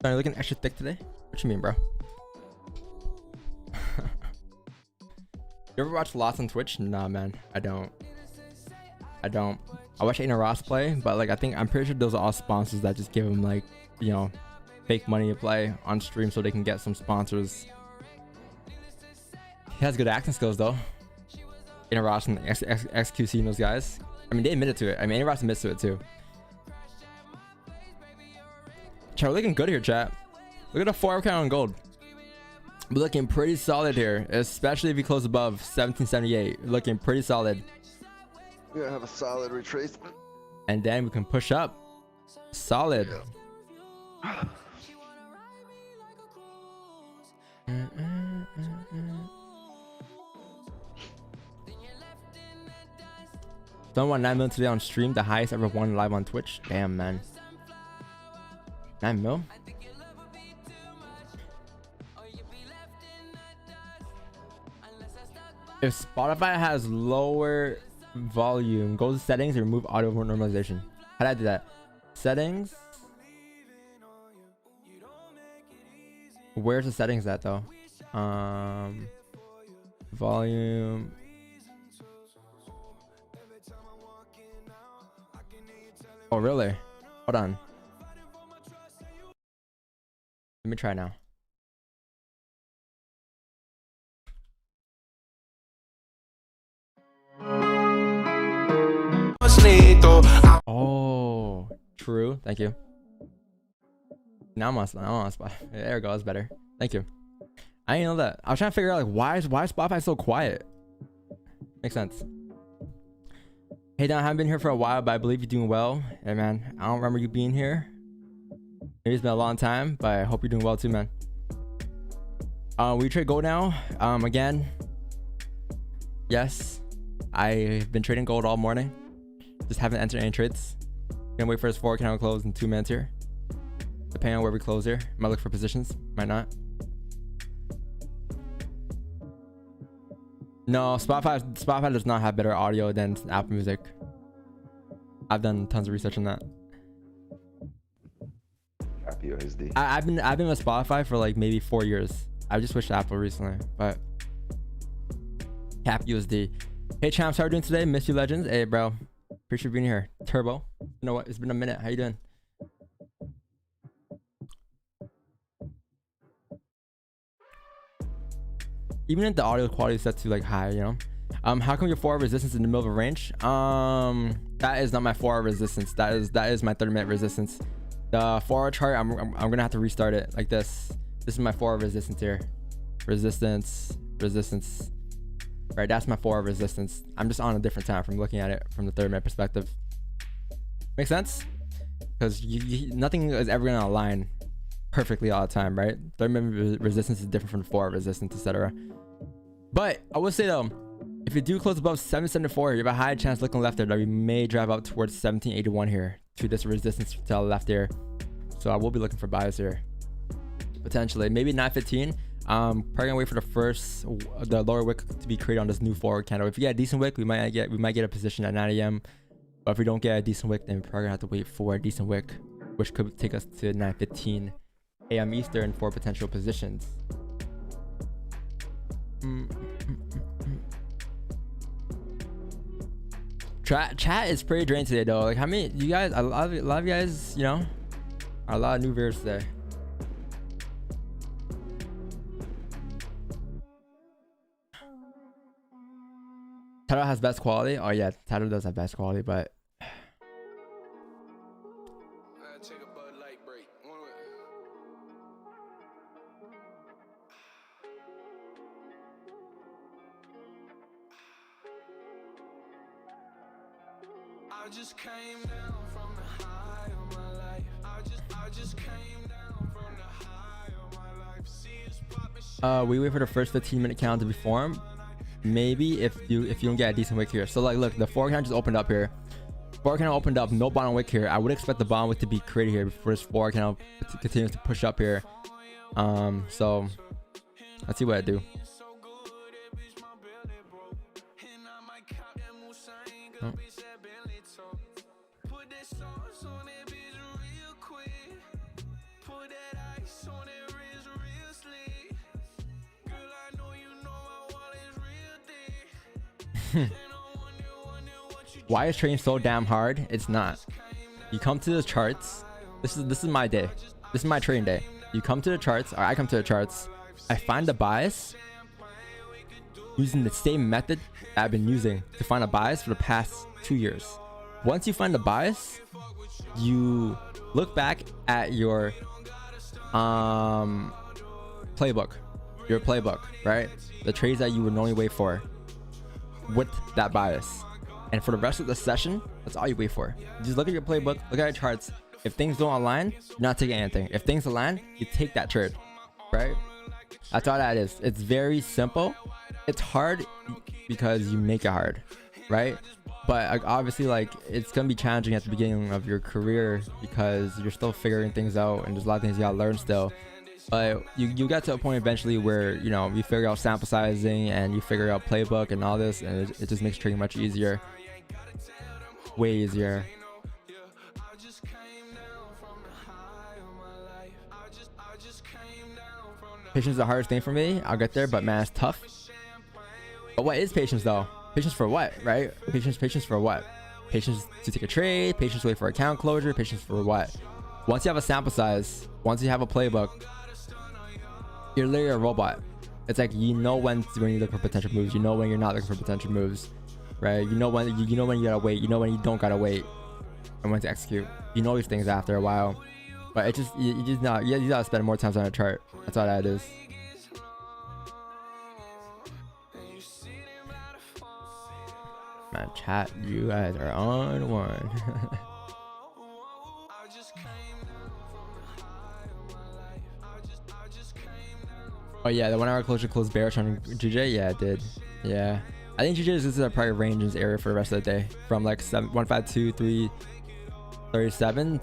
Are you looking extra thick today? What you mean, bro? You ever watch lots on Twitch? Nah, man. I don't. I watch Aiden Ross play, but like I'm pretty sure those are all sponsors that just give him like, you know, fake money to play on stream so they can get some sponsors. He has good acting skills though. Aiden Ross and XQC and those guys. I mean, they admitted to it. I mean, Aiden Ross admits to it too. Chat, we're looking good here, chat. Look at the 4 count on gold. We're looking pretty solid here, especially if you close above 1778. Looking pretty solid. We're gonna have a solid retracement. And then we can push up. Solid. Yeah. Someone won 9 million today on stream, the highest ever won live on Twitch. Damn, man. 9 mil? If Spotify has lower volume, go to settings and remove audio normalization. How did I do that? Settings. Where's the settings at though? Volume. Oh really? Hold on. Let me try now. Oh, true. Thank you. Now I'm on Spotify. There we go. That's better. Thank you. I didn't know that. I was trying to figure out like why is Spotify so quiet. Makes sense. Hey Don, I haven't been here for a while, but I believe you're doing well. Hey man, I don't remember you being here. Maybe it's been a long time, but I hope you're doing well too, man. We trade gold now. Again. Yes, I've been trading gold all morning. Just haven't entered any trades. Gonna wait for his 4 candle close in 2 minutes here. Depending on where we close here. Might look for positions, might not. No, Spotify does not have better audio than Apple Music. I've done tons of research on that. Happy USD. I've been with Spotify for like maybe 4 years. I just switched to Apple recently, but Cap USD. Hey champs, how are you doing today? Miss you legends. Hey bro, appreciate you being here. Turbo, you know what? It's been a minute. How you doing? Even if the audio quality is set to like high, you know. How come your 4-hour resistance in the middle of a range? That is not my 4-hour resistance. That is my 30-minute resistance. The 4-hour chart, I'm gonna have to restart it like this. This is my 4-hour resistance here. Resistance. Right, that's my 4-hour resistance. I'm just on a different time from looking at it from the 30-minute perspective. Make sense? Because nothing is ever gonna align perfectly all the time, right? 30-minute resistance is different from 4-hour resistance, etc. But I would say though, if you do close above 774, you have a high chance looking left there that we may drive up towards 1781 here to this resistance to the left here. So I will be looking for buys here potentially. Maybe 915. Probably gonna wait for the lower wick to be created on this new forward candle. If you get a decent wick, we might get a position at 9 a.m. But if we don't get a decent wick, then we're probably gonna have to wait for a decent wick, which could take us to 9:15 a.m. Eastern for potential positions. Chat is pretty drained today though. Like how many you guys? A lot of you guys, you know, are a lot of new viewers today. Title has best quality. Oh yeah, Title does have best quality, but just came down from the high of my life. I just came down from the high of my life. See us popping shit. We wait for the first 15-minute count to be formed. maybe if you don't get a decent wick here. So like, look, the forward candle just opened up here. Forward candle opened up, no bottom wick here. I would expect the bottom wick to be created here before this forward candle continues to push up here. So let's see what I do. Oh. Why is trading so damn hard? It's not. You come to the charts. This is my day. This is my trading day. You come to the charts, or I come to the charts. I find the bias using the same method I've been using to find a bias for the past 2 years. Once you find the bias, you look back at your playbook, right? The trades that you would normally wait for with that bias. And for the rest of the session, that's all you wait for. You just look at your playbook, look at your charts. If things don't align, you're not taking anything. If things align, you take that trade, right? That's all that is. It's very simple. It's hard because you make it hard, right? But like, obviously, like, it's gonna be challenging at the beginning of your career because you're still figuring things out and there's a lot of things you gotta learn still. But you get to a point eventually where, you know, you figure out sample sizing and you figure out playbook and all this, and it just makes trading much easier. Way easier. Patience is the hardest thing for me. I'll get there, but man, it's tough. But what is patience though? Patience for what, right? Patience for what? Patience to take a trade, patience to wait for account closure, patience for what? Once you have a sample size, once you have a playbook, you're literally a robot. It's like, you know when you look for potential moves, you know when you're not looking for potential moves, right? You know when you gotta wait, you know when you don't gotta wait, and when to execute. You know these things after a while. But it just you gotta spend more time on a chart. That's all that is. Man, chat, you guys are on one. Oh yeah, the 1 hour closure closed bearish on GJ. Yeah, it did. Yeah, I think GJ is a probably range in this area for the rest of the day, from like 152.337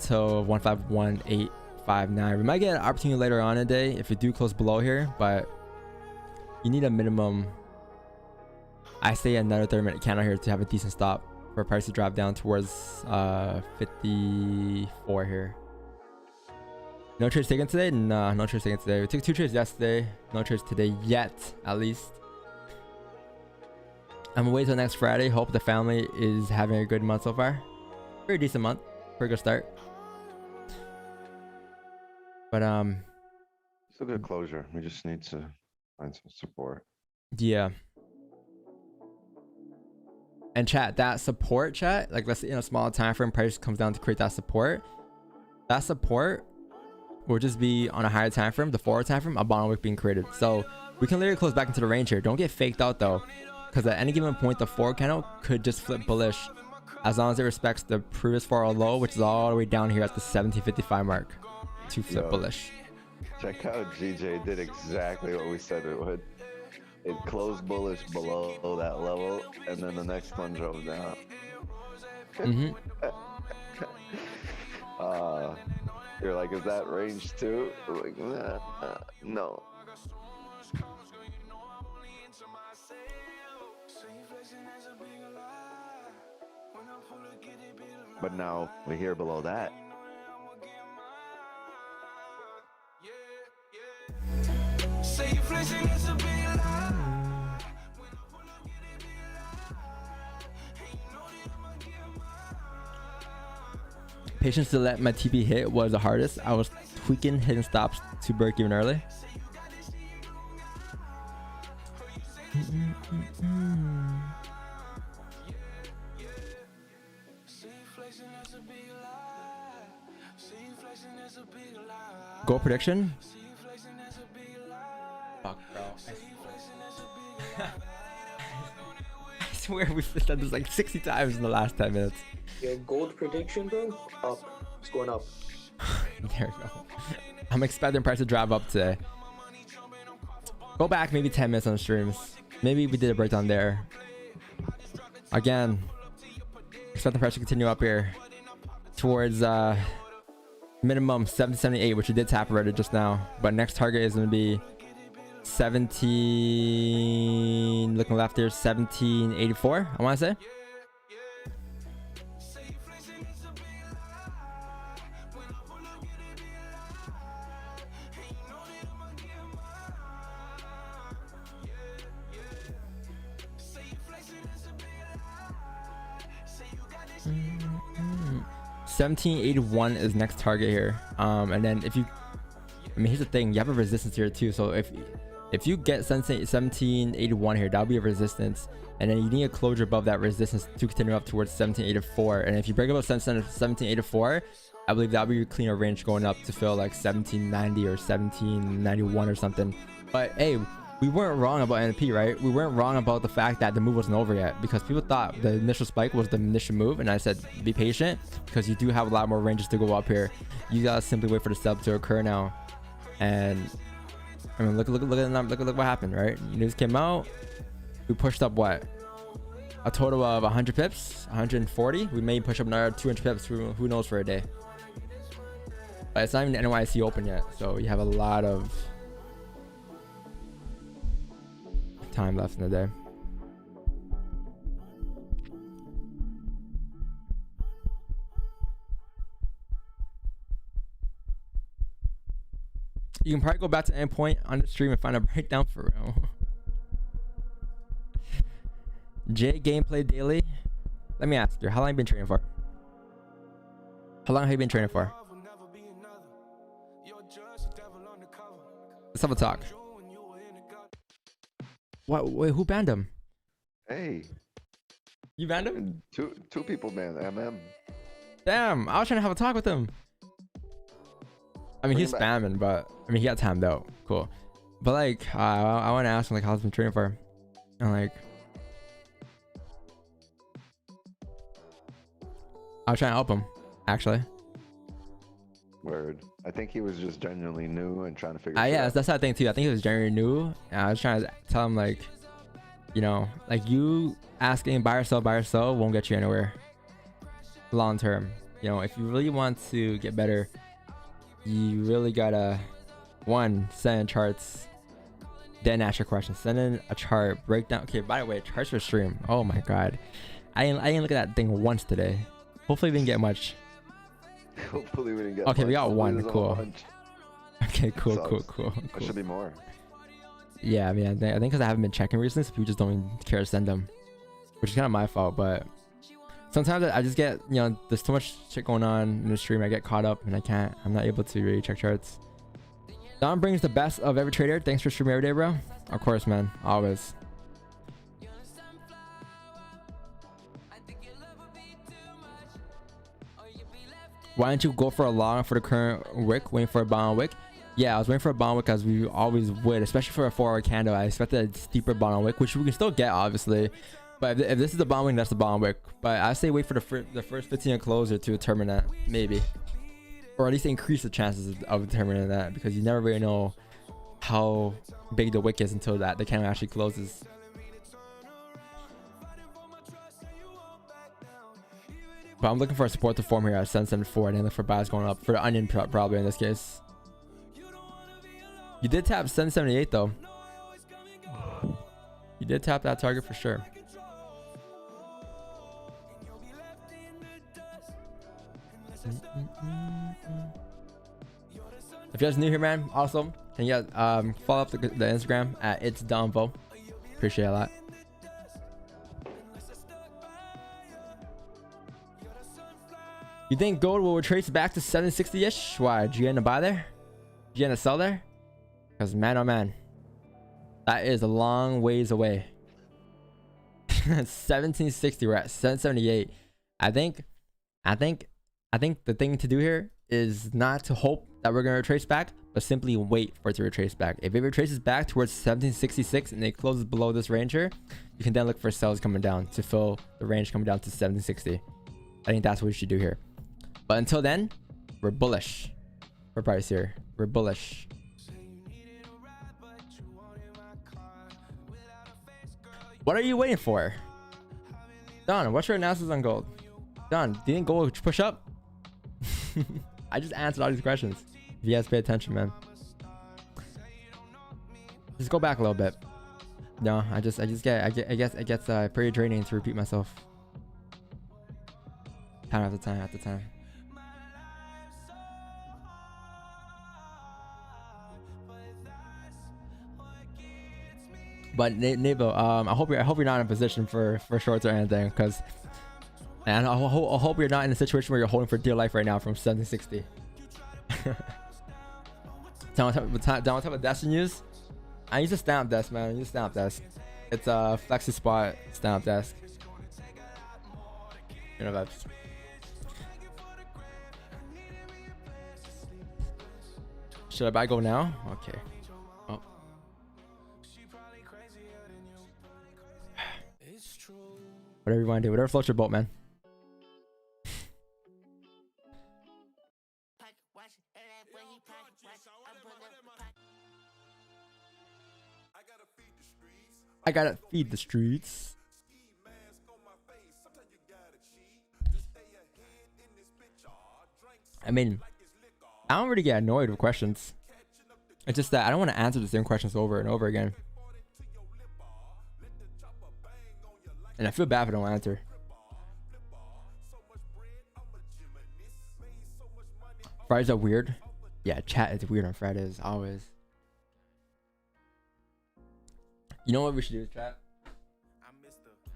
to 151.859. We might get an opportunity later on in the day if we do close below here, but you need a minimum. I say another 30-minute candle here to have a decent stop for price to drop down towards 54 here. No trades taken today? Nah, no trades taken today. We took 2 trades yesterday. No trades today yet, at least. I'm gonna wait till next Friday. Hope the family is having a good month so far. Pretty decent month. Pretty good start. But it's a good closure. We just need to find some support. Yeah. And chat, that support, chat, like let's say in a small time frame, price comes down to create that support. That support will just be on a higher time frame, the forward time frame, a bottom wick being created. So we can literally close back into the range here. Don't get faked out though, because at any given point, the forward candle could just flip bullish as long as it respects the previous forward low, which is all the way down here at the 1755 mark to flip bullish. Check out GJ did exactly what we said it would. It closed bullish below that level, and then the next one drove down. You're like, is that range too? I'm like, no. But now we're here below that. Patience to let my TP hit was the hardest. I was tweaking hidden stops to break even early. Goal prediction? Fuck, bro. I swear we've done this like 60 times in the last 10 minutes. Your gold prediction, bro? Up. It's going up. There we go. I'm expecting price to drive up today. Go back maybe 10 minutes on the streams. Maybe we did a breakdown there. Again, expect the price to continue up here towards minimum 1778, which we did tap already just now. But next target is going to be 17. Looking left here, 1784. I want to say. Mm-hmm. 1781 is next target here. And then if you, I mean, here's the thing, you have a resistance here too. So if you get 1781 here, that'll be a resistance, and then you need a closure above that resistance to continue up towards 1784. And if you break above 1784, I believe that'll be your cleaner range going up to fill like 1790 or 1791 or something. But hey, we weren't wrong about NFP, right? We weren't wrong about the fact that the move wasn't over yet, because people thought the initial spike was the initial move, and I said be patient because you do have a lot more ranges to go up here. You gotta simply wait for the sub to occur now. And I mean, look what happened, right? News came out, we pushed up what, a total of 100 pips, 140. We may push up another 200 pips, who knows, for a day. But it's not even NYC open yet, so you have a lot of time left in the day. You can probably go back to endpoint on the stream and find a breakdown for real. J gameplay daily. Let me ask you, how long have you been training for? How long have you been training for? Let's have a talk. What? Wait, who banned him? Hey. You banned him? Two people banned MM. Damn, I was trying to have a talk with him. I mean, he's spamming, but I mean, he got timed out. Cool. But like, I want to ask him like, how's he been training for? And like, I was trying to help him, actually. Word. I think he was just genuinely new and trying to figure. Yeah, out. that's the thing too. I think he was genuinely new, and I was trying to tell him like, you know, like you asking buy or sell won't get you anywhere long term. You know, if you really want to get better, you really gotta, one, send in charts, then ask your questions. Send in a chart breakdown. Okay, by the way, charts for stream. Oh my god, I didn't look at that thing once today. Hopefully we didn't get much. Hopefully we didn't get. Okay, much. we got one. Cool. Okay, cool. There should be more. Yeah, I mean, I think because I haven't been checking recently, so people just don't even care to send them, which is kind of my fault. But sometimes I just get, you know, there's too much shit going on in the stream. I get caught up and I'm not able to really check charts. Don brings the best of every trader. Thanks for streaming every day, bro. Of course, man. Always. Why didn't you go for a long for the current wick, waiting for a bottom wick? Yeah, I was waiting for a bottom wick as we always would, especially for a 4-hour candle. I expected a steeper bottom wick, which we can still get, obviously. But if this is the bottom wick, that's the bottom wick. But I say wait for the first 15 closer to determine that, maybe. Or at least increase the chances of determining that, because you never really know how big the wick is until the candle actually closes. But I'm looking for a support to form here at 774, and then look for buys going up for the onion, probably in this case. You did tap 778 though. You did tap that target for sure. If you guys new here, man, awesome. Can you guys follow up the Instagram at It's Donvo? Appreciate it a lot. You think gold will retrace back to 760-ish? Why? Did you end up buy there? Did you end up sell there? Because man, oh man, that is a long ways away. 1760. We're at 778. I think the thing to do here is not to hope that we're gonna retrace back, but simply wait for it to retrace back. If it retraces back towards 1766 and it closes below this range here, you can then look for sells coming down to fill the range coming down to 760. I think that's what we should do here. But until then, we're bullish for price here. We're bullish. What are you waiting for? Don, what's your analysis on gold? Don, do you think gold will push up? I just answered all these questions. If you guys pay attention, man. Just go back a little bit. No, I guess it gets pretty draining to repeat myself. Time after time after time. But Nebo, I hope you're not in a position for shorts or anything, because, and I hope you're not in a situation where you're holding for dear life right now from 1760. Down what type of desk you use? I use a stamp desk, man. I use a stamp desk. It's a flexi spot stamp desk. You know that. Should I buy gold now? Okay. Oh. Whatever you want to do, whatever floats your boat, man. I gotta feed the streets. I mean, I don't really get annoyed with questions. It's just that I don't want to answer the same questions over and over again. And I feel bad if I don't answer. Fridays are weird. Yeah, chat is weird on Fridays, always. You know what we should do, chat?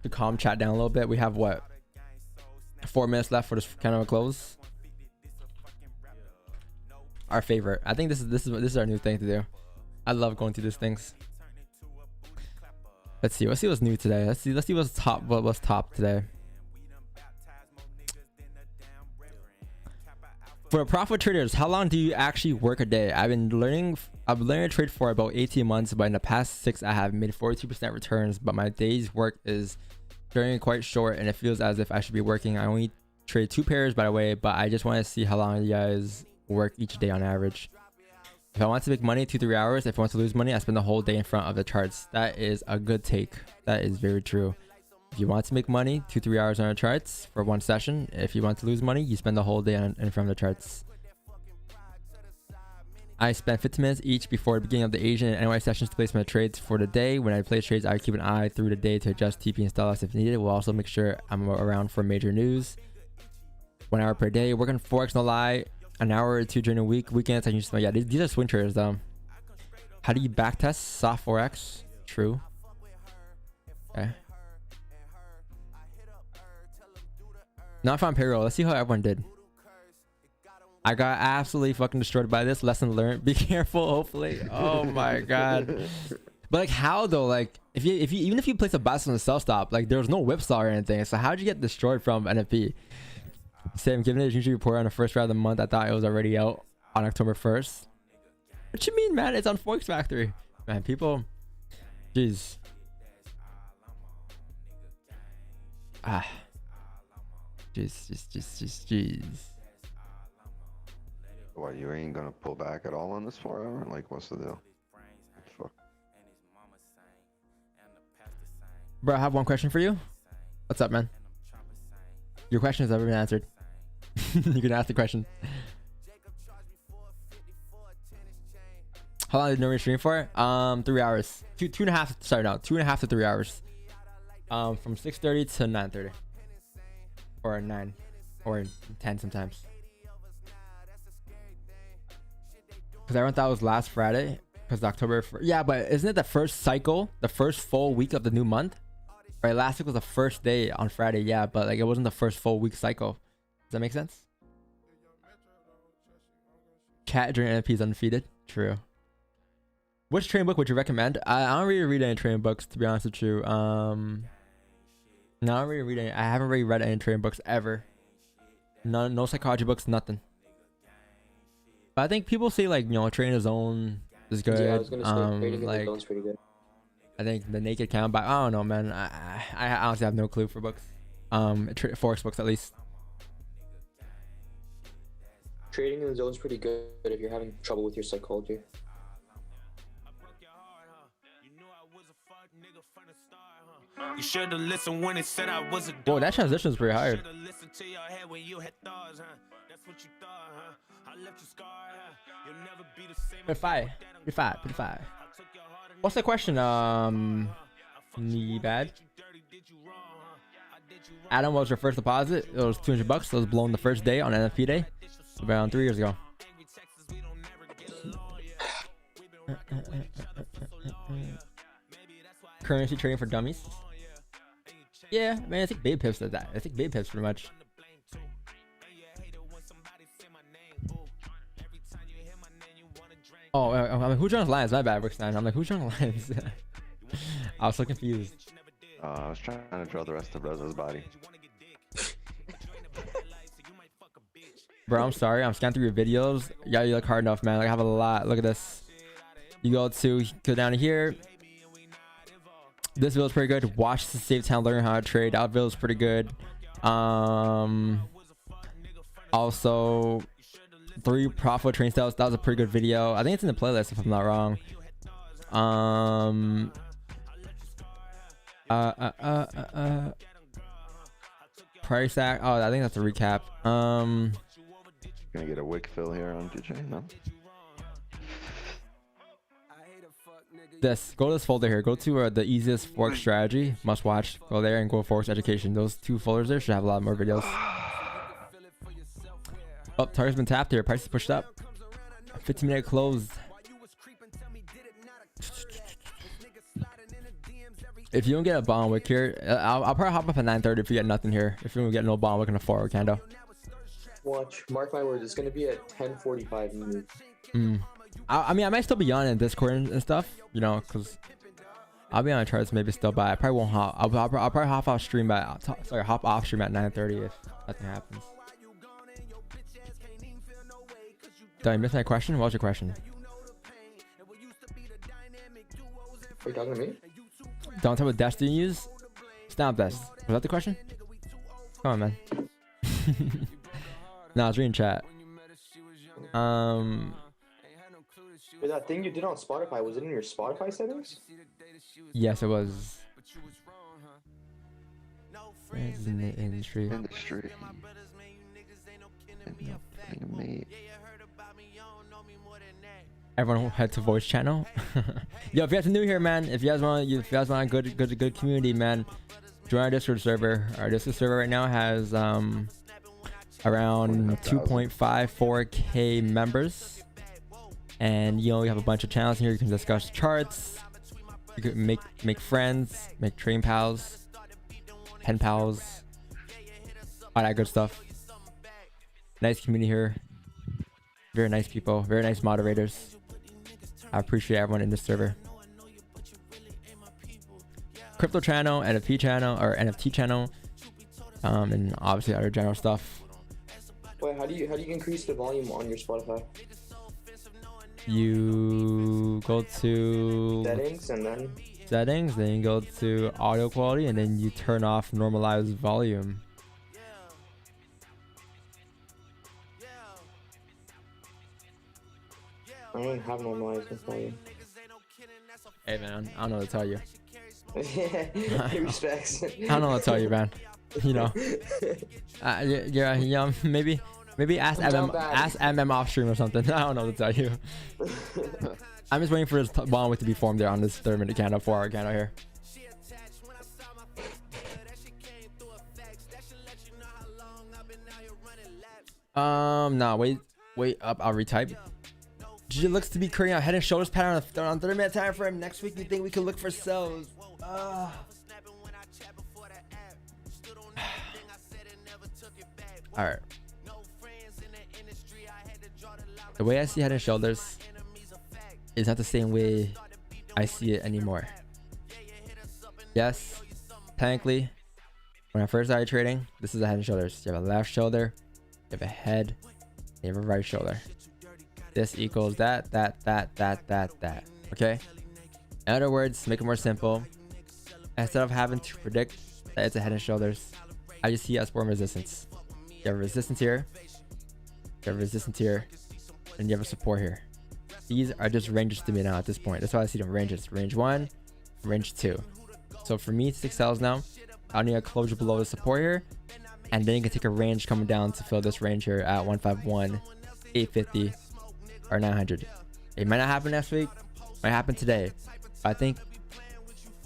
To calm chat down a little bit, we have what? 4 minutes left for this kind of close. Our favorite. I think this is our new thing to do. I love going through these things. Let's see what's new today. Let's see what's top today. For profit traders, how long do you actually work a day? I've been learning to trade for about 18 months, but in the past 6 I have made 42% returns, but my day's work is very quite short and it feels as if I should be working. I only trade 2 pairs, by the way, but I just want to see how long you guys work each day on average. If I want to make money, 2-3 hours. If I want to lose money, I spend the whole day in front of the charts. That is a good take. That is very true. If you want to make money, 2-3 hours on the charts for 1 session. If you want to lose money, you spend the whole day in front of the charts. I spend 15 minutes each before the beginning of the Asian and NY sessions to place my trades for the day. When I place trades, I keep an eye through the day to adjust TP and stop loss if needed. We'll also make sure I'm around for major news. 1 hour per day. Working Forex, no lie. An hour or 2 during the week. Weekends, I use my, yeah, these are swing traders though. How do you backtest soft Forex? True. Okay. Not on payroll. Let's see how everyone did. I got absolutely fucking destroyed by this. Lesson learned. Be careful, hopefully. Oh my god. But like, how though? Like, if you even if you place a buy on the sell stop, like there was no whipsaw or anything. So how'd you get destroyed from NFP? Same, given it usually report on the first round of the month, I thought it was already out on October 1st. What you mean, man? It's on Forex Factory. Man, people. Jeez. Ah. Jeez. What, you ain't gonna pull back at all on this 4 hour? Like, what's the deal? Fuck. Bro, I have one question for you. What's up, man? Your question has never been answered. You can ask the question. How long did Nori stream for? 3 hours. 2.5. Sorry, no, 2.5 to 3 hours. From 6:30 to 9:30, or 9, or 10 sometimes. Because everyone thought it was last Friday, because October. Yeah, but isn't it the first cycle, the first full week of the new month? Right, last week was the first day on Friday, yeah, but like it wasn't the first full week cycle. Does that make sense? Cat during NFP is undefeated. True. Which trading book would you recommend? I don't really read any trading books, to be honest with you. No, I don't really read any. I haven't really read any trading books ever. No psychology books, nothing. But I think people say like, you know, Trading the Zone is good. Yeah, I was gonna say Trading like, the Zone's pretty good. I think the Naked Count, but I don't know, man. I honestly have no clue for books. Forex books at least. Trading in the Zone's pretty good if you're having trouble with your psychology. You should have listened when it said I was a Whoa, that transition is pretty hard. Listen to your head when you had thoughts, huh? That's what you thought, huh? I left you scarred, huh? You'll never be the same. Pretty fire. What's the question? Me bad. Adam, what was your first deposit? It was $200 bucks. It was blown the first day on NFP day, around 3 years ago. Currency trading for dummies. Yeah, man, I think Babe Pips did that. I think Babe Pips pretty much. Oh, I'm like, who joined Lions? My bad, Rickstein. I'm like, who joined Lions? I was so confused. I was trying to draw the rest of Reza's body. Bro, I'm sorry. I'm scanning through your videos. Yeah, you look hard enough, man. Like, I have a lot. Look at this. You go down to here. This video is pretty good. Watch the save town, learn how to trade. That video is pretty good. Also, 3 profit train styles. That was a pretty good video. I think it's in the playlist if I'm not wrong. Price act. Oh, I think that's a recap. Gonna get a wick fill here on DJ, no? Go to this folder here. Go to the easiest forex strategy must watch. Go there and go forex education. Those 2 folders there should have a lot more videos. Oh, target's been tapped here. Price is pushed up. 15-minute close. If you don't get a bond wick here, I'll probably hop up at 9:30 if you get nothing here. If you don't get no bond wick in a 4-hour candle. Watch, mark my words, it's gonna be at 10:45. I mean, I might still be on in Discord and stuff, you know, because I'll be on charts maybe still, but I probably won't hop. I'll probably hop off stream at 9:30 if nothing happens. Did I miss my question? What was your question? Are you talking to me? Don't tell what desk do you use? Snap desk. Was that the question? Come on, man. Nah, I was reading chat. Wait, that thing you did on Spotify, was it in your Spotify settings? Yes, it was. Friends in the industry. Everyone head to voice channel. Yo, if you guys are new here, man, if you guys want a good community, man, join our Discord server. Our Discord server right now has around 2.54K members, and you know we have a bunch of channels here. You can discuss charts, you can make friends, make trading pals, pen pals, all that good stuff. Nice community here, very nice people, very nice moderators. I appreciate everyone in this server. Crypto channel, NFP channel, or NFT channel, and obviously other general stuff. Wait, how do you increase the volume on your Spotify? You go to settings, then you go to audio quality, and then you turn off normalized volume. I don't have normalized volume. Hey man, I don't know what to tell you. Respects. I don't know what to tell you, man. You know, yeah, maybe ask MM off stream or something. I don't know what to tell you. I'm just waiting for this bond wick to be formed there on this 3-minute candle, 4-hour candle here. Nah, wait up. I'll retype. G looks to be creating a head and shoulders pattern on 30-minute time frame. Next week, you think we can look for sells? All right. The way I see head and shoulders is not the same way I see it anymore. Yes, technically, when I first started trading, this is a head and shoulders. You have a left shoulder, you have a head, you have a right shoulder. This equals that. Okay? In other words, make it more simple. Instead of having to predict that it's a head and shoulders, I just see it as form resistance. You have a resistance here, you have a resistance here, and you have a support here. These are just ranges to me now at this point. That's why I see them ranges. Range 1, range 2. So for me, 6 sells now. I need a closure below the support here, and then you can take a range coming down to fill this range here at 151, 850, or 900. It might not happen next week, might happen today. But I think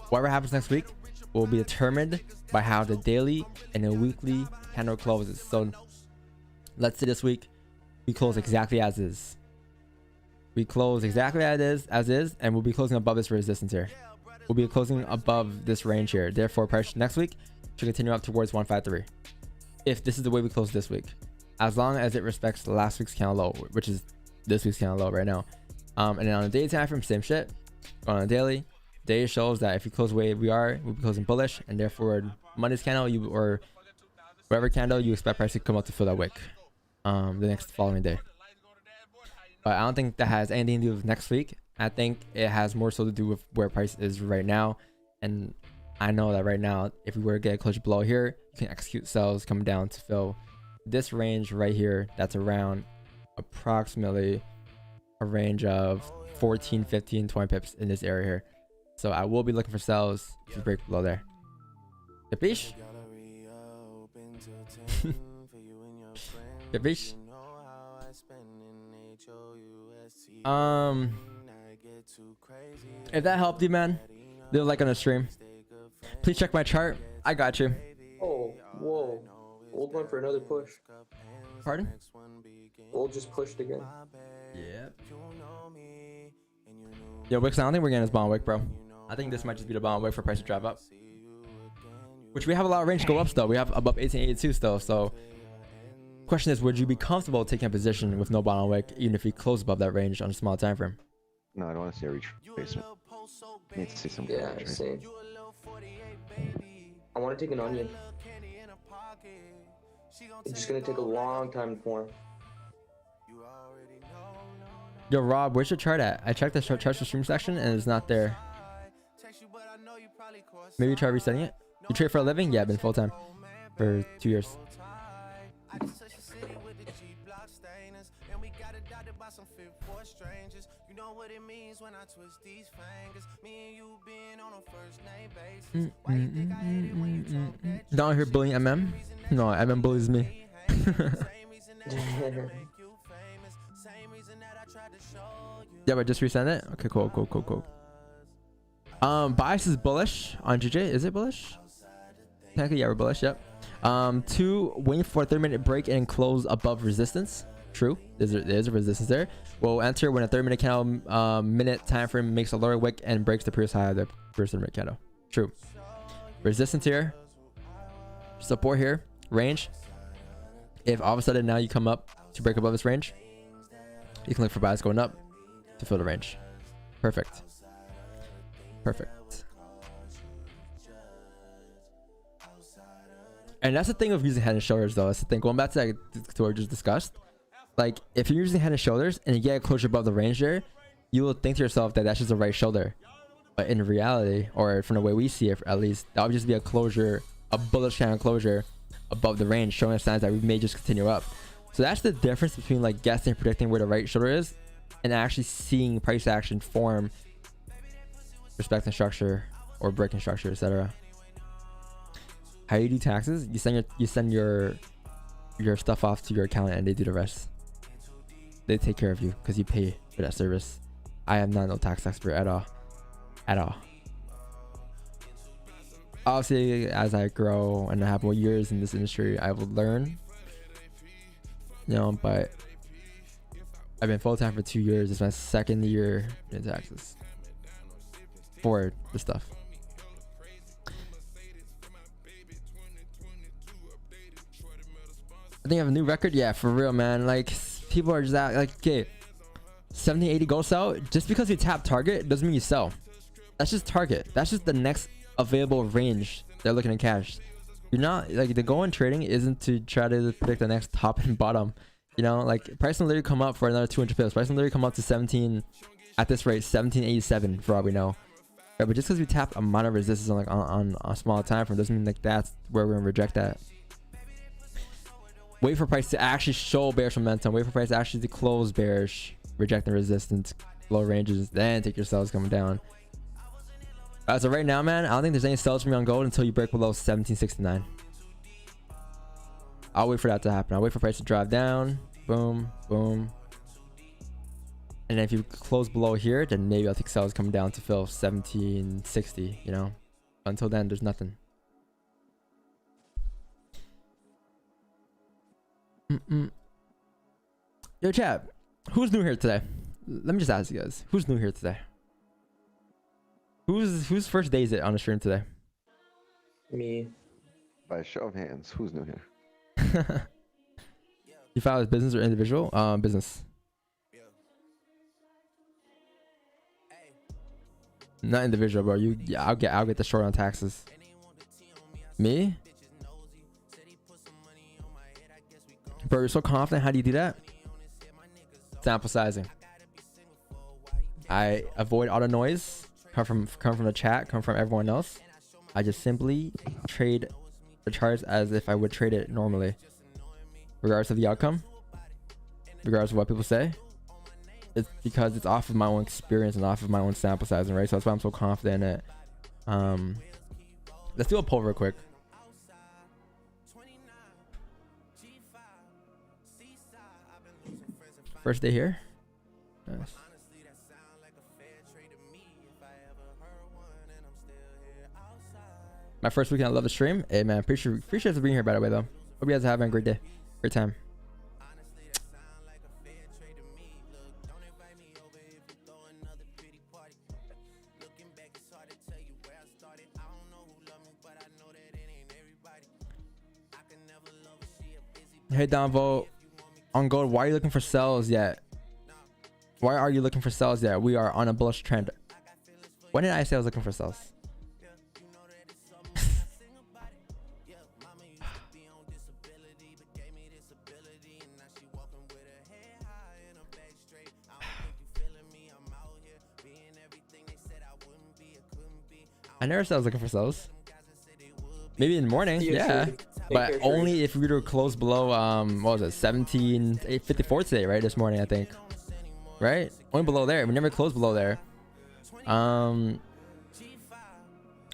whatever happens next week will be determined by how the daily and the weekly candle closes. So let's say this week we close exactly as is. We close exactly as is, and we'll be closing above this resistance here. We'll be closing above this range here. Therefore, price next week should continue up towards 153. If this is the way we close this week, as long as it respects last week's candle low, which is this week's candle low right now. And then on the daily time frame, same shit. On a daily, day shows that if you close the way we are, we'll be closing bullish, and therefore Monday's candle, or whatever candle, you expect price to come out to fill that wick the next following day. But I don't think that has anything to do with next week. I think it has more so to do with where price is right now. And I know that right now, if we were to get a closure below here, you can execute sells coming down to fill this range right here. That's around approximately a range of 14, 15, 20 pips in this area here. So I will be looking for sells to break below there. Capiche? Capiche? If that helped you, man, leave a like on the stream. Please check my chart. I got you. Oh, whoa. Old one for another push. Pardon? Old just pushed again. Yep. Yo, Wix, I don't think we're getting this bond wick, bro. I think this might just be the bond wick for price to drive up. Which we have a lot of range to go up still. We have above 1882 still. So question is, would you be comfortable taking a position with no bond wick, even if we close above that range on a small time frame? No, I don't want to see a retracement. Need to see some Yeah, same. I want to take an onion. It's just gonna take a long time to form. Yo, Rob, where's your chart at? I checked the chart for stream section and it's not there. Maybe try resetting it. You trade for a living? Yeah, I've been full time for 2 years. Down here bullying MM? No, MM bullies me. Yeah, but just resend it. Okay, cool. Bias is bullish on GJ. Is it bullish? Technically, yeah, we're bullish. Yep. 2, waiting for a 30-minute break and close above resistance. True. There's a resistance there. We'll enter when a 30-minute candle minute time frame makes a lower wick and breaks the previous high of the first 30-minute candle. True. Resistance here. Support here. Range. If all of a sudden now you come up to break above this range, you can look for bias going up to fill the range. Perfect. And that's the thing of using head and shoulders, though. That's the thing. Going back to what we just discussed. Like, if you're using head and shoulders and you get a closure above the range there, you will think to yourself that that's just the right shoulder. But in reality, or from the way we see it at least, that would just be a closure, a bullish kind of closure above the range, showing signs that we may just continue up. So that's the difference between like guessing and predicting where the right shoulder is and actually seeing price action form, respecting structure or breaking structure, etc. How you do taxes? You send your stuff off to your accountant and they do the rest. They take care of you because you pay for that service. I am not no tax expert at all. Obviously, as I grow and I have more years in this industry, I will learn. You know, but I've been full time for 2 years. It's my second year in taxes for the stuff. I think I have a new record. Yeah, for real, man. Like, people are just out, like, okay, 1780 go sell. Just because you tap target doesn't mean you sell. That's just target. That's just the next available range they're looking to cash. You're not, like, the goal in trading isn't to try to predict the next top and bottom. You know, like, price will literally come up for another 200 pips. Price will literally come up to 17, at this rate, 1787 for all we know. Right, but just because we tap a minor resistance on, like, on a small time frame doesn't mean like that's where we're gonna reject that. Wait for price to actually show bearish momentum. Wait for price actually to close bearish, rejecting resistance, low ranges, then take your sells coming down. As of right now, man, I don't think there's any sells for me on gold until you break below 1769. I'll wait for that to happen. I'll wait for price to drive down. Boom, boom. And then if you close below here, then maybe I'll think sells come down to fill 1760, you know? Until then, there's nothing. Yo, chat. Who's new here today? Let me just ask you guys. Who's new here today? Whose first day is it on the stream today? Me. By a show of hands, who's new here? You file as business or individual? Business. Not individual, bro. I'll get the short on taxes. Me? Bro, you're so confident. How do you do that? Sample sizing. I avoid all the noise. Come from the chat. Come from everyone else. I just simply trade the charts as if I would trade it normally, regardless of the outcome, regardless of what people say. It's because it's off of my own experience and off of my own sample sizing, right? So that's why I'm so confident in it. Let's do a poll real quick. First day here. Nice. My first weekend, I love the stream. Hey man, appreciate you being here, by the way, though. Hope you guys are having a great day. Great time. Hey Donvo, on gold, why are you looking for sells yet? Why are you looking for sells yet? We are on a bullish trend. When did I say I was looking for sells? I never said I was looking for sells. Maybe in the morning, yeah. But only if we were to close below, what was it, 17.54 today, right? This morning, I think. Right? Only below there. We never closed below there. I'm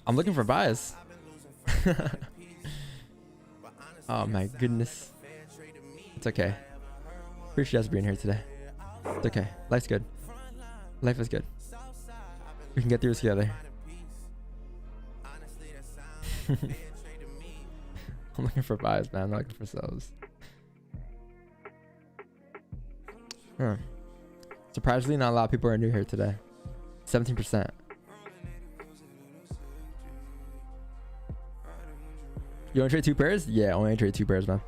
looking for buys. Oh my goodness. It's okay. Appreciate us being here today. It's okay. Life's good. Life is good. We can get through this together. I'm looking for buys, man. I'm not looking for sells. Huh. Surprisingly, not a lot of people are new here today. 17%. You want to trade 2 pairs? Yeah, only trade 2 pairs, man.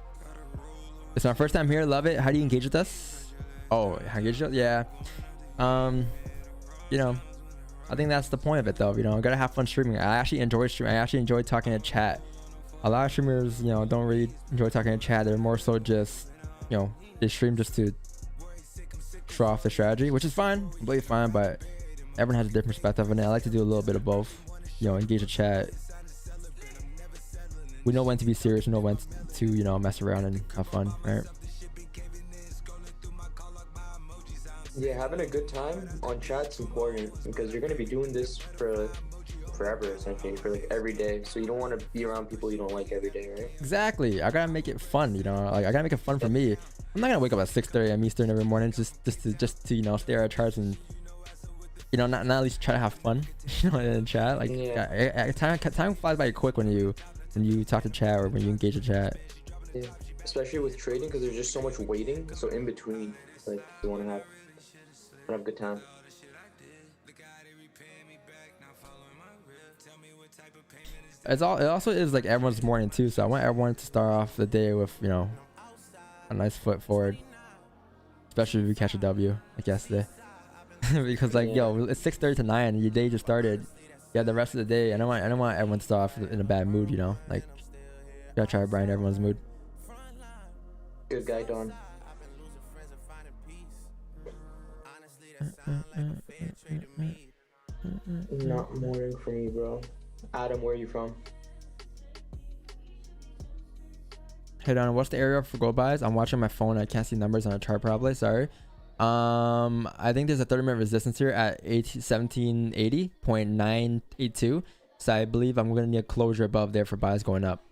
It's my first time here. Love it. How do you engage with us? Oh, engage with us? Yeah. You know, I think that's the point of it, though. You know, I gotta have fun streaming. I actually enjoy streaming. I actually enjoy talking to chat. A lot of streamers, you know, don't really enjoy talking to chat. They're more so just, you know, they stream just to show off the strategy, which is fine, completely fine. But everyone has a different perspective, and I like to do a little bit of both. You know, engage the chat. We know when to be serious. We know when to, you know, mess around and have fun, right? Yeah, having a good time on chat's important because you're gonna be doing this for forever, essentially, for like every day. So you don't want to be around people you don't like every day, right? Exactly. I gotta make it fun, you know. Like I gotta make it fun for me. I'm not gonna wake up at 6:30 a.m. Eastern every morning just to you know, stare at charts and, you know, not at least try to have fun, you know, in chat. Like yeah. Time flies by quick when you talk to chat or when you engage the chat. Yeah, especially with trading because there's just so much waiting. So in between, like you want to have a good time. It also is like everyone's morning too, so I want everyone to start off the day with, you know, a nice foot forward, especially if we catch a W like yesterday. Because like yo, it's 6:30 to 9, your day just started. Yeah, the rest of the day, I don't want everyone to start off in a bad mood, you know. Like, gotta try to brighten everyone's mood. Good guy, Don. Not morning for me, bro. Adam, where are you from? Hey Don, what's the area for gold buys? I'm watching my phone. I can't see numbers on a chart probably. Sorry. I think there's a 30-minute resistance here at 1780.982. So I believe I'm gonna need a closure above there for buys going up.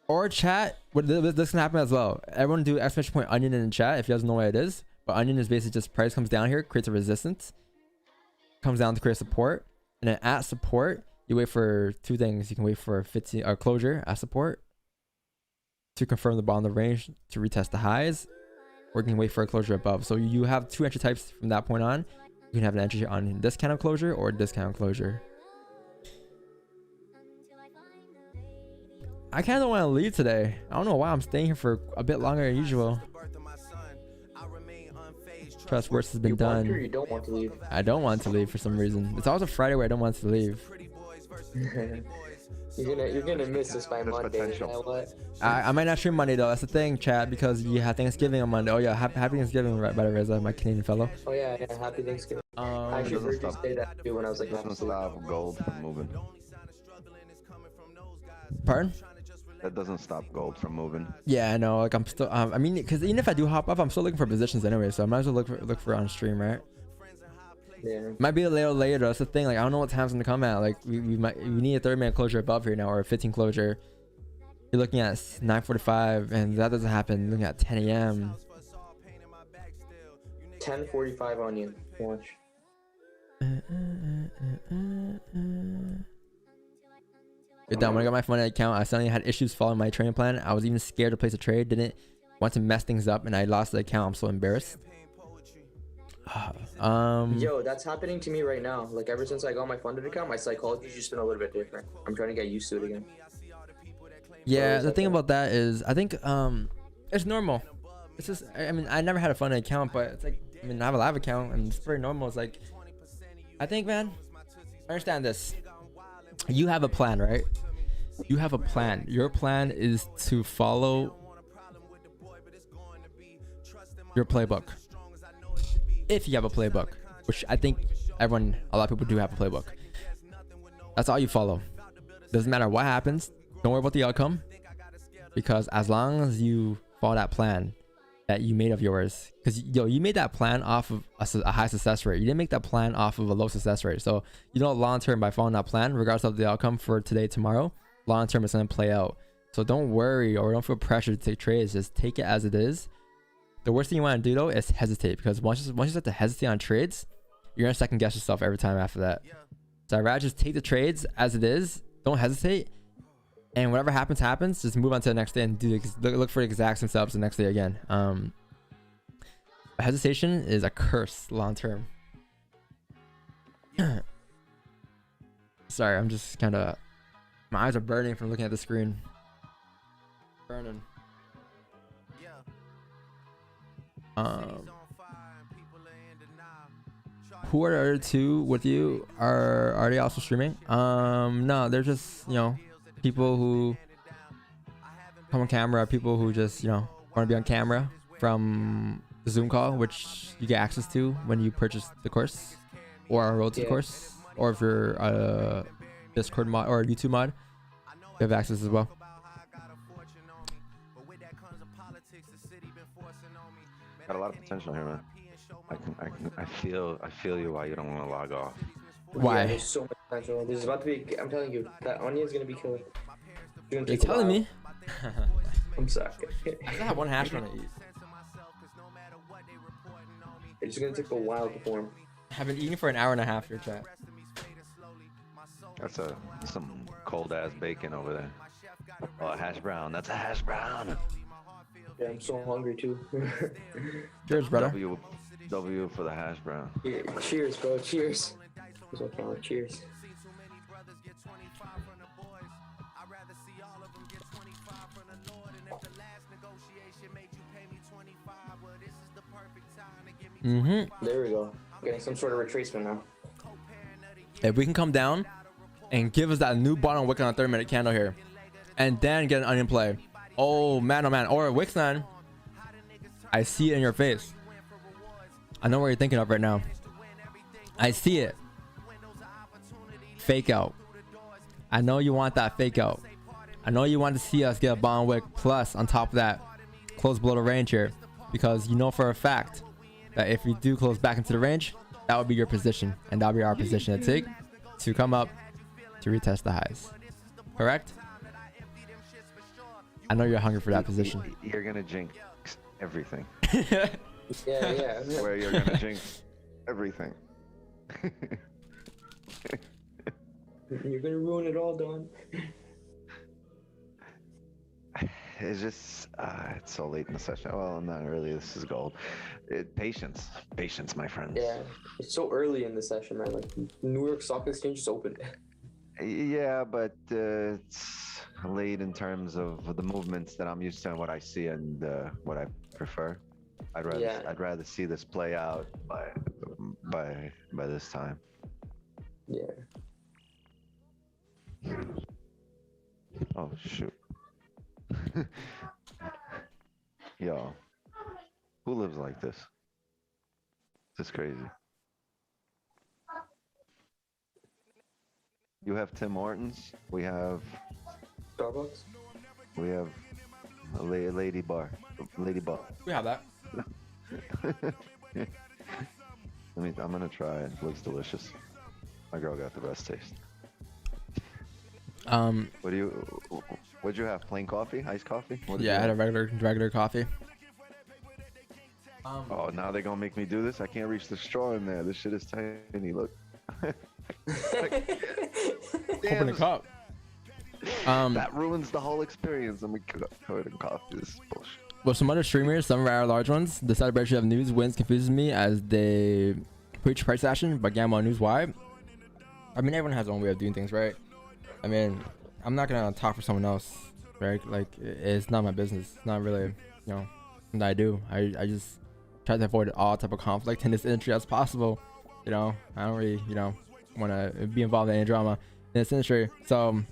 Or chat. This can happen as well. Everyone do exclamation point onion in the chat if you guys know what it is. But onion is basically just price comes down here, creates a resistance, comes down to create support, and then at support you wait for two things. You can wait for 15 or closure at support to confirm the bottom of the range to retest the highs, or you can wait for a closure above. So you have two entry types from that point on. You can have an entry on this kind of closure or this kind of closure. I kind of don't want to leave today. I don't know why I'm staying here for a bit longer than usual. Trust work has been done. You don't want to leave. I don't want to leave for some reason. It's always a Friday where I don't want to leave. You're gonna miss this by Monday. potential. You know what? I might not stream Monday though. That's the thing, chat, because you have Thanksgiving on Monday. Oh yeah, happy Thanksgiving, right, by Reza, my Canadian fellow. Oh yeah, happy Thanksgiving. I actually heard you say that too when I was like, Doesn't stop gold from moving. Pardon? That doesn't stop gold from moving. Yeah, I know. Like I'm still. I mean, because even if I do hop off, I'm still looking for positions anyway. So I might as well look for on stream, right? Yeah. Might be a little later. That's the thing. Like I don't know what time's gonna come at. Like we need a 30-minute closure above here now, or a 15 closure. You're looking at 9:45, and that doesn't happen. You're looking at 10 a.m. 10:45 on you. Watch. When I got my Money account, I suddenly had issues following my trading plan. I was even scared to place a trade. Didn't want to mess things up, and I lost the account. I'm so embarrassed. Yo, that's happening to me right now. Like ever since I got my funded account, my psychology's just been a little bit different. I'm trying to get used to it again. Yeah, the thing about that is, I think it's normal. It's just, I mean, I never had a funded account, but it's like, I mean, I have a live account, and it's very normal. It's like, I think, man, understand this. You have a plan, right? You have a plan. Your plan is to follow your playbook. If you have a playbook, which I think a lot of people do have a playbook. That's all you follow. Doesn't matter what happens. Don't worry about the outcome. Because as long as you follow that plan that you made of yours, because you made that plan off of a high success rate. You didn't make that plan off of a low success rate. So you know, long term, by following that plan, regardless of the outcome for today, tomorrow, long term it's going to play out. So don't worry or don't feel pressure to take trades. Just take it as it is. The worst thing you want to do though is hesitate, because once you start to hesitate on trades, you're going to second guess yourself every time after that. So I'd rather just take the trades as it is. Don't hesitate. And whatever happens, just move on to the next day and look for the exact same setups the next day again. Hesitation is a curse long term. Sorry, I'm just kind of, my eyes are burning from looking at the screen. Burning. Who are the other two with you? Are they also streaming? No, they're just, you know, people who come on camera, people who just, you know, want to be on camera from the Zoom call, which you get access to when you purchase the course or are enrolled to the course, or if you're a Discord mod or a YouTube mod, you have access as well. Got a lot of potential here, man. I feel you why you don't want to log off. Why? Yeah, there's so much potential. There's about to be, I'm telling you, that onion's gonna be killer. You're telling me? I'm sorry. I still have one hash brown to eat. It's gonna take a while to form. I've been eating for an hour and a half here, chat. That's some cold ass bacon over there. Oh, a hash brown. That's a hash brown. Yeah, I'm so hungry too. Cheers, brother. W for the hash brown. Yeah, cheers, bro. Cheers. Cheers. There we go. Getting some sort of retracement now. If we can come down and give us that new bottom wick on a 30-minute candle here, and then get an onion play. Oh man, or Wixman, I see it in your face. I know what you're thinking of right now. I see it. Fake out. I know you want that fake out. I know you want to see us get a bottom wick plus on top of that, close below the range here. because you know for a fact that if we do close back into the range, that would be your position, and that would be our position to take to come up to retest the highs. Correct? I know you're hungry for that position. You're gonna jinx everything. Yeah. Where you're gonna jinx everything. You're gonna ruin it all, Don. It's just, it's so late in the session. Well, not really. This is gold. Patience, my friends. Yeah, it's so early in the session, man. Like New York Stock Exchange just opened. Yeah, but it's late in terms of the movements that I'm used to and what I see and what I prefer. I'd rather see this play out by this time. Yeah. Oh shoot. Yo, who lives like this? This is crazy. You have Tim Hortons. We have Starbucks. We have a lady bar. Lady bar. We have that. I'm gonna try it. It looks delicious. My girl got the best taste. What'd you have? Plain coffee? Iced coffee? Yeah, I had a regular coffee. Oh, now they're gonna make me do this? I can't reach the straw in there. This shit is tiny. Look. Open the cup. That ruins the whole experience. I'm covered in coffee. This is bullshit. Well, some other streamers, some of our large ones, the celebration of news wins confuses me as they preach price action but gamble on news. Why? I mean, everyone has their own way of doing things, right? I mean, I'm not gonna talk for someone else, right? Like, it's not my business. It's not really, something that I do. I just try to avoid all type of conflict in this industry as possible. I don't really, want to be involved in any drama in this industry. So,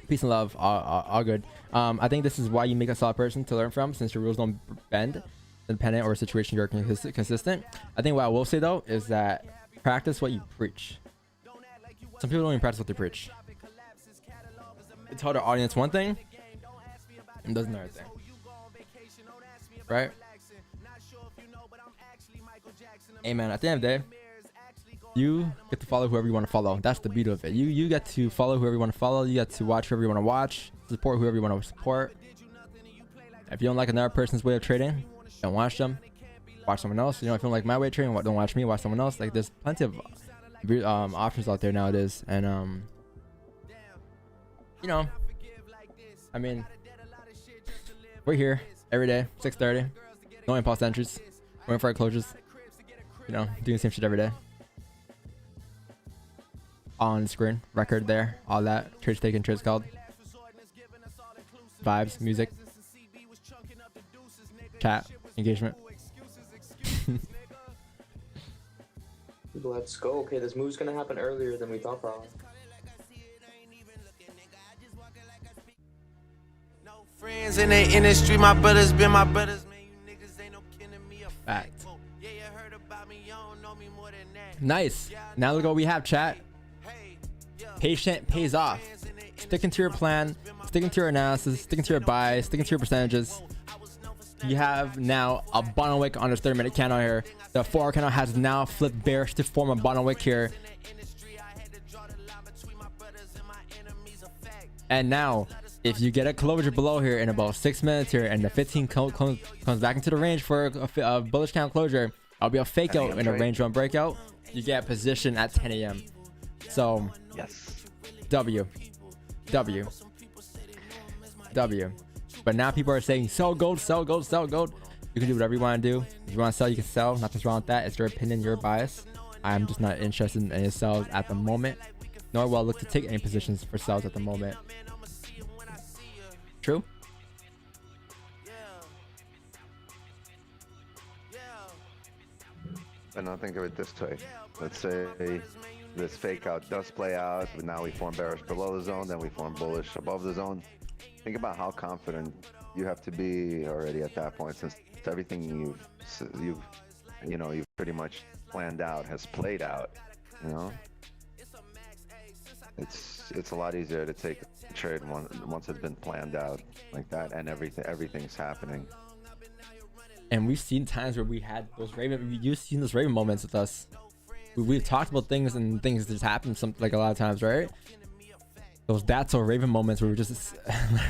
peace and love, all good. I think this is why you make a solid person to learn from, since your rules don't bend dependent or situation you're consistent. I think what I will say though is that practice what you preach. Some people don't even practice what they preach. They tell their audience one thing and does another thing, right? Hey man, at the end of the day, you get to follow whoever you want to follow. That's the beauty of it. You get to follow whoever you want to follow. You get to watch whoever you want to watch. Support whoever you want to support. If you don't like another person's way of trading, don't watch them. Watch someone else. If you don't like my way of trading, don't watch me. Watch someone else. Like, there's plenty of options out there nowadays. And I mean, we're here every day, 6:30. No impulse entries. Waiting for our closures. Doing the same shit every day. On screen, record there, all that. Trades taken, trades called. Vibes, music. Chat, engagement. Let's go. Okay, this move's gonna happen earlier than we thought, probably. Friends in the industry, my brothers been my brothers, man. You niggas ain't no kin to me. Fact. Yeah, you heard about me, you don't know me more than that. Nice. Now look what we have, chat. Patient pays off. Sticking to your plan, sticking to your analysis, sticking to your buys, sticking to your percentages. You have now a bottom wick on this 30-minute candle here. The 4-hour candle has now flipped bearish to form a bottom wick here. And now, if you get a closure below here in about 6 minutes here, and the 15 comes back into the range for a bullish candle closure, I'll be a fake out in a range one breakout. You get position at 10 a.m. So, yes. W. But now people are saying sell gold, sell gold, sell gold. You can do whatever you want to do. If you want to sell, you can sell. Nothing's wrong with that. It's your opinion, your bias. I'm just not interested in any sells at the moment, nor will I look to take any positions for sells at the moment. True? And I'll think of it this way. Let's say this fake out does play out, but now we form bearish below the zone, then we form bullish above the zone. Think about how confident you have to be already at that point, since everything you've pretty much planned out has played out. It's a lot easier to take a trade once it's been planned out like that, and everything's happening. And we've seen times where we had those you've seen those Raven moments with us. We've talked about things and things just happen like a lot of times, right? Those that's or Raven moments where we just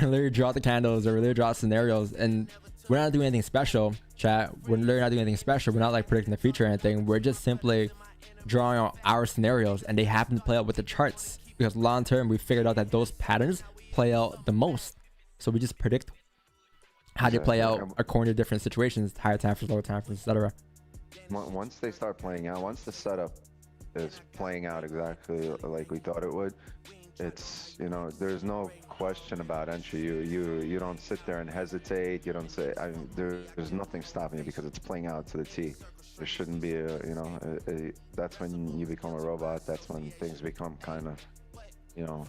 literally draw the candles or literally draw scenarios, and we're not doing anything special, chat. We're literally not doing anything special. We're not like predicting the future or anything. We're just simply drawing out our scenarios, and they happen to play out with the charts because long term we figured out that those patterns play out the most. So we just predict how they play out according to different situations, higher time frames, lower time frames, etc. Once they start playing out, once the setup is playing out exactly like we thought it would, it's, you know, there's no question about entry. You don't sit there and hesitate. You don't say, there's nothing stopping you because it's playing out to the T. There shouldn't be that's when you become a robot. That's when things become kind of, you know,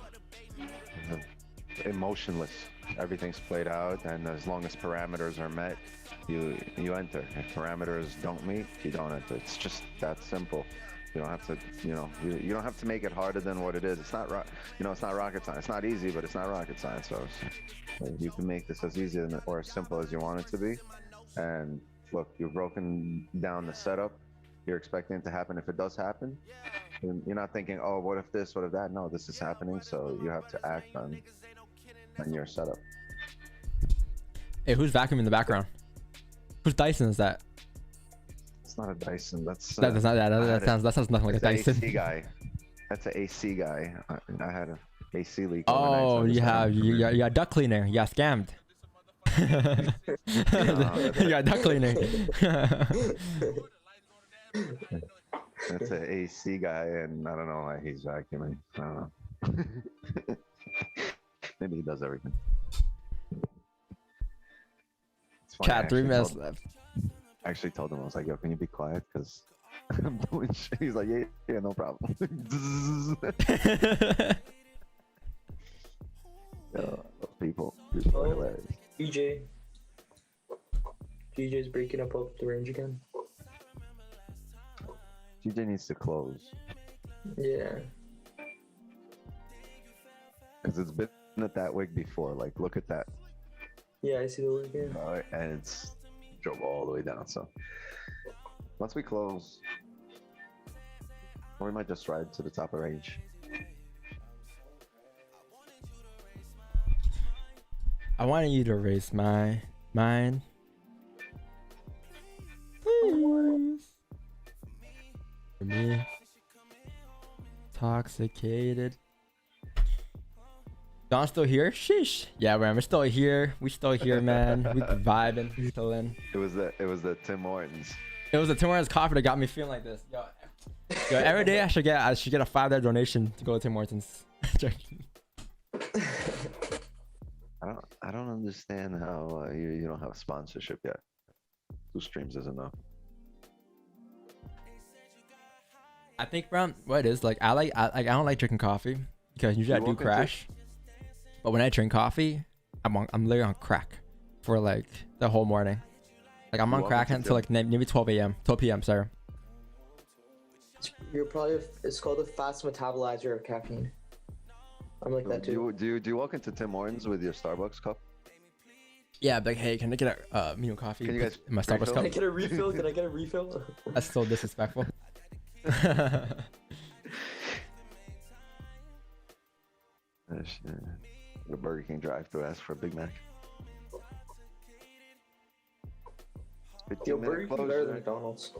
emotionless. Everything's played out, and as long as parameters are met, you enter. If parameters don't meet, you don't enter. It's just that simple. You don't have to, you know, you don't have to make it harder than what it is. It's not, you know, it's not rocket science. It's not easy, but it's not rocket science. So you can make this as easy or as simple as you want it to be. And look, you've broken down the setup. You're expecting it to happen. If it does happen, you're not thinking, oh, what if this, what if that? No, this is happening. So you have to act on your setup. Hey, who's vacuuming in the background? Whose Dyson is that? It's not a Dyson. That's not that. That sounds nothing like a Dyson. AC guy. That's an AC guy. I had an AC leak. Oh, overnight, so you got duct cleaner. You got scammed. You got duct cleaner. That's an AC guy, and I don't know why he's vacuuming. I don't know. Maybe he does everything. Chat, 3 minutes left. I actually told him, I was like, yo, can you be quiet? Because I'm doing shit. He's like, yeah, no problem. Yo, people are hilarious. GJ's breaking up the range again. GJ needs to close. Yeah. Because it's been at that wig before. Like, look at that. Yeah, I see the wig here. And it's drove all the way down. So once we close, or we might just ride to the top of range. I wanted you to raise my mind. Please. For me. Intoxicated. Don's still here? Sheesh. Yeah, man, we're still here. We still here, man. We vibing. We still in. It was the Tim Hortons. It was the Tim Hortons coffee that got me feeling like this. Yo, every day I should get a $5 donation to go to Tim Hortons. I don't understand how you don't have a sponsorship yet. 2 streams is enough. I think, bro, what it is, like I don't like drinking coffee because usually I do crash. But when I drink coffee, I'm literally on crack for like the whole morning. Like I'm on crack until like maybe 12 p.m. Sorry. You're probably it's called a fast metabolizer of caffeine. I'm like that too. Do you walk into Tim Hortons with your Starbucks cup? Yeah, like, hey, can I get a coffee? Can you guys in my Starbucks cup? Can I get a refill? Can I get a refill? That's so disrespectful. The Burger King drive-thru, ask for a Big Mac. Yo, Burger King better than McDonald's.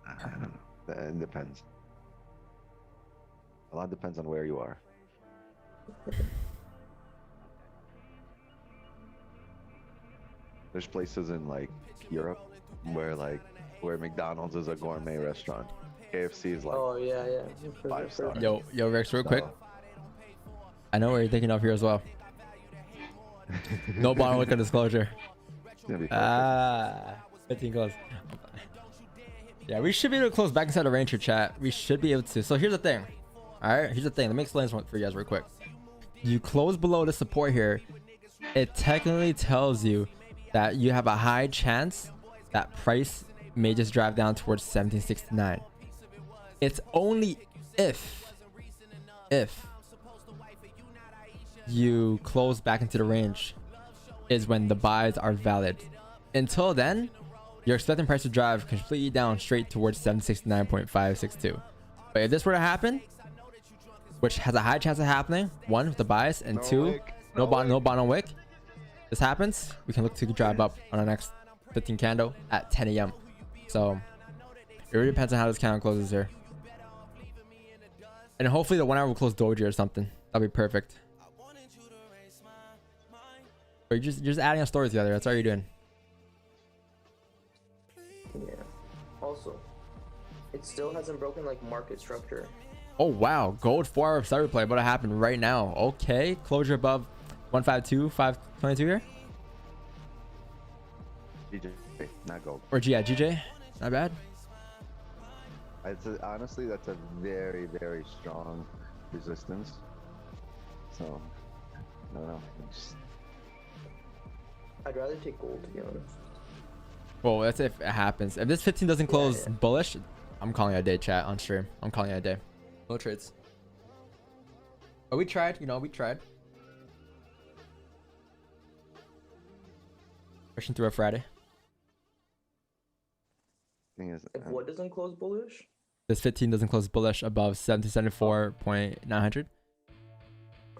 I don't know. It depends. A lot depends on where you are. There's places in like Europe where McDonald's is a gourmet restaurant. KFC is like, oh yeah. 5-star. Yo, Rex, real quick. I know what you're thinking of here as well. No bottom liquor disclosure. 15 close. Yeah, we should be able to close back inside the Ranger chat. We should be able to. So here's the thing. Alright, here's the thing. Let me explain this one for you guys real quick. You close below the support here. It technically tells you that you have a high chance that price may just drive down towards 1769. It's only if you close back into the range is when the buys are valid. until then, you're expecting price to drive completely down straight towards 769.562. But if this were to happen, which has a high chance of happening, one, with the bias, and two, no bottom on wick, this happens, we can look to drive up on our next 15 candle at 10 a.m. So it really depends on how this candle closes here. And hopefully the 1 hour will close doji or something. That'll be perfect. But you're just adding a story together. That's all you're doing. Yeah. Also, it still hasn't broken like market structure. Oh wow, gold 4 hour side replay about to happen right now. Okay, closure above 152, 522 here. GJ, not gold. Or yeah, GJ, not bad. Honestly, that's a very, very strong resistance. So, no, I'd rather take gold, to be honest. Well, that's if it happens. If this 15 doesn't close bullish, I'm calling it a day, chat, on stream. I'm calling it a day. No trades. But we tried, we tried. Pushing through a Friday. Thing is, If what doesn't close bullish? This 15 doesn't close bullish above 1774.900.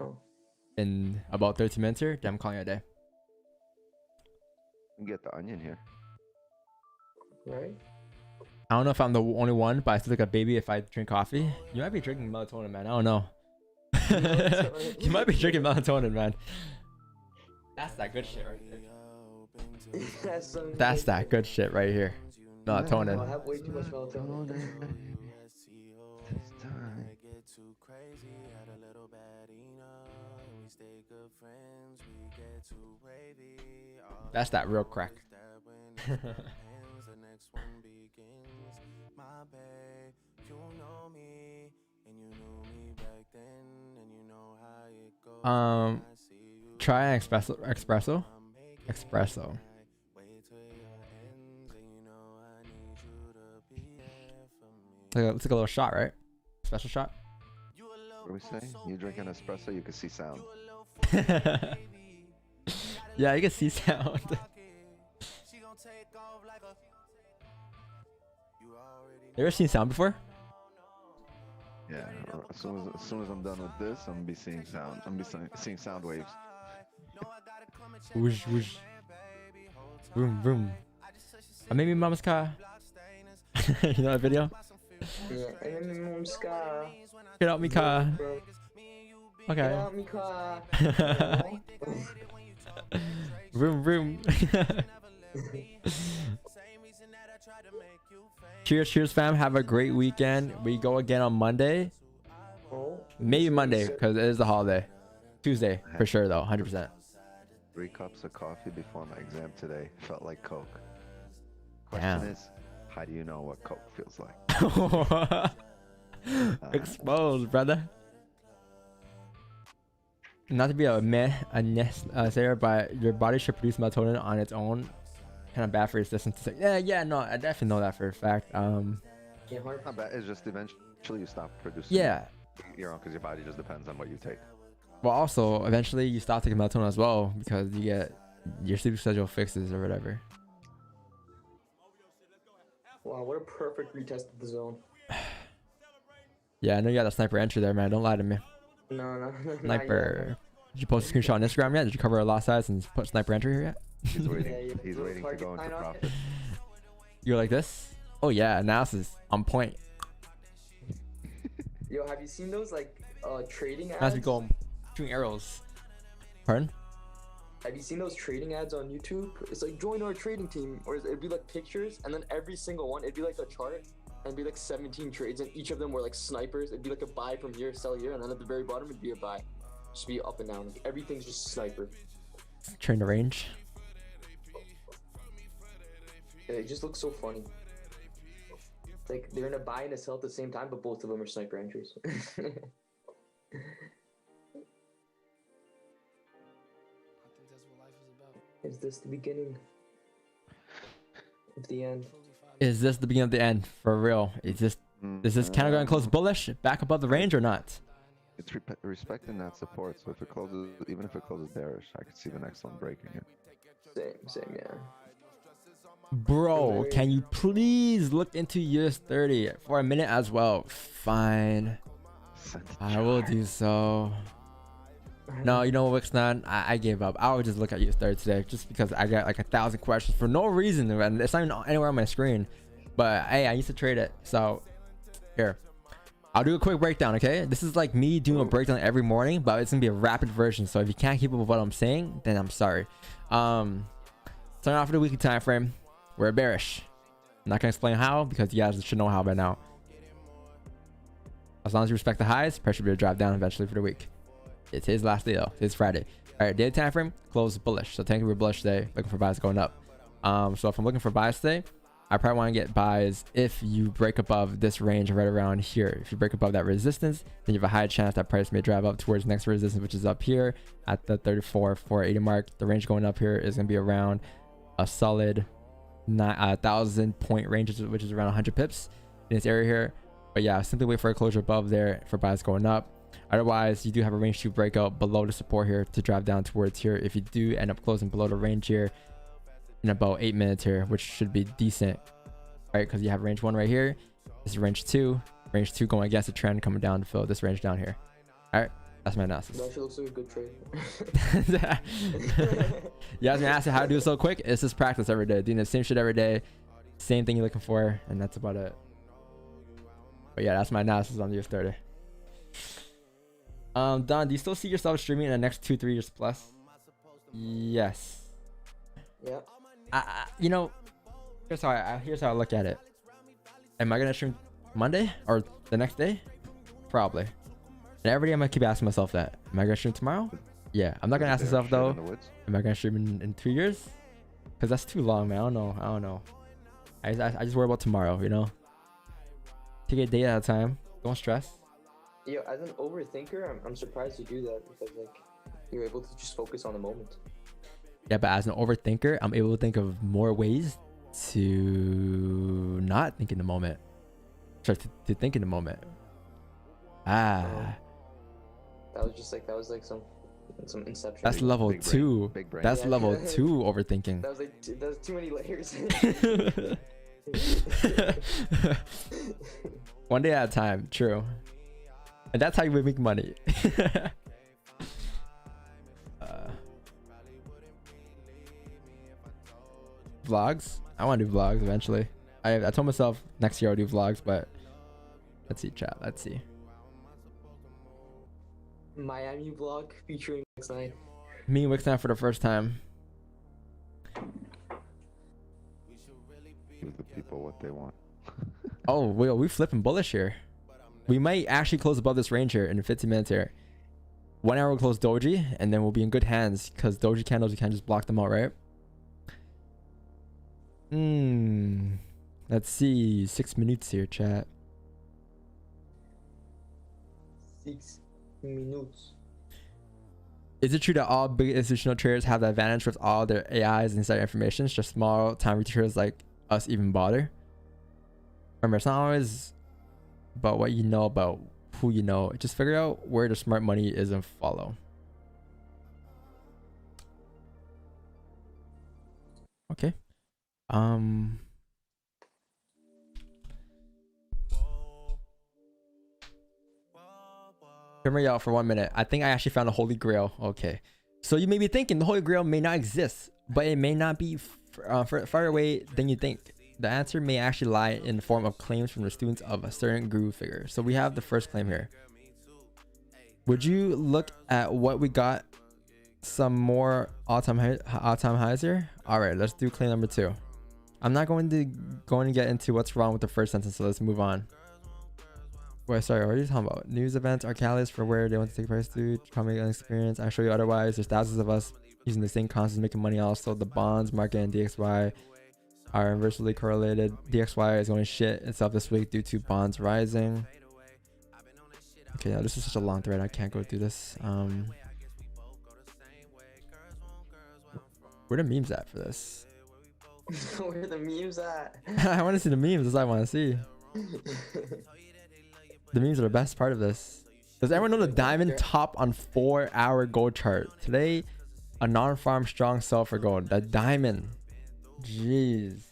Oh. In about 13 minutes here, then I'm calling it a day. you get the onion here. Right? I don't know if I'm the only one, but I still look like a baby if I drink coffee. You might be drinking melatonin, man. I don't know. You might be drinking melatonin, man. That's that good shit right there. That's that good shit right here. Melatonin. I have way too much melatonin. That's that real crack. Try an espresso. It's like a little shot, right? Special shot. What do we say? You drink an espresso, you can see sound. Yeah, you can see sound. You ever seen sound before? Yeah. As soon as I'm done with this, I'm gonna be seeing sound. I'm gonna be seeing sound waves. Whoosh whoosh. Vroom vroom. I made me mama's car. You know that video? Yeah, Get out me car. Okay. Get out me car. Vroom vroom. Cheers fam, have a great weekend. We go again on Monday. Maybe Monday because it is the holiday. Tuesday for sure though, 100%. 3 cups of coffee before my exam today. Felt like Coke. Damn. Question is, how do you know what Coke feels like? Exposed, brother. Not to be a sayer, but your body should produce melatonin on its own. Kind of bad for your system to say. Yeah, no, I definitely know that for a fact. Not bad. It's just eventually you stop producing. Yeah. Your own, because your body just depends on what you take. Well, also eventually you stop taking melatonin as well because you get your sleep schedule fixes or whatever. Wow, what a perfect retest of the zone. Yeah, I know you got a sniper entry there, man. Don't lie to me. No. Sniper. Did you post a screenshot on Instagram yet? Did you cover a lot size and put sniper entry here yet? He's waiting. He's waiting to go into profit. You're like this? Oh yeah, analysis on point. Yo, have you seen those like trading ads? As we go shooting arrows. Pardon? Have you seen those trading ads on YouTube? It's like join our trading team, or it'd be like pictures, and then every single one, it'd be like a chart, and it'd be like 17 trades, and each of them were like snipers. It'd be like a buy from here, sell here, and then at the very bottom it'd be a buy. Just be up and down. Like, everything's just sniper. Train to range. It just looks so funny. It's like they're in a buy and a sell at the same time, but both of them are sniper entries. Is this the beginning of the end? Is this the beginning of the end? For real? Is this kind of going to close bullish back above the range or not? It's respecting that support. So if it closes, even if it closes bearish, I could see the next one breaking it. Same, yeah. Bro, can you please look into US30 for a minute as well? Fine, I will do so. No, you know what, Wixnan? I gave up. I would just look at US30 today just because I got like 1,000 questions for no reason, and it's not even anywhere on my screen. But hey, I used to trade it, so here. I'll do a quick breakdown, okay? This is like me doing a breakdown every morning, but it's gonna be a rapid version. So if you can't keep up with what I'm saying, then I'm sorry. Starting off with the weekly time frame, we're bearish. I'm not gonna explain how because you guys should know how by now. As long as you respect the highs, price should be a drive down eventually for the week. It's his last day though. It's Friday. All right, daily time frame closed bullish. So technically we're bullish today, looking for buys going up. So if I'm looking for buys today, I probably want to get buys if you break above this range right around here. If you break above that resistance, then you have a high chance that price may drive up towards next resistance, which is up here at the 34,480 mark. The range going up here is going to be around a solid 1,000 point range, which is around 100 pips in this area here. But yeah, simply wait for a closure above there for buys going up. Otherwise, you do have a range to break out below the support here to drive down towards here. If you do end up closing below the range here in about 8 minutes here, which should be decent, right? Because you have range 1 right here. This is range 2. Range 2 going against the trend, coming down to fill this range down here. All right, that's my analysis. That actually looks like a good trade. You guys may ask me how to do it so quick. It's just practice every day, doing the same shit every day, same thing you're looking for, and that's about it. But yeah, that's my analysis on the US30. Don, do you still see yourself streaming in the next 2-3 years plus? Yes. Yeah. You know, here's how I look at it. Am I gonna stream Monday or the next day? Probably. And every day I'm gonna keep asking myself that. Am I gonna stream tomorrow? Yeah. I'm not gonna ask myself though. Am I gonna stream in 2 years? Because that's too long, man. I don't know. I just worry about tomorrow. You know. Take it a day at a time. Don't stress. Yo, as an overthinker, I'm surprised you do that because like you're able to just focus on the moment. Yeah, but as an overthinker, I'm able to think of more ways to not think in the moment. Start to think in the moment. That was like some inception. That's level 2. Big brain. That's level 2 overthinking. That was too many layers. One day at a time. True. And that's how you make money. Vlogs. I want to do vlogs eventually. I told myself next year I'll do vlogs, but let's see, chat. Let's see. Miami vlog featuring X9. Me and Wixan for the first time. Give the people what they want. Oh, we flipping bullish here. We might actually close above this range here in 15 minutes here. 1 hour we'll close doji, and then we'll be in good hands because doji candles, you can't just block them out, right? Let's see. 6 minutes here, chat. 6 minutes. Is it true that all big institutional traders have the advantage with all their AIs and insider information? It's just small time traders like us even bother? Remember, it's not always about what you know about who you know. Just figure out where the smart money is and follow. Okay. Hear me out for 1 minute. I think I actually found the Holy Grail. Okay. So you may be thinking the Holy Grail may not exist, but it may not be far away than you think. The answer may actually lie in the form of claims from the students of a certain guru figure. So we have the first claim here. Would you look at what we got? Some more all-time highs here. All right, let's do claim number 2. I'm not going to get into what's wrong with the first sentence, so let's move on. Wait, sorry, what are you talking about? News events are catalysts for where they want to take price to coming and experience. I show you otherwise. There's thousands of us using the same concepts making money. Also, the bonds market and DXY are inversely correlated. DXY is going to shit itself this week due to bonds rising. Okay, now this is such a long thread. I can't go through this. Where the memes at for this? Where the memes at? I want to see the memes. That's what I want to see. The memes are the best part of this. Does everyone know the diamond top on 4-hour gold chart? Today, a non-farm strong sell for gold. The diamond. Jeez.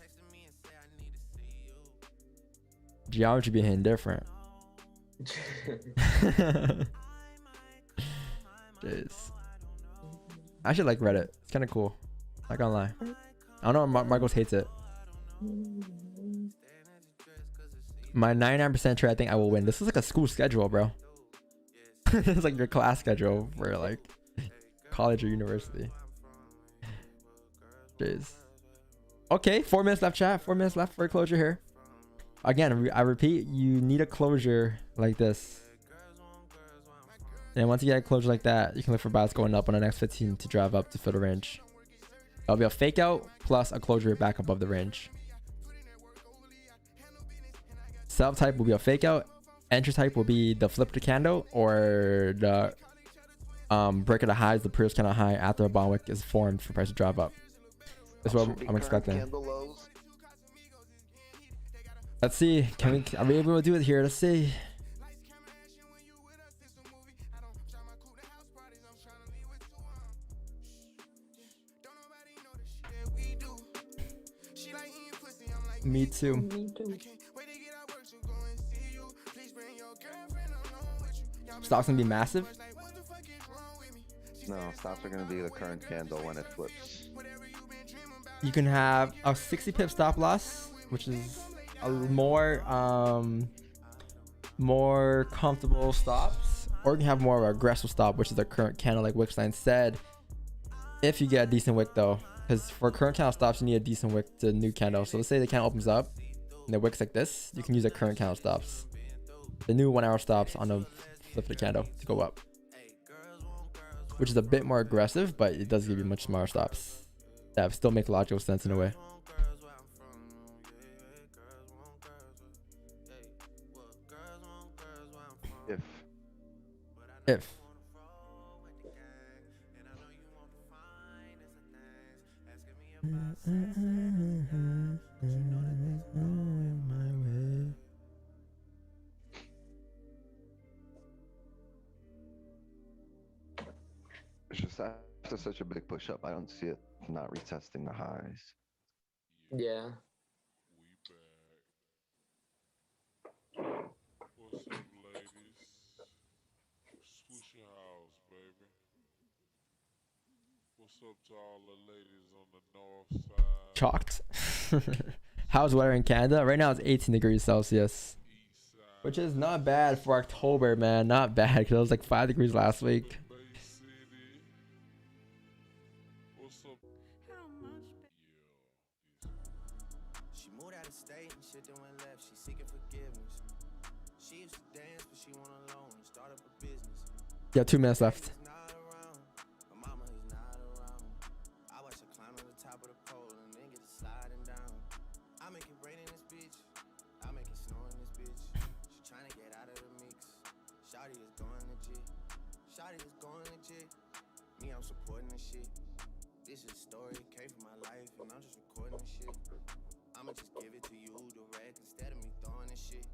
Geometry be hitting different. Jeez. I should like Reddit. It's kind of cool. Not gonna lie. I don't know. Marcos hates it. My 99% sure I think I will win. This is like a school schedule, bro. It's like your class schedule for like college or university. Jeez. Okay, 4 minutes left, chat. 4 minutes left for a closure here. Again, I repeat, you need a closure like this. And once you get a closure like that, you can look for bots going up on the next 15 to drive up to fill the range. That'll be a fake out plus a closure back above the range. Sell type will be a fake out. Entry type will be the flip to candle or the break of the highs, the previous candle high after a bond wick is formed for price to drive up. That's what I'm expecting. Let's see. Are we able to do it here? Let's see. Me too. Me too. Stock's gonna be massive. No, stops are gonna be the current candle when it flips. You can have a 60 pip stop loss, which is a more comfortable stops, or you can have more of an aggressive stop, which is the current candle, like Wickstein said. If you get a decent wick though, because for current candle stops, you need a decent wick to new candle. So let's say the candle opens up and the wick's like this, you can use a current candle stops, the new 1 hour stops on the flip of the candle to go up, which is a bit more aggressive, but it does give you much smaller stops that still make logical sense in a way. If It's just after such a big push up, I don't see it not retesting the highs. Yeah. What's up, ladies? Swoosh your house, baby. What's up to all the ladies on the north side? chalked. How's weather in Canada? Right now it's 18 degrees Celsius, which is not bad for October, man. Not bad, because it was like 5 degrees last week. What's up? She moved out of state and shit then went left. She seeking forgiveness. She used to dance, but she went alone and start up a business. Yeah, 2 minutes left. Not around. My mama is not around. I watch her climb to the top of the pole and then get to sliding down. I make it rain in this bitch. I make it snow in this bitch. She trying to get out of the mix. Shawty is going legit. Shawty is going legit. Me, I'm supporting this shit. This is a story, it came from my life, and I'm just recording this shit. I'ma just give it to you direct instead of me throwing this shit.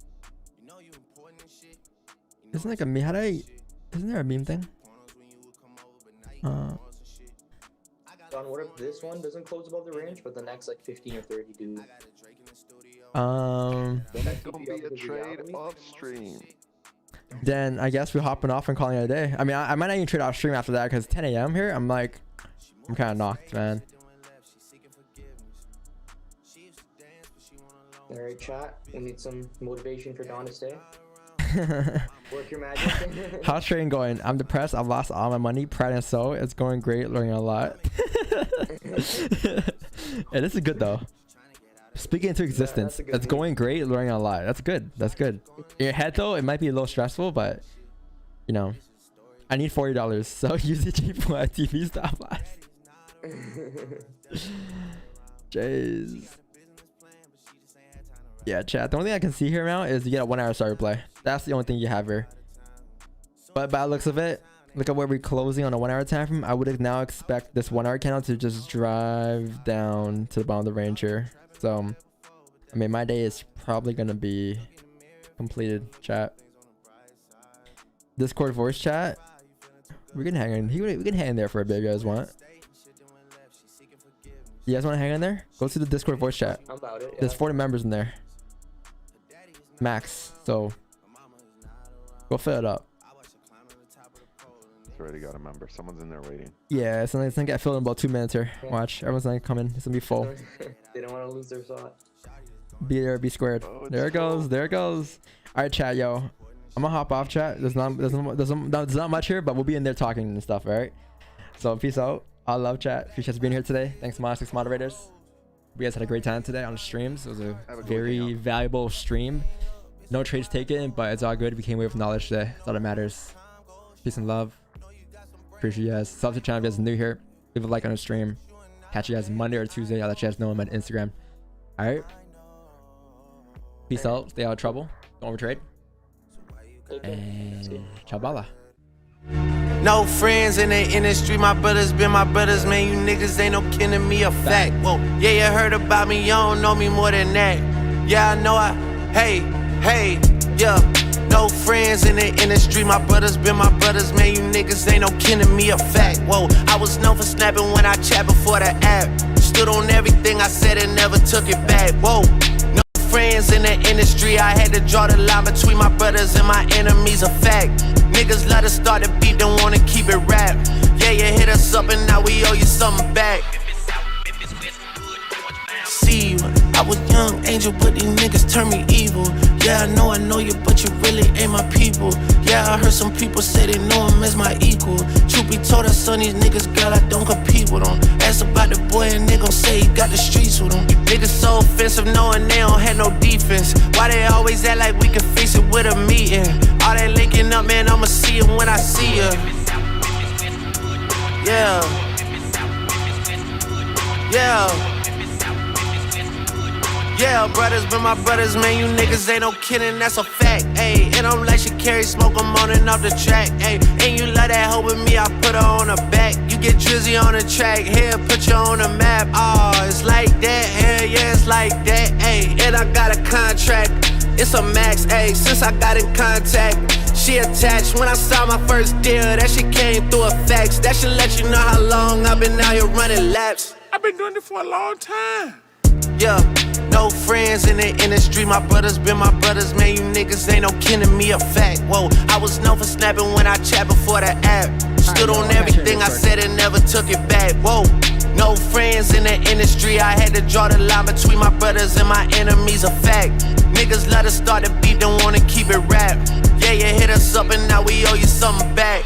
You know you important and shit. You know Isn't like a meme? Isn't there a meme thing? Don, what if this one doesn't close above the range, but the next like 15 or 30 do? It's gonna be a trade off stream. Then I guess we're hopping off and calling it a day. I mean, I might not even trade off stream after that, because 10 a.m. here, I'm kind of knocked, man. Alright, chat. We need some motivation for Don to stay. Work your magic. How's trading going? I'm depressed. I've lost all my money. Pride and soul. It's going great. Learning a lot. Hey, this is good though. Speaking into existence. Yeah, it's going great. Learning a lot. That's good. That's good. In your head though, it might be a little stressful, but you know, I need $40. So use the cheap TV stop loss. Jeez. Yeah, chat. The only thing I can see here now is you get a 1 hour start replay. That's the only thing you have here. But by the looks of it, look at where we're closing on a 1 hour time frame. I would now expect this 1 hour candle to just drive down to the bottom of the range here. So, I mean, my day is probably gonna be completed. Chat. Discord voice chat. We can hang in. We can hang in there for a bit if you guys want. You guys want to hang in there? Go to the Discord voice chat. I'm about it. Yeah. There's 40 members in there. max. So go fill it up. It's already got a member. Someone's in there waiting. Yeah, it's gonna get filled in about 2 minutes here. Watch, everyone's gonna come in. It's gonna be full. They don't want to lose their thought. Be there, be squared. Oh, There it goes. There it goes. All right, chat, yo. I'm gonna hop off, chat. There's not much here, but we'll be in there talking and stuff. All right. So peace out. I love chat. Appreciate you being here today. Thanks, Monstix moderators. We guys had a great time today on the streams. It was a very valuable stream. No trades taken, but it's all good. We came away with knowledge today. That's all that matters. Peace and love. Appreciate you guys. Sub to the channel if you guys are new here. Leave a like on the stream. Catch you guys Monday or Tuesday. I'll let you guys know I'm on Instagram. All right. Peace out. Stay out of trouble. Don't overtrade. And chabala. No friends in the industry, my brothers been my brothers, man. You niggas ain't no kin to me, a fact. Whoa, yeah, you heard about me, you don't know me more than that. Yeah, I know hey, yeah. No friends in the industry, my brothers been my brothers, man. You niggas ain't no kin to me, a fact. Whoa, I was known for snapping when I chat before the app. Stood on everything I said and never took it back. Whoa. Friends in the industry, I had to draw the line between my brothers and my enemies, a fact. Niggas let us start the beat, don't wanna keep it rap. Yeah, you hit us up and now we owe you something back. See you, I was young angel, but these niggas turn me evil. Yeah, I know you, but you really ain't my people. Yeah, I heard some people say they know him as my equal. Truth be told, I son these niggas, girl, I don't compete with them. Ask about the boy and they gon' say he got the streets with him. Niggas so offensive knowing they don't have no defense. Why they always act like we can fix it with a meeting? All that linking up, man, I'ma see him when I see ya. Yeah. Yeah, brothers been my brothers, man. You niggas ain't no kidding, that's a fact. Ayy, and I'm like she carry smoke, I'm on and off the track. Ayy, and you love that hoe with me, I put her on her back. You get drizzy on the track, here, put you on the map. Oh, it's like that, hell yeah, it's like that. Ayy, and I got a contract, it's a max. Ayy, since I got in contact, she attached. When I saw my first deal, that shit came through a fax. That should let you know how long I've been out here running laps. I've been doing it for a long time. Yeah, no friends in the industry, my brothers been my brothers, man. You niggas ain't no kin to me, a fact. Whoa, I was known for snapping when I chat before the app. Stood on everything I said and never took it back. Whoa, no friends in the industry, I had to draw the line between my brothers and my enemies, a fact. Niggas let us start the beat, don't wanna keep it rap. Yeah, you hit us up and now we owe you something back.